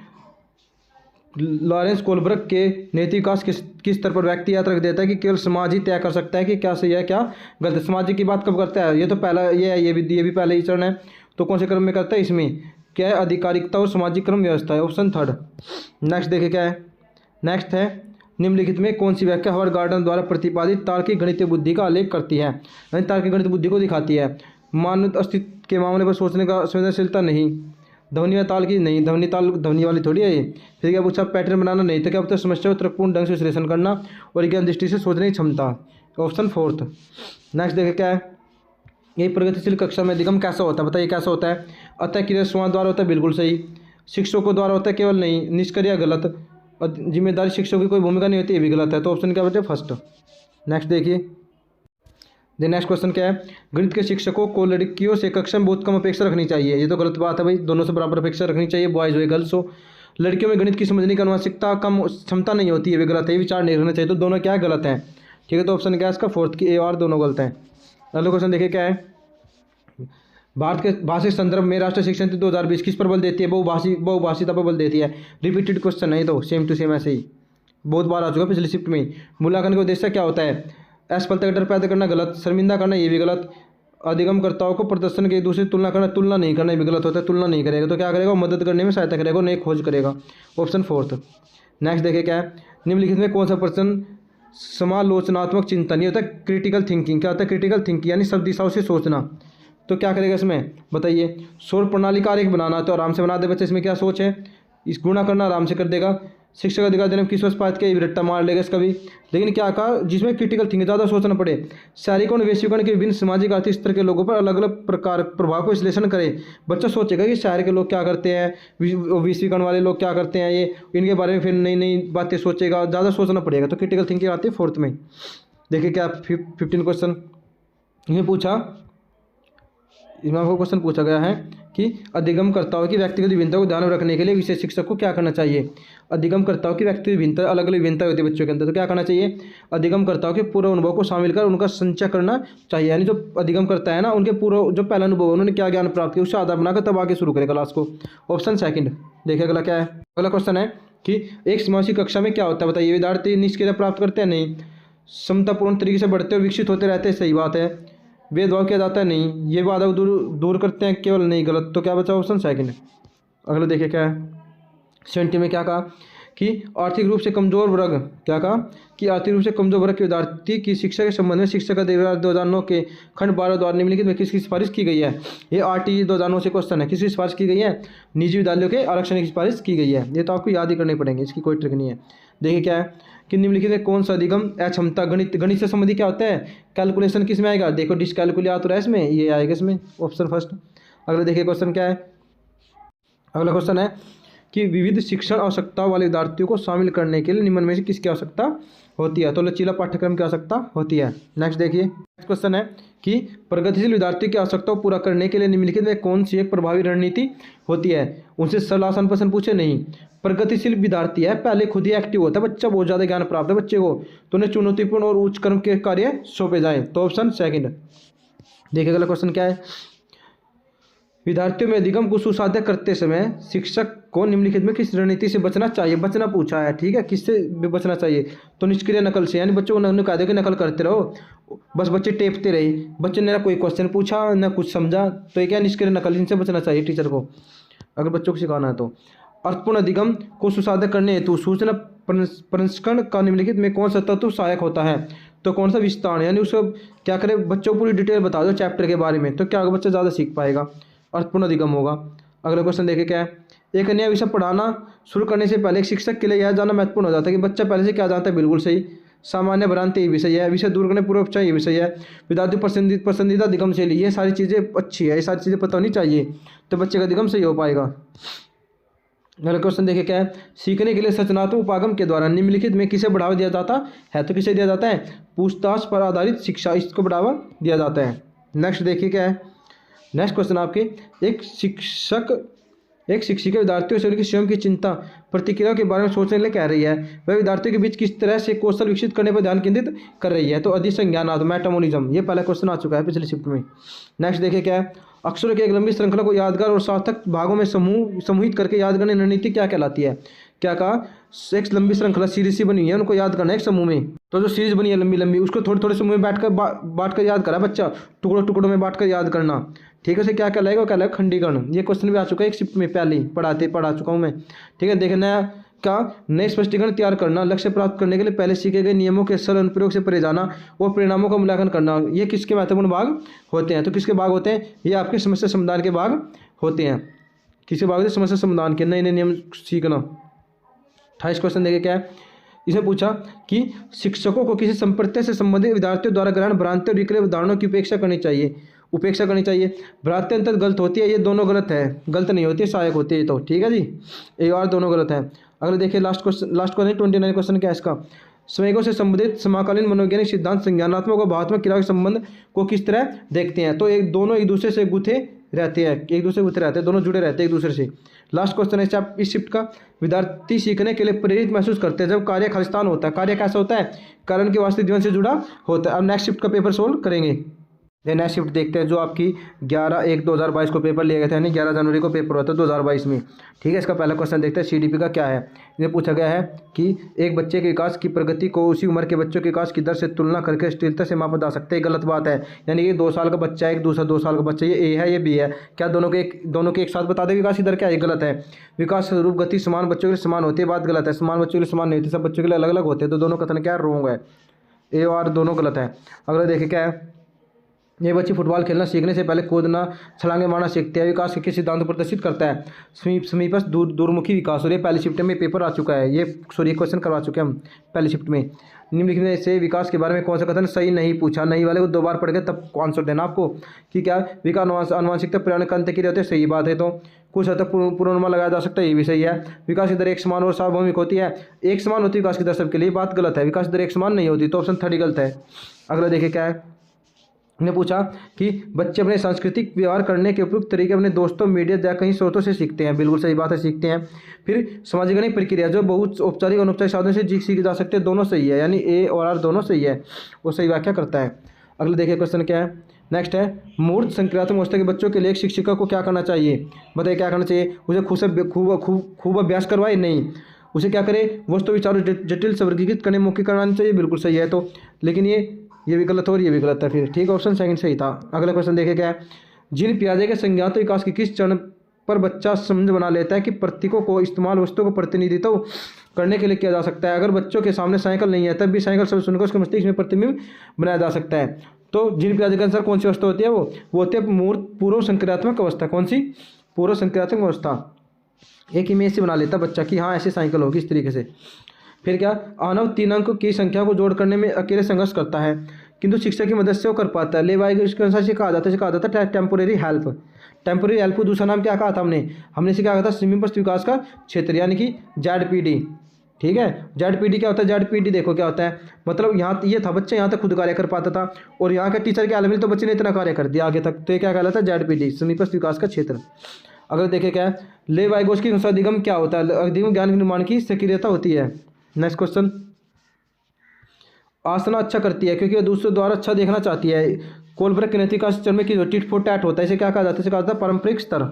लॉरेंस कोलब्रग के नैतिक विकास किस स्तर पर व्यक्ति याद रख देता है कि केवल समाज ही तय कर सकता है कि क्या सही है क्या गलत। समाज की बात कब करता है, ये तो पहला ये है, ये भी पहले ही चरण है। तो कौन से क्रम में करता है, इसमें क्या है, आधिकारिकता और सामाजिक क्रम व्यवस्था है, ऑप्शन 3। नेक्स्ट देखिए क्या है, नेक्स्ट है निम्नलिखित में कौन सी व्याख्या हावर्ड गार्डन द्वारा प्रतिपादित तार्किक गणितीय बुद्धि का उल्लेख करती है, यानी तार्किक गणित बुद्धि को दिखाती है। मानव अस्तित्व के मामले पर सोचने का संवेदनशीलता नहीं। ध्वनि ताल की नहीं, ध्वनि वाली थोड़ी है ये। फिर क्या पूछा, पैटर्न बनाना नहीं, तो क्या पूछा, समस्या को तर्कपूर्ण ढंग से विश्लेषण करना और ज्ञान दृष्टि से सोचने की क्षमता, ऑप्शन 4। नेक्स्ट देखिए क्या है, ये प्रगतिशील कक्षा में अधिगम कैसा होता है, बताइए कैसा होता है। अतः क्रिया संवाद द्वारा होता है, बिल्कुल सही। शिक्षकों द्वारा होता है, केवल नहीं। निष्क्रिय गलत। और जिम्मेदारी शिक्षकों की कोई भूमिका नहीं होती, ये भी गलत है। तो ऑप्शन क्या बचे, फर्स्ट। नेक्स्ट देखिए नेक्स्ट क्वेश्चन क्या है, गणित के शिक्षकों को लड़कियों से कक्षा में बहुत कम अपेक्षा रखनी चाहिए। ये तो गलत बात है भाई, दोनों से बराबर अपेक्षा रखनी चाहिए, बॉयज़ हो गर्ल्स हो। लड़कियों में गणित की समझने की अनुवांशिकता कम क्षमता नहीं होती है, वे गलत है, विचार नहीं रखना चाहिए। तो दोनों क्या है, गलत है, ठीक है। तो ऑप्शन क्या है इसका, 4 की ए और दोनों गलत हैं। अगला क्वेश्चन देखिए क्या है, भारत के भाषिक संदर्भ में राष्ट्रीय शिक्षा नीति 2020 किस पर बल देती है, बहुभाषिता पर बल देती है। रिपीटेड क्वेश्चन है ये तो, सेम टू सेम ऐसे ही बहुत बार आ चुका पिछली शिफ्ट में। मूल्यांकन का उद्देश्य क्या होता है, असफलता का डर पैदा करना, गलत। शर्मिंदा करना, ये भी गलत। अधिगमकर्ताओं को प्रदर्शन के एक दूसरे तुलना करना, तुलना नहीं करना, ये भी गलत होता है। तुलना नहीं करेगा तो क्या करेगा, मदद करने में सहायता करेगा, नहीं खोज करेगा, ऑप्शन 4। नेक्स्ट देखिए क्या है, निम्नलिखित में कौन सा प्रश्न समालोचनात्मक चिंतन, ये होता है क्रिटिकल थिंकिंग। क्या होता है क्रिटिकल थिंकिंग, यानी सब दिशाओं से सोचना। तो क्या करेगा इसमें बताइए, सौर प्रणाली का आरेख बनाना, तो आराम से बना दे बच्चे, इसमें क्या सोच है, इस गुणा करना आराम से कर देगा। शिक्षक अधिकार देने में किस पक्षपात के रट्टा मार लेगा इसका भी। लेकिन क्या कहा, जिसमें क्रिटिकल थिंकिंग ज़्यादा सोचना पड़े, शहरीकरण वैश्वीकरण के विभिन्न सामाजिक आर्थिक स्तर के लोगों पर अलग अलग प्रकार प्रभाव को विश्लेषण करे। बच्चा सोचेगा कि शहर के लोग क्या करते हैं, वैश्वीकरण वाले लोग क्या करते हैं, ये इनके बारे में फिर नई नई बातें सोचेगा, ज़्यादा सोचना पड़ेगा। तो क्रिटिकल थिंकिंग आती है 4th में। देखिए क्या 15 क्वेश्चन इसमें पूछा, इसमें आपको क्वेश्चन पूछा गया है कि अधिगमकर्ताओं की व्यक्तिगत विभिन्नता को ध्यान में रखने के लिए विशेष शिक्षक को क्या करना चाहिए। अधिगमकर्ताओं की व्यक्तिगत विभिन्नता, अलग अलग विभिन्नता होती है बच्चों के अंदर, तो क्या करना चाहिए, अधिगमकर्ताओं के पूर्व अनुभव को शामिल कर उनका संचय करना चाहिए। यानी जो अधिगम करता है ना, उनके पूर्व जो पहला अनुभव उन्होंने क्या ज्ञान प्राप्त किया, उससे आधार बनाकर तब आगे शुरू करें क्लास को। Option second. देखिए अगला क्या है, अगला क्वेश्चन है कि एक समावेशी कक्षा में क्या होता है बताइए। विद्यार्थी निष्क्रियता प्राप्त करते हैं, नहीं। समतापूर्ण तरीके से बढ़ते और विकसित होते रहते हैं, सही बात है। भेदभाव किया जाता है, नहीं। ये बाधा दूर करते हैं केवल, नहीं, गलत। तो क्या बचा, ऑप्शन सेकंड। अगला देखिए क्या है, 70 में क्या कहा कि आर्थिक रूप से कमजोर वर्ग, क्या कहा कि आर्थिक रूप से कमजोर वर्ग के विद्यार्थी की शिक्षा के संबंध में शिक्षक अधिकार 2009 के खंड 12 द्वारा निम्नलिखित में किसकी सिफारिश की गई है। ये RT 2009 से क्वेश्चन है, किसकी सिफारिश की गई है, निजी विद्यालयों के आरक्षण की सिफारिश की गई है। ये तो आपको याद ही करने पड़ेंगे, इसकी कोई ट्रिक नहीं है। देखिए क्या है कि निम्नलिखित में कौन सा अधिगम अक्षमता, गणित से संबंधित क्या होता है, कैलकुलेशन किस में आएगा, देखो डिसकैलकुलिया तो है इसमें, ये आएगा इसमें, ऑप्शन फर्स्ट। अगला देखिए क्वेश्चन क्या है, अगला क्वेश्चन है कि विविध शिक्षण आवश्यकताओं वाले विद्यार्थियों को शामिल करने के लिए निम्न में से किसकी आवश्यकता होती है। तो लचीला पाठ्यक्रम की आवश्यकता होती है। नेक्स्ट देखिए, नेक्स्ट क्वेश्चन है कि प्रगतिशील विद्यार्थी की आवश्यकताओं को पूरा करने के लिए निम्नलिखित में कौन सी एक प्रभावी रणनीति होती है। उनसे सरल आसान प्रश्न पूछे, नहीं। प्रगतिशील विद्यार्थी है, पहले खुद ही एक्टिव होता है, बच्चा बहुत ज़्यादा ज्ञान प्राप्त है बच्चे को, तो उन्हें चुनौतीपूर्ण और उच्च क्रम के कार्य सौंपे जाएँ। तो ऑप्शन सेकंड। देखिए अगला क्वेश्चन क्या है, विद्यार्थियों में अधिगम को सुसाध्य करते समय शिक्षक को निम्नलिखित में किस रणनीति से बचना चाहिए। बचना पूछा है, ठीक है, किससे बचना चाहिए, तो निष्क्रिय नकल से। यानी बच्चों को कहा कि नकल करते रहो, बस बच्चे टेपते रहे, बच्चे ने ना कोई क्वेश्चन पूछा ना कुछ समझा, तो ये क्या निष्क्रिय नकल, इनसे बचना चाहिए टीचर को अगर बच्चों को सिखाना है तो। अर्थपूर्ण अधिगम को सुसाध्य करने हेतु सूचना प्रसंस्करण का निम्नलिखित में कौन सा तत्व सहायक होता है। तो कौन सा विस्तार, यानी उसको क्या करें, बच्चों को पूरी डिटेल बता दो चैप्टर के बारे में, तो क्या बच्चा ज़्यादा सीख पाएगा, अर्थपूर्ण अधिगम होगा। अगला क्वेश्चन देखिए क्या है, एक नया विषय पढ़ाना शुरू करने से पहले एक शिक्षक के लिए यह जानना महत्वपूर्ण हो जाता है कि बच्चा पहले से क्या जानता है। बिल्कुल सही। सामान्य भ्रांति ये विषय है, विषय दूर करने पूर्व उपचार ये विषय है, विद्यार्थी पसंदीदा अधिगम शैली, ये सारी चीज़ें अच्छी है, ये सारी चीज़ें पता होनी चाहिए, तो बच्चे का अधिगम सही हो पाएगा। अगला क्वेश्चन देखिए क्या है, सीखने के लिए सचनात्मक उपागम के द्वारा निम्नलिखित में किसे बढ़ावा दिया जाता है। तो किसे दिया जाता है, पूछताछ पर आधारित शिक्षा, इसको बढ़ावा दिया जाता है। नेक्स्ट देखिए क्या है, नेक्स्ट क्वेश्चन आपके, एक शिक्षिका विद्यार्थियों से उनकी स्वयं की चिंता प्रतिक्रिया के बारे में सोचने के लिए कह रही है। वह विद्यार्थियों के बीच किस तरह से कौशल विकसित करने पर ध्यान केंद्रित कर रही है। तो अधिसंज्ञानात्मक मेटामोनिज्म, ये पहला क्वेश्चन आ चुका है पिछले शिफ्ट में। नेक्स्ट देखिए क्या है, अक्षरों की एक लंबी श्रृंखला को यादगार और सार्थक भागों में समूहित करके याद करने रणनीति क्या कहलाती है। क्या कहा, एक लंबी श्रृंखला सीरीज सी बनी है, उनको याद करना है एक समूह में। तो जो सीरीज बनी है लंबी लंबी, उसको थोड़े थोड़े समूह में बांट कर याद करा बच्चा, टुकड़ों टुकड़ों में बांट कर याद करना, ठीक है। उसे क्या कहलाएगा, कहलाएगा खंडीकरण। ये क्वेश्चन भी आ चुका है एक शिफ्ट में, पहले ही पढ़ा चुका हूँ मैं, ठीक है। देखना का नए स्पष्टीकरण तैयार करना, लक्ष्य प्राप्त करने के लिए पहले सीखे गए नियमों के सरल अनुप्रयोग से परे जाना और परिणामों का मूल्यांकन करना, ये किसके महत्वपूर्ण भाग होते हैं। तो किसके भाग होते हैं, ये आपके समस्या समाधान के भाग होते हैं। किसके भाग होते हैं, समस्या समाधान के, नए नए नियम सीखना। 28 क्वेश्चन देखिए क्या है, इसमें पूछा कि शिक्षकों को किसी संप्रदाय से संबंधित विद्यार्थियों द्वारा ग्रहण भ्रांति और विक्रय उदाहरणों की उपेक्षा करनी चाहिए। भ्रांति अंतर गलत होती है, ये दोनों गलत है, गलत नहीं होती है, सहायक होती है, तो ठीक है जी, ये और दोनों गलत है। अगले देखिए लास्ट क्वेश्चन 29 क्वेश्चन क्या है इसका, संवेगों से संबंधित समकालीन मनोवैज्ञानिक सिद्धांत संज्ञानात्मक और भावात्मक क्रिया के संबंध को किस तरह देखते हैं। तो दोनों एक दूसरे से गुथे रहते हैं, दोनों जुड़े रहते हैं एक दूसरे से। लास्ट क्वेश्चन है इस शिफ्ट का, विद्यार्थी सीखने के लिए प्रेरित महसूस करते हैं जब कार्य खालिस्तान होता है। कार्य कैसा होता है, कारण के वास्तविक जीवन से जुड़ा होता है। अब नेक्स्ट शिफ्ट का पेपर सोल्व करेंगे। देन नेक्स्ट शिफ्ट देखते हैं जो आपकी 11/1/2022 को पेपर लिया गया था, यानी 11 जनवरी को पेपर हुआ था 2022 में। ठीक है, इसका पहला क्वेश्चन देखते हैं सीडीपी का क्या है। ये पूछा गया है कि एक बच्चे के विकास की प्रगति को उसी उम्र के बच्चों के विकास की दर से तुलना करके स्थिरता से मापा जा सकता है। ये गलत बात है, यानी कि 2 साल का बच्चा है, एक दूसरा 2 साल का बच्चा, ये ए है ये बी है, क्या दोनों के एक साथ बता दें विकास की दर क्या है? ये गलत है। विकास स्वरूप गति समान बच्चों के लिए समान होती है, बात गलत है। समान बच्चों के लिए समान नहीं होती, सब बच्चों के लिए अलग अलग होते हैं, तो दोनों कथन क्या है? रॉन्ग है, ए और दोनों गलत है। अगला देखिए क्या है, ये बच्चे फुटबॉल खेलना सीखने से पहले कूदना छलांगे मारना सीखते हैं, विकास के किस सिद्धांत को प्रदर्शित करता है? समीपस्थ दूरमुखी विकास। और ये पहली शिफ्ट में पेपर आ चुका है, ये सॉरी क्वेश्चन करवा चुके हैं हम पहली शिफ्ट में। निम्नलिखित से विकास के बारे में कौन सा कथन सही नहीं पूछा? नहीं वाले को 2 बार पढ़ के तब आंसर देना आपको कि क्या विकास आनुवंशिकता पर्यावरण का अंत्यक्रिया होती है, सही बात है। तो कुछ हद तक पूर्वानुमान लगाया जा सकता है, ये भी सही है। विकास की दर एक समान और सार्वभौमिक होती है, एक समान होती है विकास की दर सबके लिए, बात गलत है। विकास की दर एक समान नहीं होती, तो ऑप्शन 3 गलत है। अगला देखिए क्या है, ने पूछा कि बच्चे अपने सांस्कृतिक व्यवहार करने के उपयुक्त तरीके अपने दोस्तों, मीडिया या कहीं स्रोतों से सीखते हैं, बिल्कुल सही बात है, सीखते हैं। फिर सामाजिक प्रक्रिया जो बहुत औपचारिक और अनौपचारिक साधनों से सीखी जा सकते हैं, दोनों सही है, यानी ए और आर दोनों सही है, वो सही व्याख्या करता है। अगले देखिए क्वेश्चन क्या है, नेक्स्ट है मूर्त संक्रियात्मक अवस्था के बच्चों के लिए एक शिक्षिका को क्या करना चाहिए? बताइए क्या करना चाहिए? उसे खुद से खूब अभ्यास करवाए? नहीं, उसे क्या करे? वस्तु विचारों जटिल से वर्गीकृत करने मौके कराना चाहिए, बिल्कुल सही है। तो लेकिन ये भी गलत हो और ये भी गलत है, फिर ठीक है, ऑप्शन सेकंड सही था। अगला क्वेश्चन देखे क्या है, जिन पियाजे के संज्ञात विकास के किस चरण पर बच्चा समझ बना लेता है कि प्रतीकों को इस्तेमाल वस्तुओं को प्रतिनिधित्व करने के लिए किया जा सकता है? अगर बच्चों के सामने साइकिल नहीं है तब भी साइकिल शब्द सुनकर उसके मस्तिष्क में प्रतिबिंब बनाया जा सकता है। तो जिन पियाजे के अनुसार कौन सी अवस्था होती है? वो होती है मूर्त पूर्व संक्रियात्मक अवस्था। कौन सी? पूर्व संक्रियात्मक अवस्था। एक इमेज से बना लेता बच्चा कि हाँ ऐसी साइकिल होगी इस तरीके से। फिर क्या, आनव 3 अंक की संख्या को जोड़ करने में अकेले संघर्ष करता है, किंतु शिक्षक की मदद से वो कर पाता है। लेवाई इसके अनुसार से कहा जाता है टेम्पोरेरी हेल्प। टेम्पोरेरी हेल्प को दूसरा नाम क्या कहा था हमने इसे क्या कहा था? समीपस्थ विकास का क्षेत्र, यानी कि ZPD। ठीक है, ZPD क्या होता है? ZPD देखो क्या होता है, मतलब यहाँ ये था बच्चा यहाँ तक खुद कार्य कर पाता था, और यहाँ का टीचर के आलम तो बच्चे ने इतना कार्य कर दिया आगे तक, तो ये क्या कहलाता है? ZPD, समीपस्थ विकास का क्षेत्र। अगर देखें क्या है, लेवाइगोस के अनुसार अधिगम क्या होता है? अधिगम ज्ञान निर्माण की सक्रियता होती है। नेक्स्ट क्वेश्चन, आसना अच्छा करती है क्योंकि वह दूसरों द्वारा अच्छा देखना चाहती है। कोलब्रग की नैतिक चरण में की टिट फॉर टैट होता है, इसे क्या कहा जाता है? इसे कहा जाता है पारंपरिक स्तर,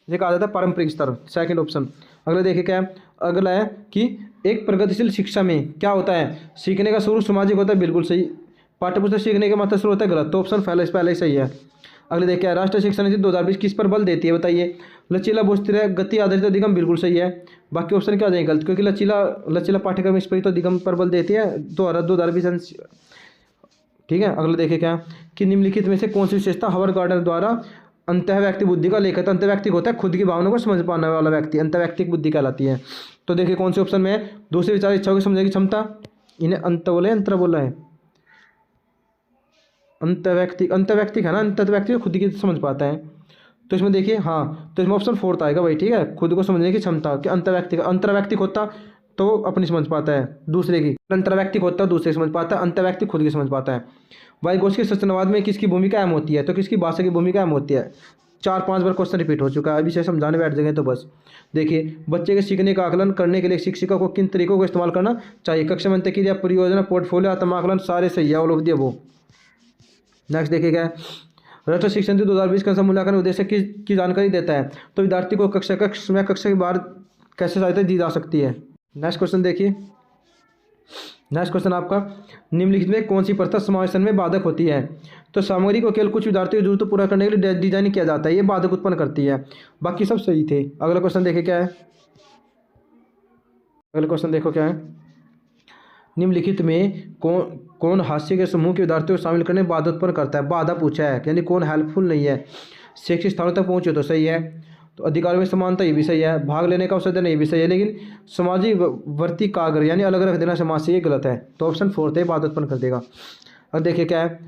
इसे कहा जाता है पारंपरिक स्तर, सेकंड ऑप्शन। अगला देखिए क्या है, अगला है कि एक प्रगतिशील शिक्षा में क्या होता है? सीखने का स्वरूप सामाजिक होता है, बिल्कुल सही। पाठ्यपुस्तक सीखने का मतलब स्रोत होता है, गलत, तो ऑप्शन पहले ही सही है। अगले देखिए, राष्ट्रीय शिक्षा नीति 2020 किस पर बल देती है? बताइए। लचीला बोस्तिर गति आधारित अधिगम, बिल्कुल सही है। बाकी ऑप्शन क्या आ जाएंगे गलत, क्योंकि लचीला पाठ्यक्रम इस पर ही तो अधिगम पर बल देती है 2020। ठीक है, अगले देखिए क्या कि निम्नलिखित में से कौन सी विशेषता हावर्ड गार्डनर द्वारा अंतःव्यक्ति बुद्धि का लेखक? अंतःव्यक्तिक होता है खुद की भावनाओं को समझ पाने वाला व्यक्ति, अंतःव्यक्तिक बुद्धि कहलाती है। तो देखिए कौन से ऑप्शन में दूसरे विचार इच्छाओं की समझने की क्षमता, इन्हें अंत बोला है अंतःव्यक्तिक है ना, अंतःव्यक्ति खुद की समझ पाता है। तो इसमें देखिए हाँ, तो इसमें ऑप्शन 4 आएगा भाई, ठीक है, खुद को समझने की क्षमता कि अंतर्व्यक्तिक होता तो अपनी समझ पाता है, दूसरे की अंतर्व्यक्तिक होता है दूसरे की समझ पाता है, अंतर्व्यक्तिक खुद की समझ पाता है। वाइगोत्स्की सचनावाद में किसकी भूमिका अहम होती है? तो किसकी भाषा की भूमिका अहम होती है? 4-5 बार क्वेश्चन रिपीट हो चुका है, अभी से समझाने बैठ जाएंगे तो बस। देखिए, बच्चे के सीखने का आकलन करने के लिए शिक्षिका को किन तरीकों का इस्तेमाल करना चाहिए? कक्षा में अंतःक्रिया, परियोजना, पोर्टफोलियो, आत्माकलन, सारे सही है, all of the above. Next देखिएगा, राष्ट्रीय शिक्षा नीति 2020 का मूल्यांकन उद्देश्य की जानकारी देता है, तो विद्यार्थी को कक्षा के बाहर कैसे सहायता दी जा सकती है? नेक्स्ट क्वेश्चन देखिए, नेक्स्ट क्वेश्चन आपका, निम्नलिखित में कौन सी प्रथा समावेशन में बाधक होती है? तो सामग्री को केवल कुछ विद्यार्थियों की जरूरत पूरा करने के लिए डिजाइन किया जाता है, ये बाधक उत्पन्न करती है, बाकी सब सही थे। अगला क्वेश्चन देखिए क्या है, अगला क्वेश्चन देखो क्या है, निम्नलिखित में कौन हास्य के समूह के विद्यार्थियों को शामिल करने में बाधा उत्पन्न करता है? बाधा पूछा है, यानी कौन हेल्पफुल नहीं है। शैक्षिक स्थानों तक पहुंचे तो सही है, तो अधिकारों में समानता ये भी सही है, भाग लेने का अवसर देना ये भी सही है, लेकिन सामाजिक वर्ती कागर यानी अलग रख देना समाज से, ये गलत है, तो ऑप्शन 4 है, बाधा उत्पन्न कर देगा। अब देखिए क्या है,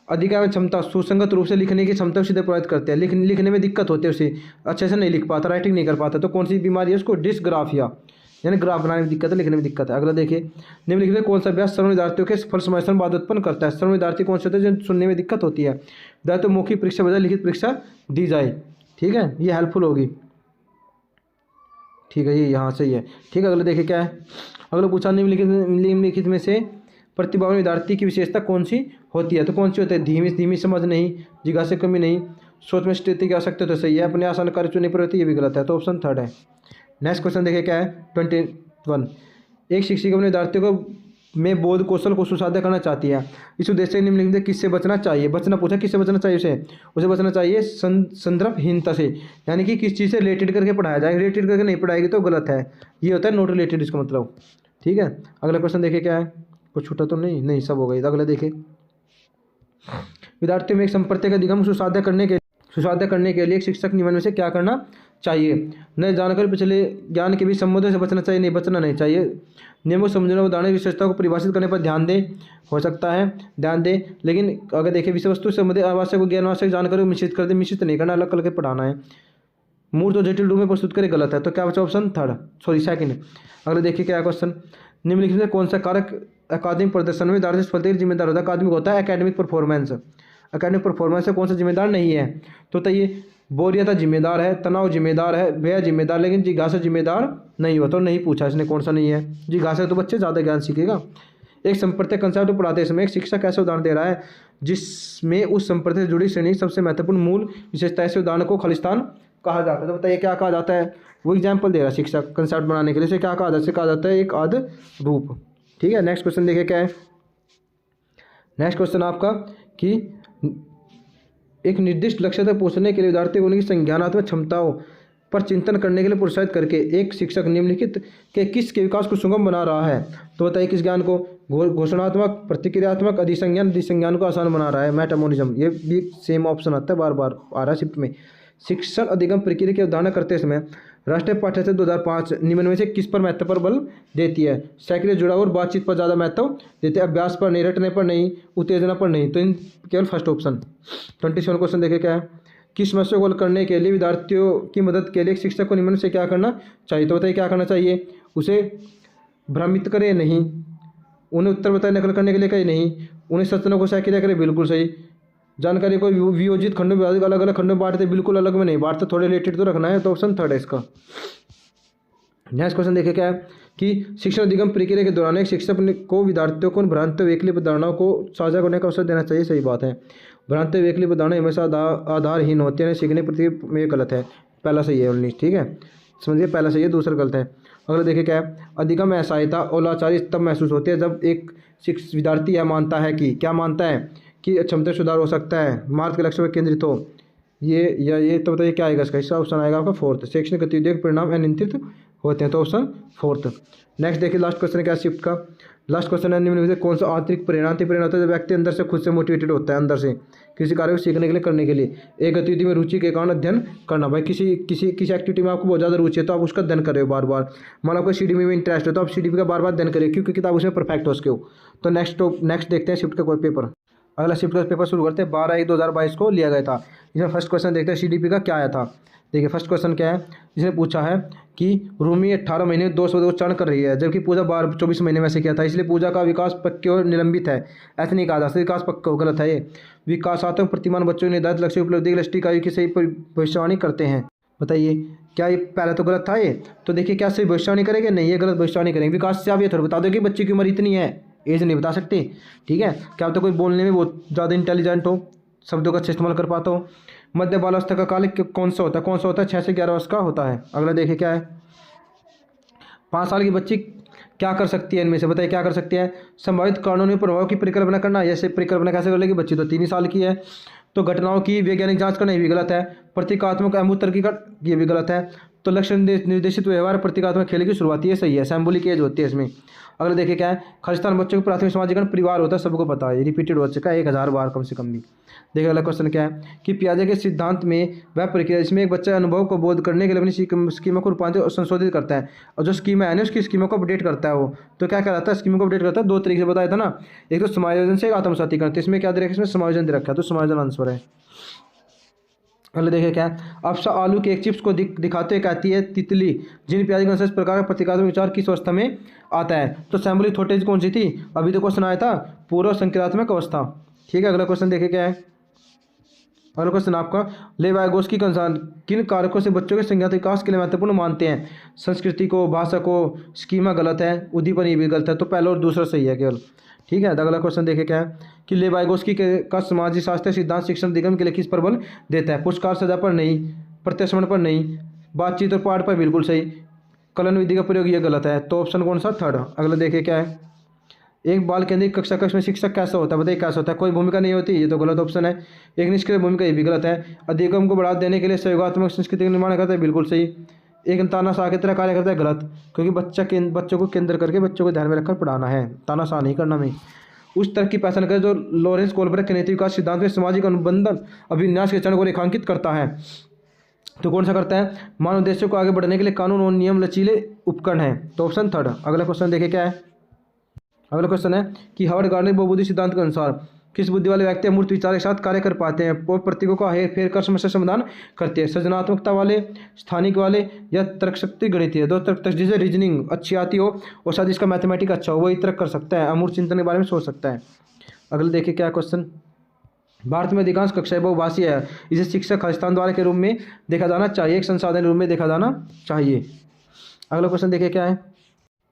अधिकार में क्षमता सुसंगत रूप से लिखने की क्षमता को सीधे प्रभावित करते हैं, लिखने में दिक्कत होती है, उसे अच्छे से नहीं लिख पाता, राइटिंग नहीं कर पाता, तो कौन सी बीमारी है उसको? डिस्ग्राफिया, यानी ग्राफ बनाने में दिक्कत है, लिखने में दिक्कत है। अगला देखिए, निम्नलिखित में कौन सा अभ्यास श्रवण विद्यार्थियों के फल समावेशन बाधा उत्पन्न करता है? श्रवण विद्यार्थी कौन से होते हैं? जो सुनने में दिक्कत होती है, विद्यार्थी मौखिक परीक्षा बजाय लिखित परीक्षा दी जाए, ठीक है, ये हेल्पफुल होगी, ठीक है, ये यहाँ सही है, ठीक है। अगला देखिए क्या है, अगला पूछा, निम्नलिखित में से प्रतिभावान विद्यार्थी की विशेषता कौन सी होती है? तो कौन सी होती है? धीमी समझ नहीं, जिज्ञासा से कमी नहीं, सोच में स्थिति की आवश्यकता तो सही है, अपने आसान कार्य चुनने पर होती है, ये भी गलत है। तो ऑप्शन थर्ड है। नेक्स्ट क्वेश्चन देखिए क्या है 21। एक शिक्षिका अपने विद्यार्थियों को में बोध कौशल को सुसाध्य करना चाहती है। इस उद्देश्य से निम्नलिखित में किससे बचना चाहिए? बचना पूछा, किससे बचना चाहिए? उसे बचना चाहिए संदर्भहीनता से, यानी कि किस चीज़ से रिलेटेड करके पढ़ाया जाए। रिलेटेड करके नहीं पढ़ाएगी तो गलत है, ये होता है नॉट रिलेटेड इसका मतलब। ठीक है, अगला क्वेश्चन देखिए क्या है, कुछ छूटा तो नहीं, सब हो गई। अगला देखिए, विद्यार्थियों में एक संप्रत्य का अधिगम सुसाध्य करने के लिए एक शिक्षक निम्न में से क्या करना चाहिए? नए जानकारी पिछले ज्ञान के भी संबंधों से बचना चाहिए, नहीं बचना नहीं चाहिए। नियमों समझने उदाहरण विशेषता को परिभाषित करने पर ध्यान दें, हो सकता है ध्यान दें, लेकिन अगर देखिए विषय वस्तु से संबंधित आवश्यक ज्ञान आवश्यक जानकारी को मिश्रित कर दे, मिश्रित नहीं करना, अलग करके पढ़ाना है। मूर्त और जटिल रूप में प्रस्तुत करे, गलत है। तो क्या बचा? Option second. अगले देखिए क्या क्वेश्चन, निम्नलिखित में कौन सा कारक अकादमिक प्रदर्शन में विद्यार्थी सफलता के लिए जिम्मेदार होता है? अकादमिक होता है एकेडमिक परफॉर्मेंस। एकेडमिक परफॉर्मेंस से कौन सा जिम्मेदार नहीं है? तो बताइए, बोरियता जिम्मेदार है, तनाव जिम्मेदार है, व्यय जिम्मेदार, लेकिन जिज्ञासा जिम्मेदार नहीं होता। तो नहीं पूछा इसने कौन सा नहीं है। जिज्ञासा तो बच्चे ज़्यादा ज्ञान सीखेगा। एक संप्रत्य कंसेप्ट पढ़ाते समय एक शिक्षक ऐसे उदाहरण दे रहा है जिसमें उस संप्रत्य से जुड़ी श्रेणी सबसे महत्वपूर्ण मूल विशेषता है, उदाहरण को खालिस्तान कहा जाता है। तो बताइए क्या कहा जाता है? वो एग्जाम्पल दे रहा है शिक्षक कंसेप्ट बनाने के लिए। इसे क्या कहा जाता है? एक आद रूप। ठीक है, नेक्स्ट क्वेश्चन देखिए क्या है। नेक्स्ट क्वेश्चन आपका कि एक निर्दिष्ट लक्ष्य तक पहुंचने के लिए विद्यार्थी को उनकी संज्ञानात्मक क्षमताओं पर चिंतन करने के लिए प्रोत्साहित करके एक शिक्षक निम्नलिखित के किस के विकास को सुगम बना रहा है? तो बताइए किस ज्ञान को? घोषणात्मक, प्रतिक्रियात्मक, अधिसंज्ञान को आसान बना रहा है, मेटामोनिज्म। ये भी सेम ऑप्शन आता है, बार बार आ रहा है शिफ्ट में। शिक्षण अधिगम प्रक्रिया की अवधारणा करते समय राष्ट्रीय पाठ्यक्रम 2005 निम्न में से किस पर महत्व पर बल देती है? सक्रिय जुड़ाव और बातचीत पर ज़्यादा महत्व देते हैं, अभ्यास पर नहीं, रटने पर नहीं, उत्तेजना पर नहीं। तो इन केवल फर्स्ट ऑप्शन। 27 क्वेश्चन देखे क्या है, किस समस्या को हल करने के लिए विद्यार्थियों की मदद के लिए शिक्षक को निम्न से क्या करना चाहिए? तो बताइए क्या करना चाहिए? उसे भ्रमित करे नहीं, उन्हें उत्तर बताए नकल करने के लिए कहे नहीं, उन्हें सचना को सक्रिय करे, बिल्कुल सही। जानकारी को वियोजित खंडों में अलग अलग खंडों में बांटते, बिल्कुल अलग में नहीं बांटते, थोड़े रिलेटेड तो रखना है। तो ऑप्शन थर्ड है इसका। नेक्स्ट क्वेश्चन देखिए क्या है कि शिक्षण अधिगम प्रक्रिया के दौरान एक शिक्षक को विद्यार्थियों को भ्रांत वैकल्पिक धारणाओं को साझा करने का अवसर देना चाहिए, सही बात है। भ्रांत वैकल्पिक धारणाएं हमेशा आधारहीन होती है, सीखने प्रति में गलत है। पहला सही है 19, ठीक है, समझिए पहला सही है, दूसरा गलत है। अगला देखिए क्या है, अधिगम असहायता और लाचारी तब महसूस होती है जब एक विद्यार्थी यह मानता है कि क्या मानता है कि क्षमता सुधार हो सकता है, मार्ग के लक्ष्य पर केंद्रित हो। ये तो बताइए क्या आएगा इसका ऑप्शन आएगा आपका फोर्थ। शैक्षणिक गतिविधियों के परिणाम अनियंत्रित होते हैं, तो ऑप्शन फोर्थ। नेक्स्ट देखिए लास्ट क्वेश्चन क्या शिफ्ट का। लास्ट क्वेश्चन है निम्नलिखित कौन सा आंतरिक प्रेरणा होता है जब व्यक्ति अंदर से खुद से मोटिवेटेड होता है, अंदर से किसी कार्य को सीखने के लिए करने के लिए। एक गतिविधि में रुचि के कारण अध्ययन करना। भाई किसी एक्टिविटी में आपको बहुत ज़्यादा रुचि है तो आप उसका अध्ययन कर रहे हो बार बार। मान लो आपको CDP में इंटरेस्ट है तो आप CDP का बार बार अध्ययन करें क्योंकि किताब उसमें परफेक्ट हो उसके हो। तो नेक्स्ट देखते हैं शिफ्ट का पेपर। अगला शिफ्ट का पेपर शुरू करते हैं। 12/1/2022 को लिया गया था। इसमें फर्स्ट क्वेश्चन देखते हैं CDP का क्या आया था। देखिए फर्स्ट क्वेश्चन क्या है, इसने पूछा है कि रूमी 18 महीने में 2 शब्दों को उच्चारण कर रही है जबकि पूजा 24 महीने में से किया था, इसलिए पूजा का विकास पक्के और निलंबित है। ऐसे नहीं कहा जा सकता विकास पक्का, गलत है ये। विकासात्मक प्रतिमान बच्चों के निर्धारित लक्ष्य उपलब्धि के दृष्टि की सही भविष्यवाणी करते हैं। बताइए क्या ये पहले तो गलत था ये। तो देखिए क्या सही भविष्यवाणी करेंगे? नहीं, ये गलत भविष्यवाणी करेंगे। विकास से आप ये थोड़ा बता दो कि बच्चे की उम्र इतनी है, एज नहीं बता सकते, ठीक है। क्या तो कोई बोलने में बहुत ज़्यादा इंटेलिजेंट हो, शब्दों का अच्छा इस्तेमाल कर पाता हो। मध्य बालावस्था का काल कौन सा होता है? 6 से 11 वर्ष का होता है। अगला देखिए क्या है, 5 साल की बच्ची क्या कर सकती है इनमें से? बताइए क्या कर सकती है? संभावित कानूनी प्रभाव की परिकल्पना करना। जैसे परिकल्पना कैसे कर लेगी? बच्ची तो 3 साल की है। तो घटनाओं की वैज्ञानिक जांच करना, ये भी गलत है। प्रतीकात्मक अमूर्त तरकीब, ये भी गलत है। तो लक्ष्य निर्देशित व्यवहार प्रतीकात्मक खेल की शुरुआती है, सही है। सैम्बोलिक एज होती है इसमें। अगला देखिए क्या है, खालिस्तान बच्चों को प्राथमिक समाजीकरण परिवार होता है, सबको पता है, रिपीटेड हो चुका है 1000 बार कम से कम भी। देखिए अगला क्वेश्चन क्या है कि पियाजे के सिद्धांत में वह प्रक्रिया जिसमें एक बच्चा अनुभव को बोध करने के लिए अपनी स्कीमा को रूपांतरित और संशोधित करता है, और जो स्कीमा है ना उसकी स्कीमा को अपडेट करता है। वो तो क्या कहलाता है? स्कीमा को अपडेट करता है 2 तरीके से बताया था ना, एक तो समायोजन से, एक आत्मसातीकरण। तो इसमें क्या दे रखा है? इसमें समायोजन दे रखा है, तो समायोजन आंसर है। अगले देखिए क्या है, अप्सा आलू के एक चिप्स को दिखाते हुए कहती है तितली जिन प्याज के इस प्रकार का प्रतीकात्मक विचार किस अवस्था में आता है? तो सैम्बोलिक थॉट एज कौन सी थी? अभी तो क्वेश्चन आया था पूर्व संक्रियात्मक अवस्था, ठीक है। अगला क्वेश्चन देखिए क्या है, अगला क्वेश्चन आपका, लेवाइगोस्की के अनुसार किन कारकों से बच्चों के संज्ञानात्मक विकास के लिए महत्वपूर्ण मानते हैं? संस्कृति को, भाषा को, स्कीमा गलत है, उद्दीपन ये भी गलत है, तो पहला और दूसरा सही है केवल। ठीक है, तो अगला क्वेश्चन देखिए क्या है कि लेवाइगोस्की का सामाजिक शास्त्र सिद्धांत शिक्षण अधिगम के लिए किस पर बल देता है? पुरस्कार सजा पर नहीं, प्रत्याशरण पर नहीं, बातचीत और पाठ पर बिल्कुल सही, कलन विधि का प्रयोग ये गलत है, तो ऑप्शन कौन सा? थर्ड। अगला देखिए क्या है, एक बाल केंद्रित कक्षा कक्ष में शिक्षक कैसा होता है? बताइए कैसा होता है? कोई भूमिका नहीं होती, ये तो गलत ऑप्शन है। एक निष्क्रिय भूमिका, ये भी गलत है। अधिगम को बढ़ावा देने के लिए सहयोगात्मक संस्कृति का निर्माण करता है, बिल्कुल सही। एक तानाशाह की तरह कार्य करता है, गलत, क्योंकि बच्चों को केंद्र करके बच्चों को ध्यान में रखकर पढ़ाना है, तानाशाह नहीं करना हमें। उस तरह की पहचान करें जो लॉरेंस कोलबर्ग के नीति विकास सिद्धांत में सामाजिक अनुबंधन अभिन्यास के चरण को रेखांकित करता है, तो कौन सा करता है? मानव उद्देश्यों को आगे बढ़ने के लिए कानून और नियम लचीले उपकरण है, तो ऑप्शन थर्ड। अगला क्वेश्चन देखिए क्या है, अगला क्वेश्चन है कि हार्वर्ड गार्डनर बहुबुद्धि सिद्धांत के अनुसार किस बुद्धि वाले व्यक्ति अमूर्त विचार के साथ कार्य कर पाते हैं और प्रतीकों का हेर फेर कर समस्या समाधान करते हैं? सृजनात्मकता वाले, स्थानिक वाले, या तर्कशक्ति गणितीय? दो तर्क जिसे रीजनिंग अच्छी आती हो और शायद इसका मैथमेटिक अच्छा हो, वही तर्क कर सकता है, अमूर्त चिंतन के बारे में सोच सकता है। अगले देखिए क्या क्वेश्चन, भारत में अधिकांश कक्षाएं बहुभाषीय है, इसे शिक्षक स्थान द्वारा के रूप में देखा जाना चाहिए, एक संसाधन के रूप में देखा जाना चाहिए। अगला क्वेश्चन देखिए क्या है,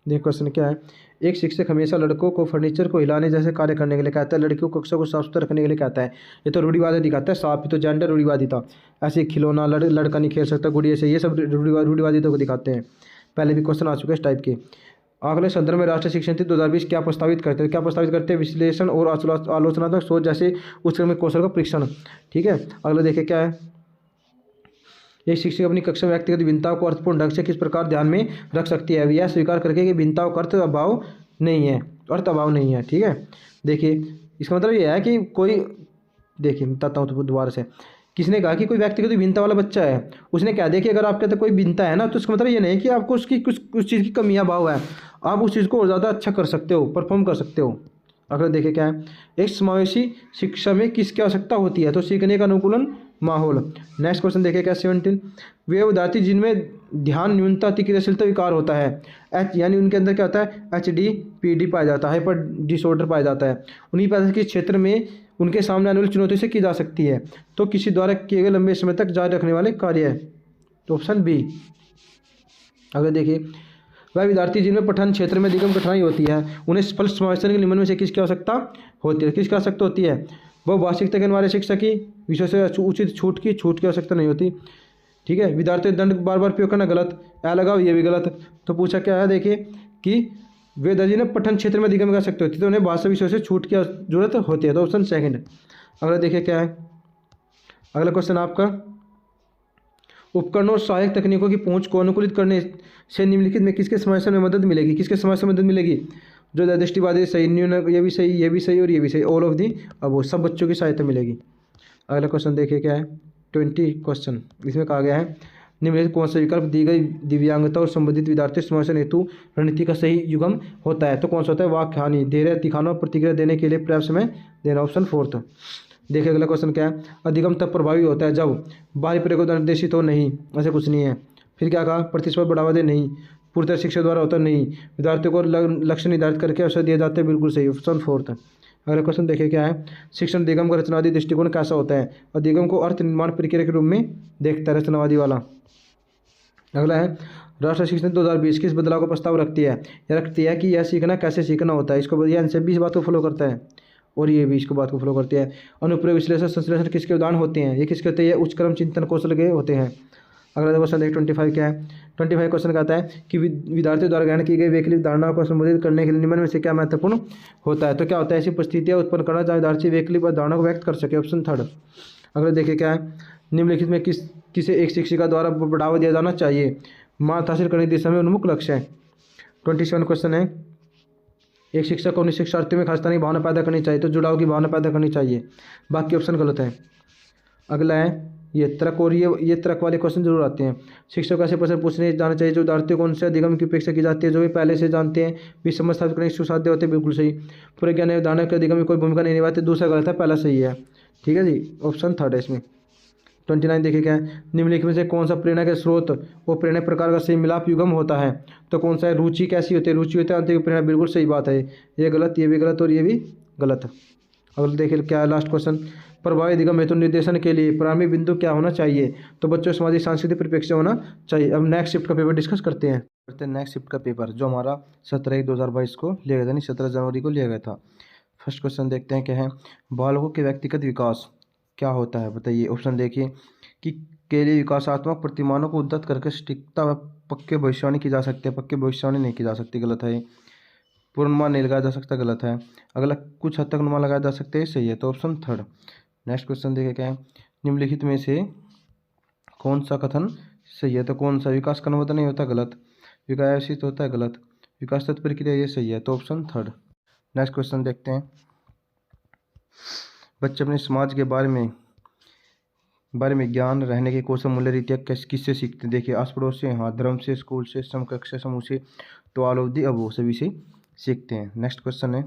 देखिए क्वेश्चन क्या है, एक शिक्षक हमेशा लड़कों को फर्नीचर को हिलाने जैसे कार्य करने के लिए कहता है, लड़कियों को कक्षा को साफ सुथरा रखने के लिए कहता है। ये तो रूढ़िवादी दिखाता है साफ, ये तो जेंडर रूढ़िवादी था, ऐसे खिलौना लड़का नहीं खेल सकता, गुड़िया से, ये सब रूढ़िवादी तो दिखाते हैं। पहले भी क्वेश्चन आ चुके हैं इस टाइप के। अगले संदर्भ में राष्ट्रीय शिक्षा नीति 2020 क्या प्रस्तावित करते हैं? क्या प्रस्तावित करते हैं? विश्लेषण और आलोचनात्मक सोच जैसे उच्चक्रमिक कौशल का परीक्षण। ठीक है, अगले देखिए क्या है, एक शिक्षक अपनी कक्षा में व्यक्तिगत भिन्नताओं को अर्थपूर्ण ढंग से किस प्रकार ध्यान में रख सकती है? यह स्वीकार करके कि भिन्नताओं का अर्थ अभाव नहीं है, अर्थ अभाव नहीं है। ठीक है, देखिए इसका मतलब यह है कि कोई, देखिए बताता हूँ तो दोबारा से, किसने कहा कि कोई व्यक्तिगत भिन्नता वाला बच्चा है, उसने क्या देखिए अगर आपके अंदर कोई भिन्नता है ना, तो इसका मतलब ये नहीं कि आपको उसकी कुछ चीज़ की कमियां भाव है, आप उस चीज़ को और ज़्यादा अच्छा कर सकते हो, परफॉर्म कर सकते हो। अगला देखिए क्या है, एक समावेशी शिक्षा में किसकी आवश्यकता होती है? तो सीखने का अनुकूलन माहौल। नेक्स्ट क्वेश्चन देखिए क्या 17, वे विद्यार्थी जिनमें ध्यान न्यूनता अतिक्रियाशीलता विकार होता है, एच यानी उनके अंदर क्या होता है? HD PD पाया जाता है, हाइपर डिसऑर्डर पाया जाता है, उन्हीं पैसे के क्षेत्र में उनके सामने आने वाली चुनौती से की जा सकती है, तो किसी द्वारा किए गए लंबे समय तक जारी रखने वाले कार्य है, तो ऑप्शन बी। अगर देखिए, वह विद्यार्थी जिनमें पठन क्षेत्र में अधिगम कठिनाई होती है, उन्हें स्पष्ट समावेशन के निम्न में से किसकी आवश्यकता होती है? किसकी आवश्यकता होती है? वह वास्तविकता के हमारे शिक्षा की, विषय से उचित छूट की आवश्यकता नहीं होती। ठीक है, विद्यार्थी दंड बार बार प्रयोग करना गलत, लगाव ये भी गलत। तो पूछा क्या है, देखिए कि वे दर्जी ने पठन क्षेत्र में अधिगम कर सकते होती है, तो उन्हें भाषा विषय से छूट की जरूरत होती है, तो ऑप्शन सेकंड। अगला देखिए क्या है, अगला क्वेश्चन आपका, उपकरणों और सहायक तकनीकों की पहुंच को अनुकूलित करने से निम्नलिखित में किसके समावेशन में मदद मिलेगी? किसके समावेशन में मदद मिलेगी? जो दृष्टिवादी सही, न्यून ये भी सही, ये भी सही और ये भी सही, ऑल ऑफ दी अब वो सब बच्चों की सहायता मिलेगी। अगला क्वेश्चन देखिए क्या है 20 क्वेश्चन, इसमें कहा गया है निम्नलिखित कौन सा विकल्प दी गई दिव्यांगता और संबंधित विद्यार्थी समावेशन हेतु रणनीति का सही युगम होता है? तो कौन सा होता है? वाक्य हानि, धैर्य दिखाना और प्रतिक्रिया देने के लिए पर्याप्त समय देना, ऑप्शन फोर्थ। देखिए अगला क्वेश्चन क्या है, अधिगम तब प्रभावी होता है जब बाहरी प्रयोग द्वारा निर्देशित हो, नहीं ऐसा कुछ नहीं है। फिर क्या कहा, प्रतिस्पर्धा बढ़ावा दे, नहीं, पूरी तरह शिक्षा द्वारा होता नहीं, विद्यार्थियों को लक्ष्य निर्धारित करके अवसर दिए जाते हैं, बिल्कुल सही, ऑप्शन फोर्थ। अगला क्वेश्चन देखिए क्या है, शिक्षण अधिगम का रचनावादी दृष्टिकोण कैसा होता है? अधिगम को अर्थ निर्माण प्रक्रिया के रूप में देखता है, रचनावादी वाला। अगला है, राष्ट्रीय शिक्षा नीति 2020 किस बदलाव का प्रस्ताव रखती है? यह रखती है कि यह सीखना कैसे सीखना होता है, इसको यह इनसे 20 बात को फॉलो करता है और ये भी इसको बात को फॉलो करती है। अनुप्रयोग विश्लेषण संश्लेषण किसके उदाहरण होते हैं? ये किसके होते हैं? उच्च क्रम चिंतन कौशल के होते हैं। अगला क्वेश्चन देख 25 क्या है, 25 क्वेश्चन कहता है कि विद्यार्थियों द्वारा ग्रहण की गई वैकल्पिक धारणाओं को संबोधित करने के लिए निम्न में से क्या महत्वपूर्ण होता है? तो क्या होता है? ऐसी परिस्थितियाँ उत्पन्न करना जहाँ विद्यार्थी वैकल्पिक धारणा को व्यक्त कर सके, ऑप्शन थर्ड। अगला देखिए क्या है, निम्नलिखित में किसे एक शिक्षिका द्वारा बढ़ावा दिया जाना चाहिए? मात हासिल करने की दिशा में उन्मुख लक्ष्य है। 27 क्वेश्चन है, एक शिक्षक को अपने शिक्षार्थियों में खासता की भावना पैदा करनी चाहिए, तो जुड़ाव की भावना पैदा करनी चाहिए, बाकी ऑप्शन गलत है। अगला है ये तर्क, और ये तर्क वाले क्वेश्चन जरूर आते हैं। शिक्षक को ऐसे प्रश्न पूछने जाना चाहिए जो विद्यार्थियों को उनसे अधिगम की अपेक्षा की जाती है, जो वे पहले से जानते हैं, भी समझ स्थापित करने के सुसाध्य होते हैं, बिल्कुल सही। पूरे ज्ञान उदाहरण के अधिगम में कोई भूमिका नहीं निभाते, दूसरा गलत है, पहला सही है। ठीक है जी, ऑप्शन थर्ड है इसमें। 29 देखिए क्या है, निम्नलिखित में से कौन सा प्रेरणा के स्रोत और प्रेरणा प्रकार का सही मिलाप युगम होता है? तो कौन सा है? रुचि कैसी होती है? रुचि होती है आंतरिक प्रेरणा, बिल्कुल सही बात है, ये गलत, ये भी गलत और ये भी गलत। अगला देखिए क्या है लास्ट क्वेश्चन, प्रभावी अधिगम हेतु निर्देशन के लिए प्रारंभिक बिंदु क्या होना चाहिए। तो बच्चों सामाजिक सांस्कृतिक परिप्रेक्ष्य होना चाहिए। अब नेक्स्ट शिफ्ट का पेपर डिस्कस करते हैं। नेक्स्ट शिफ्ट का पेपर जो हमारा 17/1/2022 को लिया गया था, यानी 17 जनवरी को लिया गया था। फर्स्ट क्वेश्चन देखते हैं क्या है, बालकों के व्यक्तिगत विकास क्या होता है बताइए। ऑप्शन देखिए कि के लिए विकासात्मक प्रतिमानों को उद्धत करके सटीकता व पक्के भविष्यवाणी की जा सकती है। पक्के भविष्यवाणी नहीं की जा सकती, गलत है। पूर्वानुमान नहीं लगाया जा सकता, गलत है। अगला कुछ हद तक अनुमान लगाया जा सकते हैं, सही है। तो ऑप्शन थर्ड। नेक्स्ट क्वेश्चन देखिए क्या है, निम्नलिखित में से कौन सा कथन सही है। तो कौन सा, विकास क्रमबद्ध नहीं होता, गलत। विकासशील होता है, गलत। विकास तत्व प्रक्रिया, ये सही है। तो ऑप्शन थर्ड। नेक्स्ट क्वेश्चन देखते हैं, बच्चे अपने समाज के बारे में ज्ञान रहने के कौशल मूल्य रीतियाँ किससे सीखते हैं। देखिए आस पड़ोस से, हाँ, धर्म से, स्कूल से, समकक्ष समूह से, तो ऑल ऑफ दी अबव सभी से सीखते हैं। नेक्स्ट क्वेश्चन है,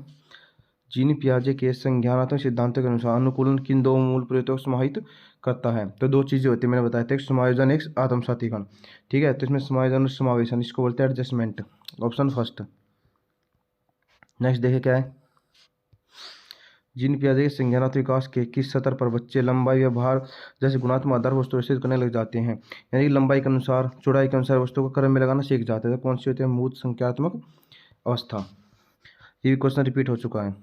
जीन पियाजे के संज्ञानात्मक सिद्धांतों के अनुसार अनुकूलन किन दो मूल प्रयोजनों को समाहित करता है। तो दो चीज़ें होती है, मैंने बताया था, एक समायोजन, एक आत्मसातीकरण। ठीक है, तो इसमें समायोजन और समावेशन, इसको बोलते हैं एडजस्टमेंट। Option first. नेक्स्ट देखे क्या है, जीन पियाजे के संज्ञानात्मक विकास के किस स्तर पर बच्चे लंबाई या भार जैसे गुणात्मक आधार वस्तु विकसित करने लग जाते हैं। यानी कि लंबाई के अनुसार, चौड़ाई के अनुसार वस्तु को क्रम में लगाना सीख जाते हैं। तो कौन सी होती है, मूर्त संख्यात्मक अवस्था। ये भी क्वेश्चन रिपीट हो चुका है।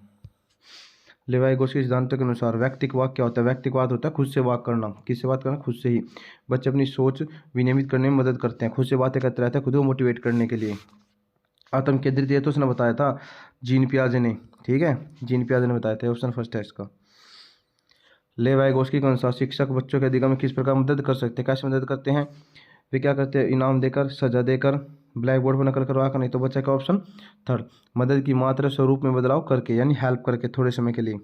लेवाई-गोस्की के सिद्धांतों के अनुसार व्यक्तिकवाद क्या होता है। व्यक्तिकवाद होता है खुद से बात करना। किससे बात करना, खुद से ही। बच्चे अपनी सोच विनियमित करने में मदद करते हैं, खुद से बातें करते रहते हैं, खुद को मोटिवेट करने के लिए। आत्म केंद्रित, ये तो उसने बताया था जीन पियाजे ने। ठीक है, जीन पियाजे ने बताया था। ऑप्शन फर्स्ट है इसका। लेवाई-गोस्की के अनुसार शिक्षक बच्चों के अधिगम में किस प्रकार मदद कर सकते हैं। कैसे मदद करते हैं, वे क्या करते हैं, इनाम देकर, सजा देकर, ब्लैक बोर्ड पर नकल करवा कर। नहीं तो बच्चा का ऑप्शन थर्ड, मदद की मात्रा स्वरूप में बदलाव करके, यानी हेल्प करके थोड़े समय के लिए।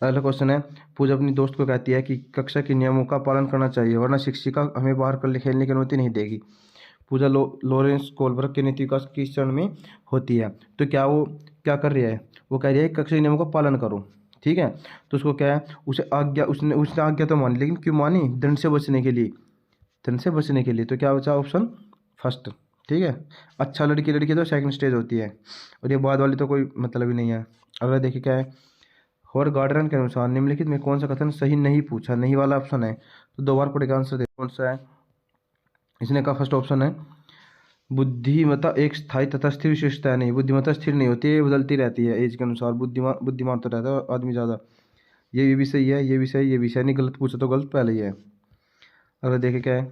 अगला क्वेश्चन है, पूजा अपनी दोस्त को कहती है कि कक्षा के नियमों का पालन करना चाहिए वरना शिक्षिका हमें बाहर कर खेलने की अनुमति नहीं देगी। पूजा लॉरेंस कोलबर्ग के नीति विकास किस चरण में होती है। तो क्या वो क्या कर रही है, वो कह रही है कक्षा के नियमों का पालन करो। ठीक है, तो उसको क्या है, उसे आज्ञा, उसने आज्ञा तो मानी, लेकिन क्यों मानी, दंड से बचने के लिए। दंड से बचने के लिए। तो क्या बचा, ऑप्शन फर्स्ट। ठीक है, अच्छा, लड़की तो सेकंड स्टेज होती है, और ये बाद वाली तो कोई मतलब ही नहीं है। अगला देखिए क्या है, हॉर गार्डन के अनुसार निम्नलिखित में कौन सा कथन सही नहीं पूछा। नहीं वाला ऑप्शन है, तो दो बार पढ़ेगा आंसर दे। कौन सा है, इसने कहा फर्स्ट ऑप्शन है, बुद्धिमत्ता एक स्थायी तथा स्थिर विशेषता है। नहीं, बुद्धिमत्ता स्थिर नहीं होती है, बदलती रहती है एज के अनुसार। बुद्धिमान तो रहता है आदमी ज़्यादा। ये भी सही है, ये भी सही, ये भी सही। नहीं, गलत पूछा तो गलत पहले ही है। अगर देखे क्या है,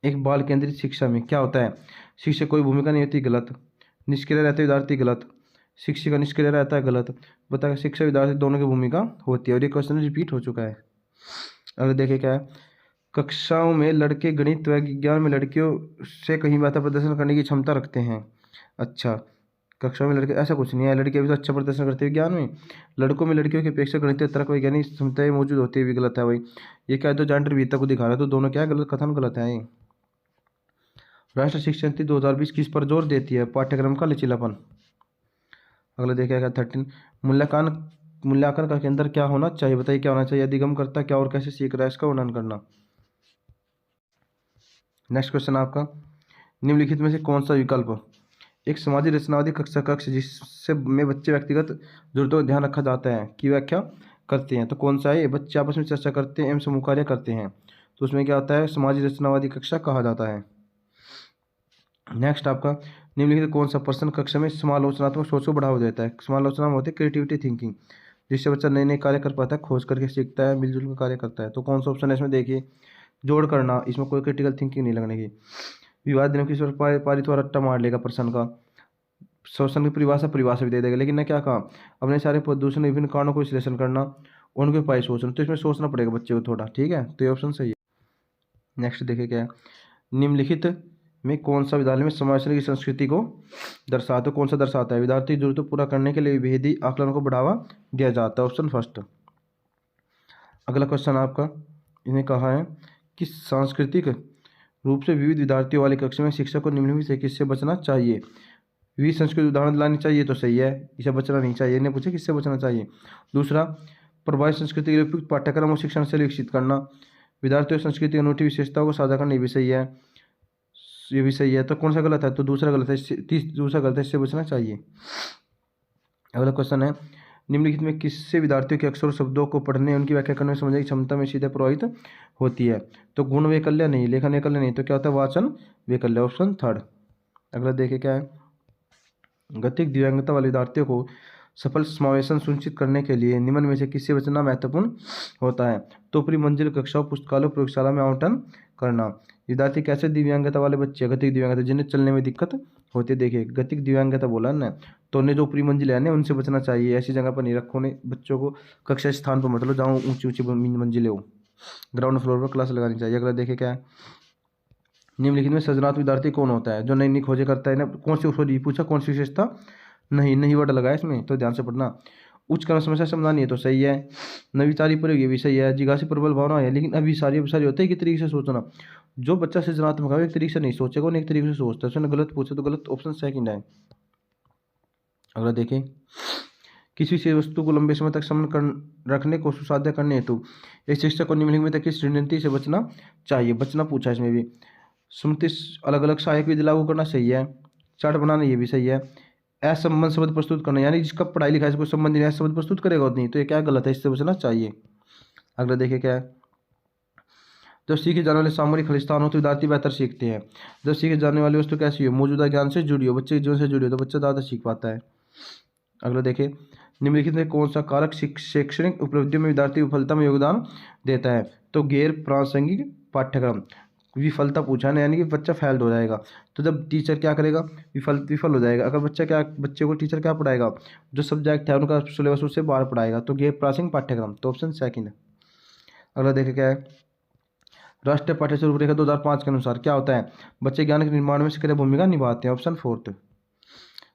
एक बाल केंद्रित शिक्षा में क्या होता है, शिक्षक कोई भूमिका नहीं होती, गलत। निष्क्रिय रहते विद्यार्थी, गलत। शिक्षिका निष्क्रिय रहता है, गलत। बता, शिक्षक विद्यार्थी दोनों की भूमिका होती है, और ये क्वेश्चन रिपीट हो चुका है। अगर देखे क्या है, कक्षाओं में लड़के गणित व विज्ञान में लड़कियों से कहीं बेहतर प्रदर्शन करने की क्षमता रखते हैं। अच्छा, कक्षा में लड़के, ऐसा कुछ नहीं है, लड़कियां भी तो अच्छा प्रदर्शन करते हैं विज्ञान में। लड़कों में लड़कियों की अपेक्षा गणित तर्क वैज्ञानिक क्षमताएं मौजूद होती है, भी गलत है भाई। ये क्या है, तो जेंडर विविधता को दिखा रहा है, तो दोनों क्या है, गलत कथन, गलत है ये। राष्ट्रीय शिक्षा नीति 2020 किस पर जोर देती है, पाठ्यक्रम का लचीलापन। अगला देखिएगा 13, मूल्यांकन का केंद्र क्या होना चाहिए। बताइए क्या होना चाहिए, अधिगम करता क्या और कैसे सीख रहा है, इसका वर्णन करना। नेक्स्ट क्वेश्चन आपका, निम्नलिखित में से कौन सा विकल्प एक समाजी रचनावादी कक्षा कक्ष जिससे में बच्चे व्यक्तिगत जरूरतों का ध्यान रखा जाता है की व्याख्या करते हैं। तो कौन सा है, ये बच्चे आपस में चर्चा करते हैं एवं समूह कार्य करते हैं, तो उसमें क्या होता है, समाजी रचनावादी कक्षा कहा जाता है। नेक्स्ट आपका, निम्नलिखित कौन सा प्रश्न कक्षा में समालोचनात्मक सोच को बढ़ावा देता है। समालोचना में होती है क्रिएटिविटी थिंकिंग, जिससे बच्चा नए नए कार्य कर पाता है, खोज करके सीखता है, मिलजुल कर कार्य करता है। तो कौन सा ऑप्शन है इसमें, देखिए जोड़ करना, इसमें कोई क्रिटिकल थिंकिंग नहीं लगने की। विवाद दिनों की पारित व रट्टा मार लेगा प्रश्न का। शोषण की परिभाषा भी दे देगा, लेकिन ने क्या कहा, अपने सारे प्रदूषण विभिन्न कारणों को विश्लेषण करना, उनके उपाय सोचना। तो इसमें सोचना पड़ेगा बच्चे को थोड़ा। ठीक है, तो ये ऑप्शन सही है। नेक्स्ट देखिए क्या है, निम्नलिखित में कौन सा विद्यालय में समावेशन की संस्कृति को दर्शाता है। कौन सा दर्शाता है, विद्यार्थी जरूरतों पूरा करने के लिए विभेदी आकलन को बढ़ावा दिया जाता है। Option first. अगला क्वेश्चन आपका, इन्हें कहा है कि सांस्कृतिक रूप से विविध विद्यार्थियों वाली कक्षा में शिक्षक को निम्नलिखित से किससे बचना चाहिए। विविध संस्कृति उदाहरण लानी चाहिए, तो सही है, इसे बचना नहीं चाहिए। इन्हें पूछे किससे बचना चाहिए। दूसरा, प्रभावी संस्कृति के लिए उपयुक्त पाठ्यक्रम और शिक्षण शैली विकसित करना, विद्यार्थियों संस्कृति की अनूठी विशेषताओं को साझा करना, ये भी सही है, ये भी सही है। तो कौन सा गलत है, तो दूसरा गलत है, दूसरा गलत है, इससे बचना चाहिए। अगला क्वेश्चन है, निम्नलिखित में किससे विद्यार्थियों के अक्षर और शब्दों को पढ़ने उनकी व्याख्या करने में समझने की क्षमता में सीधे प्रभावित होती है? तो गुण वैकल्य नहीं, लेखन वैकल्य नहीं, तो क्या होता है? वाचन वैकल्य, ऑप्शन थर्ड। अगला देखिए क्या है, गतिक दिव्यांगता वाले विद्यार्थियों को सफल समावेशन सुनिश्चित करने के लिए निम्न में से किससे बचना महत्वपूर्ण होता है? तो ऊपरी मंजिल कक्षाओं, पुस्तकालयों, प्रयोगशाला में आवंटन करना। विद्यार्थी कैसे दिव्यांगता वाले बच्चे? गतिक दिव्यांगता, जिन्हें चलने में दिक्कत होती है। देखिए गतिक दिव्यांगता बोला ना, तो उन्हें जो ऊपरी मंजिल है ना उनसे बचना चाहिए। ऐसी जगह पर नहीं रखो ने बच्चों को, कक्षा स्थान पर मतलब जहाँ ऊंची ऊंची मंजिलें हो, ग्राउंड फ्लोर पर क्लास लगानी चाहिए। अगला देखिए क्या है, निम्नलिखित में सृजनात्मक विद्यार्थी कौन होता है? जो नई नई खोजें करता है ना, कौन सी सॉरी पूछा कौन सी विशेषता नहीं, नहीं वर्ड लगाया इसमें, तो ध्यान से पढ़ना। उच्च क्रम समस्या समाधान ये तो सही है, नवीचारी प्रयोग ये भी सही है, जिज्ञासी प्रबल भावना है, लेकिन अभिसारी होता है कि तरीके से सोचना। जो बच्चा सृजनात्मक है एक तरीके से नहीं सोचेगा, एक तरीके से सोचता है, उसने गलत पूछा तो गलत, ऑप्शन सेकंड है। अगला देखें, किसी विशेष वस्तु को लंबे समय तक रखने को सुसाध्य करने हेतु एक शिक्षक को निम्नलिखित में तक किस रणनीति से बचना चाहिए? बचना पूछा इसमें भी। स्मृति अलग अलग सहायक विधि लागू करना सही है, चार्ट बनाना ये भी सही है, असंबंध शब्द प्रस्तुत करना, यानी जिसका पढ़ाई लिखाई से कोई संबंध नहीं है शब्द प्रस्तुत करेगा नहीं, तो ये क्या गलत है, इससे बचना चाहिए। अगला देखिए क्या है, जब सीखे जाने वाले सामरिक खलिस्तान हो तो विद्यार्थी बेहतर सीखते हैं। जब सीखे जाने वाली वस्तु कैसी हो? मौजूदा ज्ञान से जुड़ी हो, बच्चे के जीवन से जुड़ी हो, तो बच्चा ज़्यादा सीख पाता है। अगला देखिए, निम्नलिखित में कौन सा कारक शैक्षणिक उपलब्धियों में विद्यार्थी विफलता में योगदान देता है? तो गैर प्रासंगिक पाठ्यक्रम। विफलता पूछा ना, यानी कि बच्चा फेल्ड हो जाएगा, तो जब टीचर क्या करेगा? विफल हो जाएगा। अगर बच्चे को टीचर क्या पढ़ाएगा? जो सब्जेक्ट है उनका सिलेबस उससे बाहर पढ़ाएगा, तो गैर प्रासंगिक पाठ्यक्रम, तो ऑप्शन सेकंड है। अगला देखिए क्या है, राष्ट्रीय पाठ्यक्रम रूपरेखा 2005 के अनुसार क्या होता है? बच्चे ज्ञान के निर्माण में सक्रिय भूमिका निभाते हैं, ऑप्शन फोर्थ।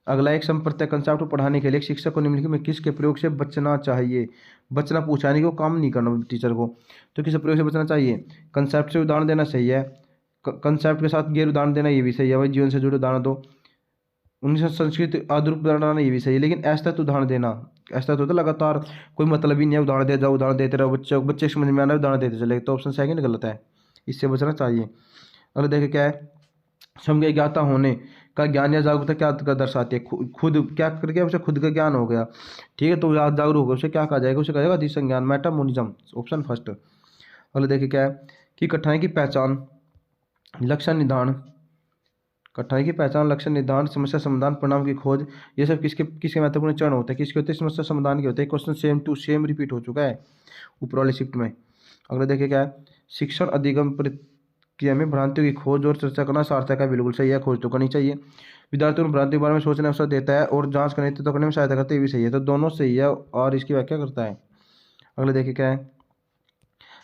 अगला, एक संप्रदाय कंसेप्ट को पढ़ाने के लिए शिक्षक को निम्नलिखित में किसके प्रयोग से बचना चाहिए? बचना पूछा, यानी कि वो काम नहीं करना टीचर को, तो किस प्रयोग से बचना चाहिए? कंसेप्ट से उदाहरण देना सही है, कंसेप्ट के साथ गैर उदाहरण देना ये भी सही है, भाई जीवन से जुड़े उदाहरण दो। 19 संस्कृत आदुर उदाहरण देना ये भी सही है, लेकिन ऐसा तो उदाहरण देना, ऐसा तो होता लगातार कोई मतलब ही नहीं है, उदाहरण दे जाओ, उदाहरण देते रहो, बच्चे समझ में आना उदाहरण देते चले, तो ऑप्शन सेकंड गलत है, इससे बचना चाहिए। अगर देखिए क्या है, समझ ज्ञाता होने का ज्ञान या जागरूकता क्या दर्शाती है? खुद क्या करके उसे खुद का ज्ञान हो गया, ठीक है, तो जागरूक होगा, उसे क्या कहा जाएगा? उसे कहा जाएगा अधिसंज्ञान, मेटामोनिज्म, ऑप्शन फर्स्ट। अगले देखिए क्या है कि कठिनाई की पहचान, लक्षण निर्धारण, कठिनाई की पहचान, लक्षण निर्धारण, समस्या समाधान, परिणाम की खोज, ये सब किसके महत्वपूर्ण चरण होते हैं? किसके होते हैं? समस्या समाधान के होते हैं। Question same to same repeat हो चुका है ऊपर वाले शिफ्ट में। अगला देखिए क्या है, शिक्षण अधिगम प्रक्रिया में भ्रांतियों की खोज और चर्चा करना सार्थक है, बिल्कुल सही है, खोज तो करनी चाहिए। विद्यार्थियों को भ्रांति के बारे में सोचने अवसर देता है और जांच करने तो करने में सहायता करता है, ये भी सही है, तो दोनों सही है और इसकी व्याख्या करता है। अगले देखिए क्या है,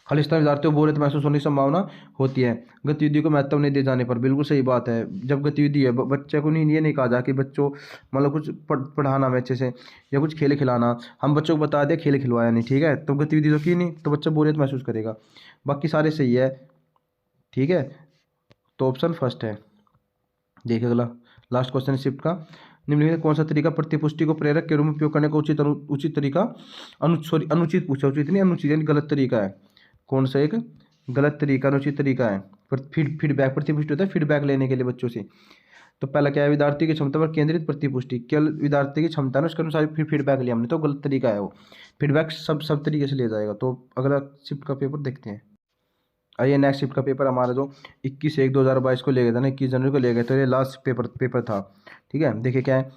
खालिस्तान विद्यार्थियों को बोरियत महसूस होने की संभावना होती है गतिविधि को महत्व नहीं दिए जाने पर, बिल्कुल सही बात है। जब गतिविधि है बच्चे को नहीं, ये नहीं कहा जा कि बच्चों मतलब कुछ पढ़ाना है अच्छे से या कुछ खेल खिलाना, हम बच्चों को बता दें खेल खिलवाया नहीं, ठीक है, तो गतिविधि तो की नहीं, तो बच्चा बोरियत महसूस करेगा। बाकी सारे सही है, ठीक है, तो ऑप्शन फर्स्ट है। देखिए अगला लास्ट क्वेश्चन शिफ्ट का, निम्नलिखित कौन सा तरीका प्रतिपुष्टि को प्रेरक के रूप में उपयोग करने का उचित तरीका अनुचित पूछा, उचित नहीं अनुचित यानी गलत तरीका है। कौन सा एक गलत तरीका, अनुचित तरीका है? फीडबैक, प्रतिपुष्टि होता है फीडबैक लेने के लिए बच्चों से। तो पहला क्या है, विद्यार्थी की क्षमता पर केंद्रित प्रतिपुष्टि, केवल विद्यार्थी की क्षमता है उसके अनुसार फिर फीडबैक लिया हमने, तो गलत तरीका है वो। फीडबैक सब तरीके से लिया जाएगा। तो अगला शिफ्ट का पेपर देखते हैं। आइए नेक्स्ट शिफ्ट का पेपर हमारा जो 21/1/2022 को ले गया था ना, 21 जनवरी को ले गए, तो ये लास्ट पेपर था, ठीक है। देखिए क्या है,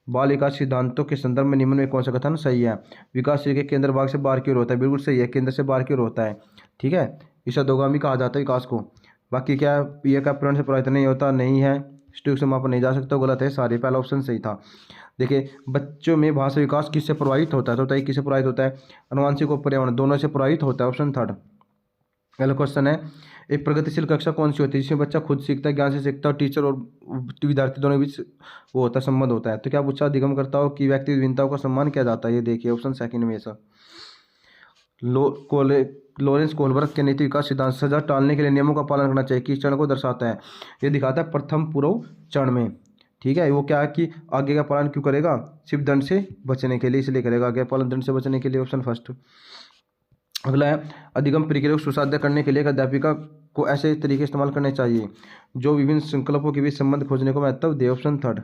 बाल विकास सिद्धांतों के संदर्भ में निम्न में कौन सा कथन सही है? विकास शरीर के केंद्र भाग से बाहर की ओर होता है, बिल्कुल सही है, केंद्र से बाहर की ओर होता है, ठीक है, ईशादोगामी कहा जाता है विकास को। बाकी क्या, ये का पूर्ण से प्रभावित नहीं होता, नहीं है, स्टिक से मापा नहीं जा सकता, गलत है सारे, पहला ऑप्शन सही था। देखिए बच्चों में भाषा विकास किससे प्रभावित होता है? तो बताइए किससे प्रभावित होता है? अनुवांशिक और पर्यावरण दोनों से प्रभावित होता है, ऑप्शन थर्ड। पहला क्वेश्चन है, एक प्रगतिशील कक्षा कौन सी होती है जिसमें बच्चा खुद सीखता है, ज्ञान से सीखता है, और टीचर और विद्यार्थी दोनों के बीच वो होता है, संबंध होता है। तो क्या पूछा, अधिगमकर्ताओं की व्यक्तिगत भिन्नताओं का सम्मान किया जाता है, ये देखिए ऑप्शन सेकंड में ऐसा। लॉरेंस कोहलबर्ग के नैतिक विकास सिद्धांत, सजा टालने के लिए नियमों का पालन करना चाहिए, किस चरण को दर्शाता है? ये दिखाता है प्रथम पूर्व चरण में, ठीक है। वो क्या है कि आगे का पालन क्यों करेगा? सिर्फ दंड से बचने के लिए, इसलिए करेगा आगे पालन दंड से बचने के लिए, ऑप्शन फर्स्ट। अगला है, अधिगम प्रक्रिया को सुसाध्य करने के लिए एक अध्यापिका को ऐसे तरीके इस्तेमाल करने चाहिए जो विभिन्न संकल्पों के बीच संबंध खोजने को महत्व दे, ऑप्शन थर्ड।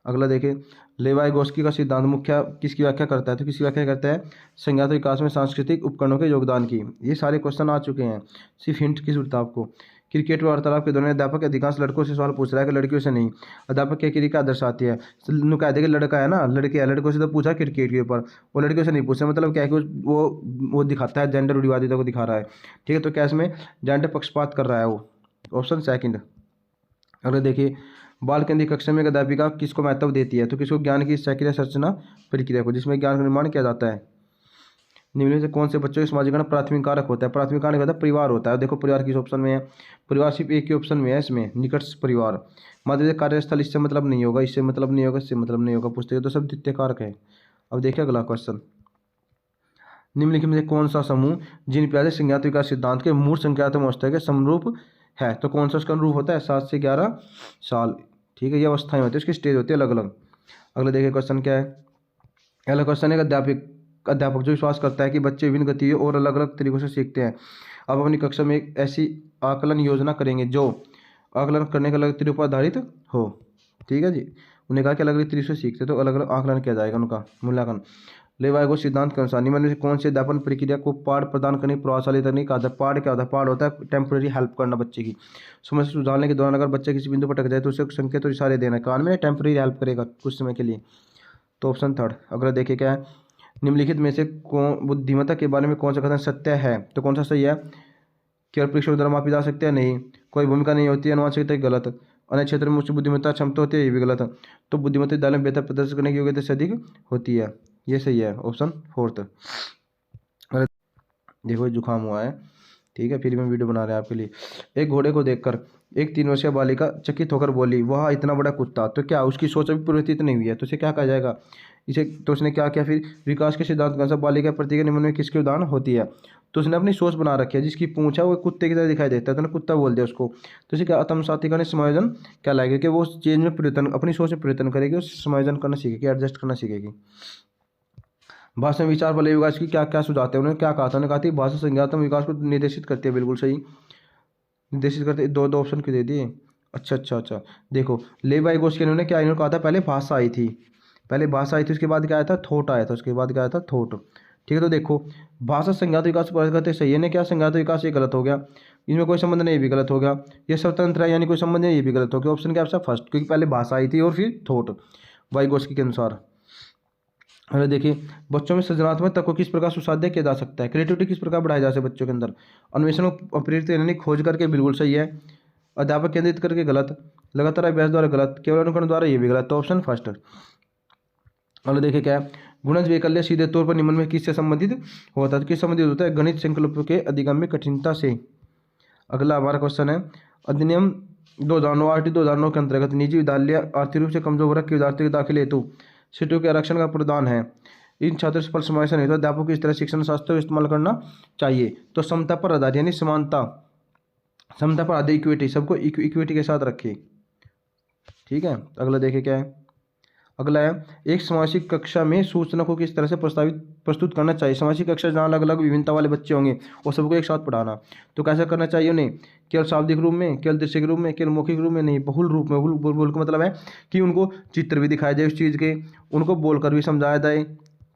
अगला देखिए, लेवाइगोस्की का सिद्धांत मुख्य किसकी व्याख्या करता है, तो किसकी व्याख्या करता है, संज्ञात विकास में सांस्कृतिक उपकरणों के योगदान की। ये सारे क्वेश्चन आ चुके हैं, सिर्फ हिंट की जरूरत है आपको। क्रिकेट वार्तालाप के दौरान अध्यापक अधिकांश लड़कों से सवाल पूछ रहा है कि लड़कियों से नहीं। अध्यापक क्या क्रिया क्या दर्शाती है, नुकायदे कि लड़का है ना, लड़के है, लड़कों से तो पूछा क्रिकेट के ऊपर, वो लड़कियों से नहीं पूछा, मतलब क्या है कि वो दिखाता है जेंडर रूढ़िवादिता को दिखा रहा है। ठीक है, तो क्या इसमें जेंडर पक्षपात कर रहा है वो, ऑप्शन सेकंड। अगर देखिए, बाल केंद्रीय कक्षा में एक अध्यापिका किसको महत्व देती है, तो किसको, ज्ञान की प्रक्रिया संरचना प्रक्रिया को, जिसमें ज्ञान का निर्माण किया जाता है। निम्न में से कौन से बच्चों के समाजीकरण प्राथमिक कारक होता है, प्राथमिक कारक होता है परिवार होता है। देखो परिवार किस ऑप्शन में है, परिवार सिर्फ एक ही ऑप्शन में है इसमें, निकट परिवार। माध्यमिक कार्यस्थल, इससे मतलब नहीं होगा, इससे मतलब नहीं होगा, इससे मतलब नहीं होगा, पुस्तक तो सब द्वितीय कारक है। अब देखिए अगला क्वेश्चन, निम्नलिखित में से कौन सा समूह जिन प्यारे संज्ञात विकास सिद्धांत के मूल संज्ञात्मक अवस्था के समरूप है, तो कौन सा उसका अनुरूप होता है, 7 से 11 साल। ठीक है, ये अवस्थाएं होती है, उसकी स्टेज होती है अलग अलग। अगला देखिए क्वेश्चन क्या है, अगला क्वेश्चन है अध्यापक जो विश्वास करता है कि बच्चे विभिन्न गतियों और अलग अलग तरीकों से सीखते हैं, अब अपनी कक्षा में एक ऐसी आकलन योजना करेंगे जो आकलन करने के अलग तरीकों पर आधारित हो। ठीक है जी, उन्हें कहा कि अलग अलग तरीकों से सीखते, तो अलग अलग आकलन किया जाएगा उनका मूल्यांकन। लेवाइगोस सिद्धांत के अनुसार निम्न में से कौन से अध्यापन प्रक्रिया को पाठ प्रदान करने की प्रभावशाली तकनीक कहा जाता है। पाठ क्या होता है, पाठ होता है टेम्पररी हेल्प करना बच्चे की, समस्या सुलझाने के दौरान अगर बच्चा किसी बिंदु पर अटक जाए तो उसे संकेत और इशारे देना, कान में टेम्पररी हेल्प करेगा कुछ समय के लिए, तो ऑप्शन थर्ड। अगला देखिए क्या है, निम्नलिखित में से कौन बुद्धिमत्ता के बारे में कौन सा कथन सत्य है, तो कौन सा सही है, केवल परीक्षा द्वारा मापी जा सकते हैं, नहीं, कोई भूमिका नहीं होती है, अनुवांशिकता गलत, अन्य क्षेत्र में उच्च बुद्धिमत्ता क्षमता होती है, ये भी गलत, तो बुद्धिमत्ता विद्यालय में बेहतर प्रदर्शन करने की योग्यता से अधिक होती है, ये सही है, ऑप्शन फोर्थ। अरे देखो जुकाम हुआ है, ठीक है, फिर मैं वीडियो बना रहे हैं आपके लिए। एक घोड़े को देखकर एक 3 वर्षीय बालिका चकित होकर बोली, वह इतना बड़ा कुत्ता, तो क्या उसकी सोच अभी परिवर्तित नहीं हुई है, तो इसे क्या कहा जाएगा, इसे, तो उसने क्या किया फिर, विकास के सिद्धांत के अनुसार बालिका प्रतिक्रिया निम्न में किसकी उदाहरण होती है, तो उसने अपनी सोच बना रखी है, जिसकी पूंछ है वो कुत्ते की तरह दिखाई देता है, तो उसने कुत्ता बोल दिया उसको, तो इसे क्या आत्मसातिका समायोजन क्या लाएगी कि वो उस चीज में परिवर्तन, अपनी सोच में परिवर्तन करेगी, उस समायोजन करना सीखेगी, एडजस्ट करना सीखेगी। भाषा में विचार वाले विकास की क्या क्या सुझाते हैं, उन्होंने क्या कहा था, उन्होंने कहा थी भाषा संज्ञानात्मक विकास को निर्देशित करती है, बिल्कुल सही, निर्देशित करते, दो दो ऑप्शन क्यों दे दिए। अच्छा अच्छा अच्छा, देखो लेवाइगोस्की ने क्या इन्होंने कहा था, पहले भाषा आई थी, पहले भाषा आई थी, उसके बाद क्या आया था, थॉट आया था, उसके बाद क्या आया था, थॉट। ठीक है, तो देखो भाषा संज्ञात विकास पर करते सही है ने, क्या संज्ञात विकास ये गलत हो गया, इनमें कोई संबंध नहीं, ये भी गलत हो गया, ये स्वतंत्र है यानी कोई संबंध नहीं, ये भी गलत हो गया, ऑप्शन क्या आपका फर्स्ट, क्योंकि पहले भाषा आई थी और फिर थॉट, वाइगोस्की के अनुसार। अरे देखिए, बच्चों में सृजनात्मकता को किस प्रकार सुसाध्य किया जा सकता है, क्रिएटिविटी किस प्रकार बढ़ाई जा सकती है बच्चों के अंदर, अन्वेषण को प्रेरित यानी खोज करके, बिल्कुल सही है, अध्यापक केंद्रित करके गलत, लगातार अभ्यास द्वारा गलत, केवल अनुकरण द्वारा ये भी गलत, तो ऑप्शन फर्स्ट। और देखिए क्या है, गुणज वैकल्य सीधे तौर पर निम्न में किससे संबंधित होता है, तो किस संबंधित होता है, गणित संकल्पों के अधिगम में कठिनता से। अगला हमारा क्वेश्चन है, अधिनियम 2009 आर्टिकल 2009 के अंतर्गत निजी विद्यालय आर्थिक रूप से कमजोर वर्ग के विद्यार्थियों के दाखिले हेतु सीटों के आरक्षण का प्रदान है, इन छात्रों से फल समावेशन हेतु अध्यापकों को इस तरह शिक्षण शास्त्र का इस्तेमाल करना चाहिए, तो समता पर आधारित यानी समानता, समता पर आधारित इक्विटी, सबको इक्विटी के साथ रखिए। ठीक है, अगला देखिए क्या है, अगला है, एक समावेशी कक्षा में सूचना को किस तरह से प्रस्तुत करना चाहिए, समावेशी कक्षा जहाँ अलग अलग विभिन्नता वाले बच्चे होंगे और सबको एक साथ पढ़ाना, तो कैसा करना चाहिए उन्हें, केवल शाब्दिक रूप में, केवल दृश्य के रूप में, केवल मौखिक रूप में, नहीं बहुल रूप में। बहुल का मतलब है कि उनको चित्र भी दिखाया जाए उस चीज़ के, उनको बोलकर भी समझाया जाए।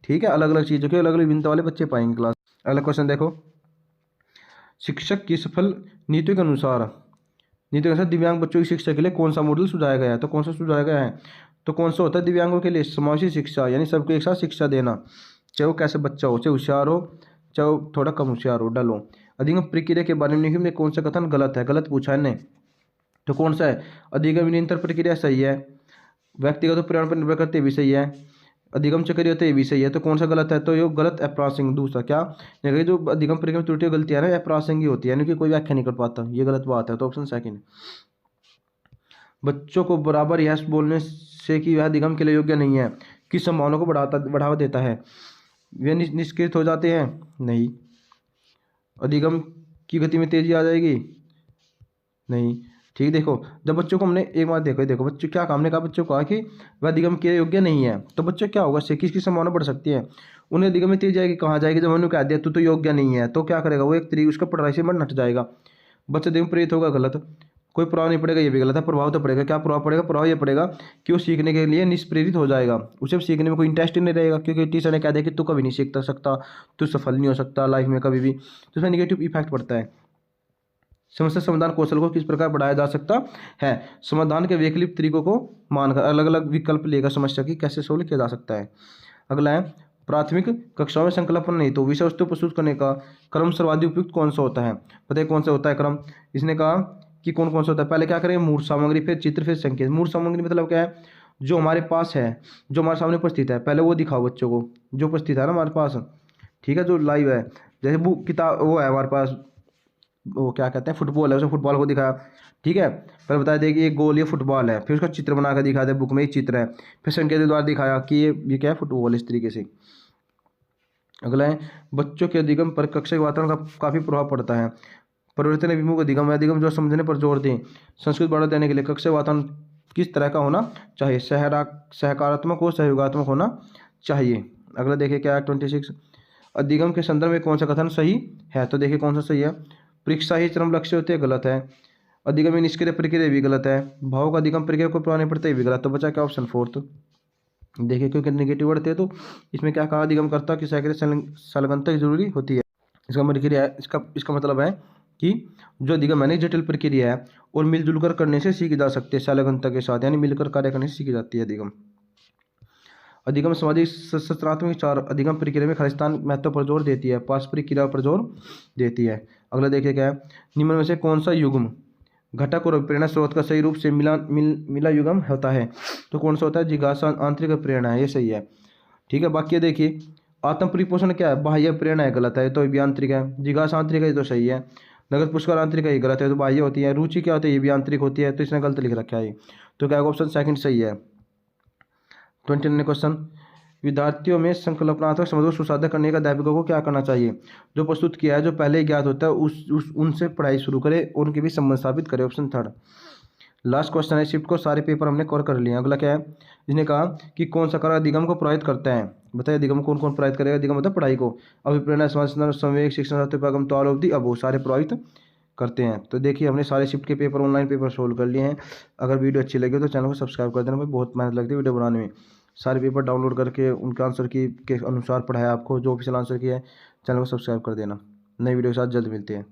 ठीक है, अलग अलग चीज़ों के अलग अलग विभिन्नता वाले बच्चे पाएंगे क्लास। अगला क्वेश्चन देखो, शिक्षक की सफल नीतियों के अनुसार दिव्यांग बच्चों की शिक्षा के लिए कौन सा मॉडल सुझाया गया है, तो कौन सा सुझाया गया है, तो कौन सा होता है दिव्यांगों के लिए, समावेशी शिक्षा, यानी सबको एक साथ शिक्षा देना, चाहे वो कैसे बच्चा हो, चाहे होशियार हो, चाहे वो थोड़ा कम होशियार हो, डलो। अधिगम प्रक्रिया के बारे में कौन सा कथन गलत है, गलत पूछा है ने, तो कौन सा है, अधिगम निरंतर प्रक्रिया सही है, व्यक्तिगत पर्यावरण पर निर्भर करते भी सही है, अधिगम चक्रीय होते भी सही है, तो कौन सा गलत है, तो ये गलत अप्रासंगिक। दूसरा क्या, जो अधिगम प्रक्रिया में त्रुटि गलतियां है अप्रासंगिक होती है, यानी कि कोई व्याख्या नहीं कर पाता, ये गलत बात है, तो ऑप्शन सेकंड। बच्चों को बराबर यस बोलने से कि वह अधिगम के लिए योग्य नहीं है किस संभावना को बढ़ावा देता है, वे निष्कृत हो जाते हैं, नहीं, अधिगम की गति में तेजी आ जाएगी, नहीं। ठीक, देखो जब बच्चों को हमने एक बात देखो बच्चों क्या हमने कहा, बच्चों को कहा कि वह अधिगम के योग्य नहीं है, तो बच्चों क्या होगा, से किसकी संभावना बढ़ सकती है, उन्हें अधिगम में तेजी जाएगी, कहाँ जाएगी, जब उन्होंने कह दिया तू तो योग्य नहीं है, तो क्या करेगा वो, एक तरीके उसका पढ़ाई से मन हट जाएगा, बच्चा अधिगम प्रेरित होगा, गलत, कोई प्रभाव नहीं पड़ेगा, ये भी गलत है। प्रभाव तो पड़ेगा। क्या प्रभाव पड़ेगा? प्रभाव ये पड़ेगा कि वो सीखने के लिए निष्प्रेरित हो जाएगा, उसे सीखने में कोई इंटरेस्ट ही नहीं रहेगा, क्योंकि टीचर ने कह दिया कि तू कभी नहीं सीख सकता, तू सफल नहीं हो सकता लाइफ में कभी भी, तो इसमें निगेटिव इफेक्ट पड़ता है। समस्या समाधान कौशल को किस प्रकार बढ़ाया जा सकता है? समाधान के वैकल्पिक तरीकों को मानकर अलग अलग विकल्प लेकर समस्या की कैसे सोल्व किया जा सकता है। अगला है, प्राथमिक कक्षाओं में संकल्पन नहीं तो विषय वस्तु प्रस्तुत करने का क्रम सर्वाधिक उपयुक्त कौन सा होता है? बताइए कौन सा होता है क्रम? इसने कहा कि कौन कौन सा होता है। पहले क्या करें? मूर्त सामग्री, फिर चित्र, फिर संकेत। मूर्त सामग्री मतलब क्या है? जो हमारे पास है, जो हमारे सामने उपस्थित है, पहले वो दिखाओ बच्चों को, जो उपस्थित है ना हमारे पास, ठीक है, जो लाइव है। जैसे बुक, किताब, वो है हमारे पास, वो क्या कहते हैं, फुटबॉल है, उसे फुटबॉल को दिखाया, ठीक है, पहले बता दें कि ये गोल, ये फुटबॉल है, फिर उसका चित्र बना कर दिखा दे, बुक में एक चित्र है, फिर संकेत के द्वारा दिखाया कि ये क्या है, फुटबॉल, इस तरीके से। अगला है, बच्चों के अधिगम पर कक्षा के वातावरण का काफ़ी प्रभाव पड़ता है। परिवर्तन अभिमुख अधिगम, अधिगम जो समझने पर जोर दें, संस्कृत बढ़ा देने के लिए कक्षा वातावरण किस तरह का होना चाहिए? सहकारात्मक हो, सहयोगात्मक होना चाहिए। अगला देखिए क्या है 26, अधिगम के संदर्भ में कौन सा कथन सही है? तो देखिए कौन सा सही है। परीक्षा ही चरम लक्ष्य होते हैं, गलत है। अधिगम में निष्क्रिय प्रक्रिया भी गलत है। भाव का अधिगम प्रक्रिया को प्रभाव नहीं पड़ता, ये भी गलत। तो बचा क्या? ऑप्शन 4। देखिए क्योंकि नेगेटिव बढ़ते हैं तो इसमें क्या कहा? अधिगम करता कि संलग्नता जरूरी होती है। इसका प्रक्रिया है, इसका मतलब है कि जो अधिगम है जटिल प्रक्रिया है और मिलजुल कर करने से सीखी जा सकती है, संलग्नता के साथ, यानी मिलकर कार्य करने से सीखी जाती है अधिगम। अधिगम सामाजिक सत्रात्मक विचार अधिगम प्रक्रिया में खालिस्तान महत्व पर जोर देती है, पारस्परिक क्रिया पर जोर देती है। अगला देखिए क्या है, निम्न में से कौन सा युग्म घटक और प्रेरणा स्रोत का सही रूप से मिला युग्म होता है? तो कौन सा होता है? जिज्ञासा आंतरिक प्रेरणा है, ये सही है, ठीक है। बाकी देखिए आत्म परिपोषण क्या है? बाह्य प्रेरणा है, गलत है, तो ये भी आंतरिक है। जिज्ञासा आंतरिक है, ये तो सही है। नगद पुरस्कार आंतरिक है, ये गलत है, तो बाह्य होती है। रुचि क्या होती है? ये भी आंतरिक होती है, तो इसने गलत लिख रखा है। तो क्या ऑप्शन सेकंड सही है। 29 क्वेश्चन, विद्यार्थियों में संकल्पनात्मक समझ को सुसाध्य करने का अध्यापकों को क्या करना चाहिए? जो प्रस्तुत किया है, जो पहले ही ज्ञात होता है, उनसे पढ़ाई शुरू करे, उनके भी संबंध स्थापित करे। ऑप्शन 3। लास्ट क्वेश्चन है, शिफ्ट को सारे पेपर हमने कवर कर लिए। अगला क्या है, जिसने कहा कि कौन सा कारक अधिगम को प्रभावित करता है? बताइए अधिगम कौन कौन प्रभावित करेगा? अधिगम मतलब पढ़ाई को, अभिप्रेरणा, समाज संवेग, शिक्षण, साहित्य, तो ऑल अब वो सारे प्रभावित करते हैं। तो देखिए हमने सारे शिफ्ट के पेपर, ऑनलाइन पेपर सोल्व कर लिए हैं। अगर वीडियो अच्छी लगी तो चैनल को सब्सक्राइब कर देना, भाई बहुत मेहनत लगती है वीडियो बनाने में। सारे पेपर डाउनलोड करके उनके आंसर की के अनुसार पढ़ाया आपको, जो ऑफिशियल आंसर की है। चैनल को सब्सक्राइब कर देना। नई वीडियो के साथ जल्द मिलते हैं।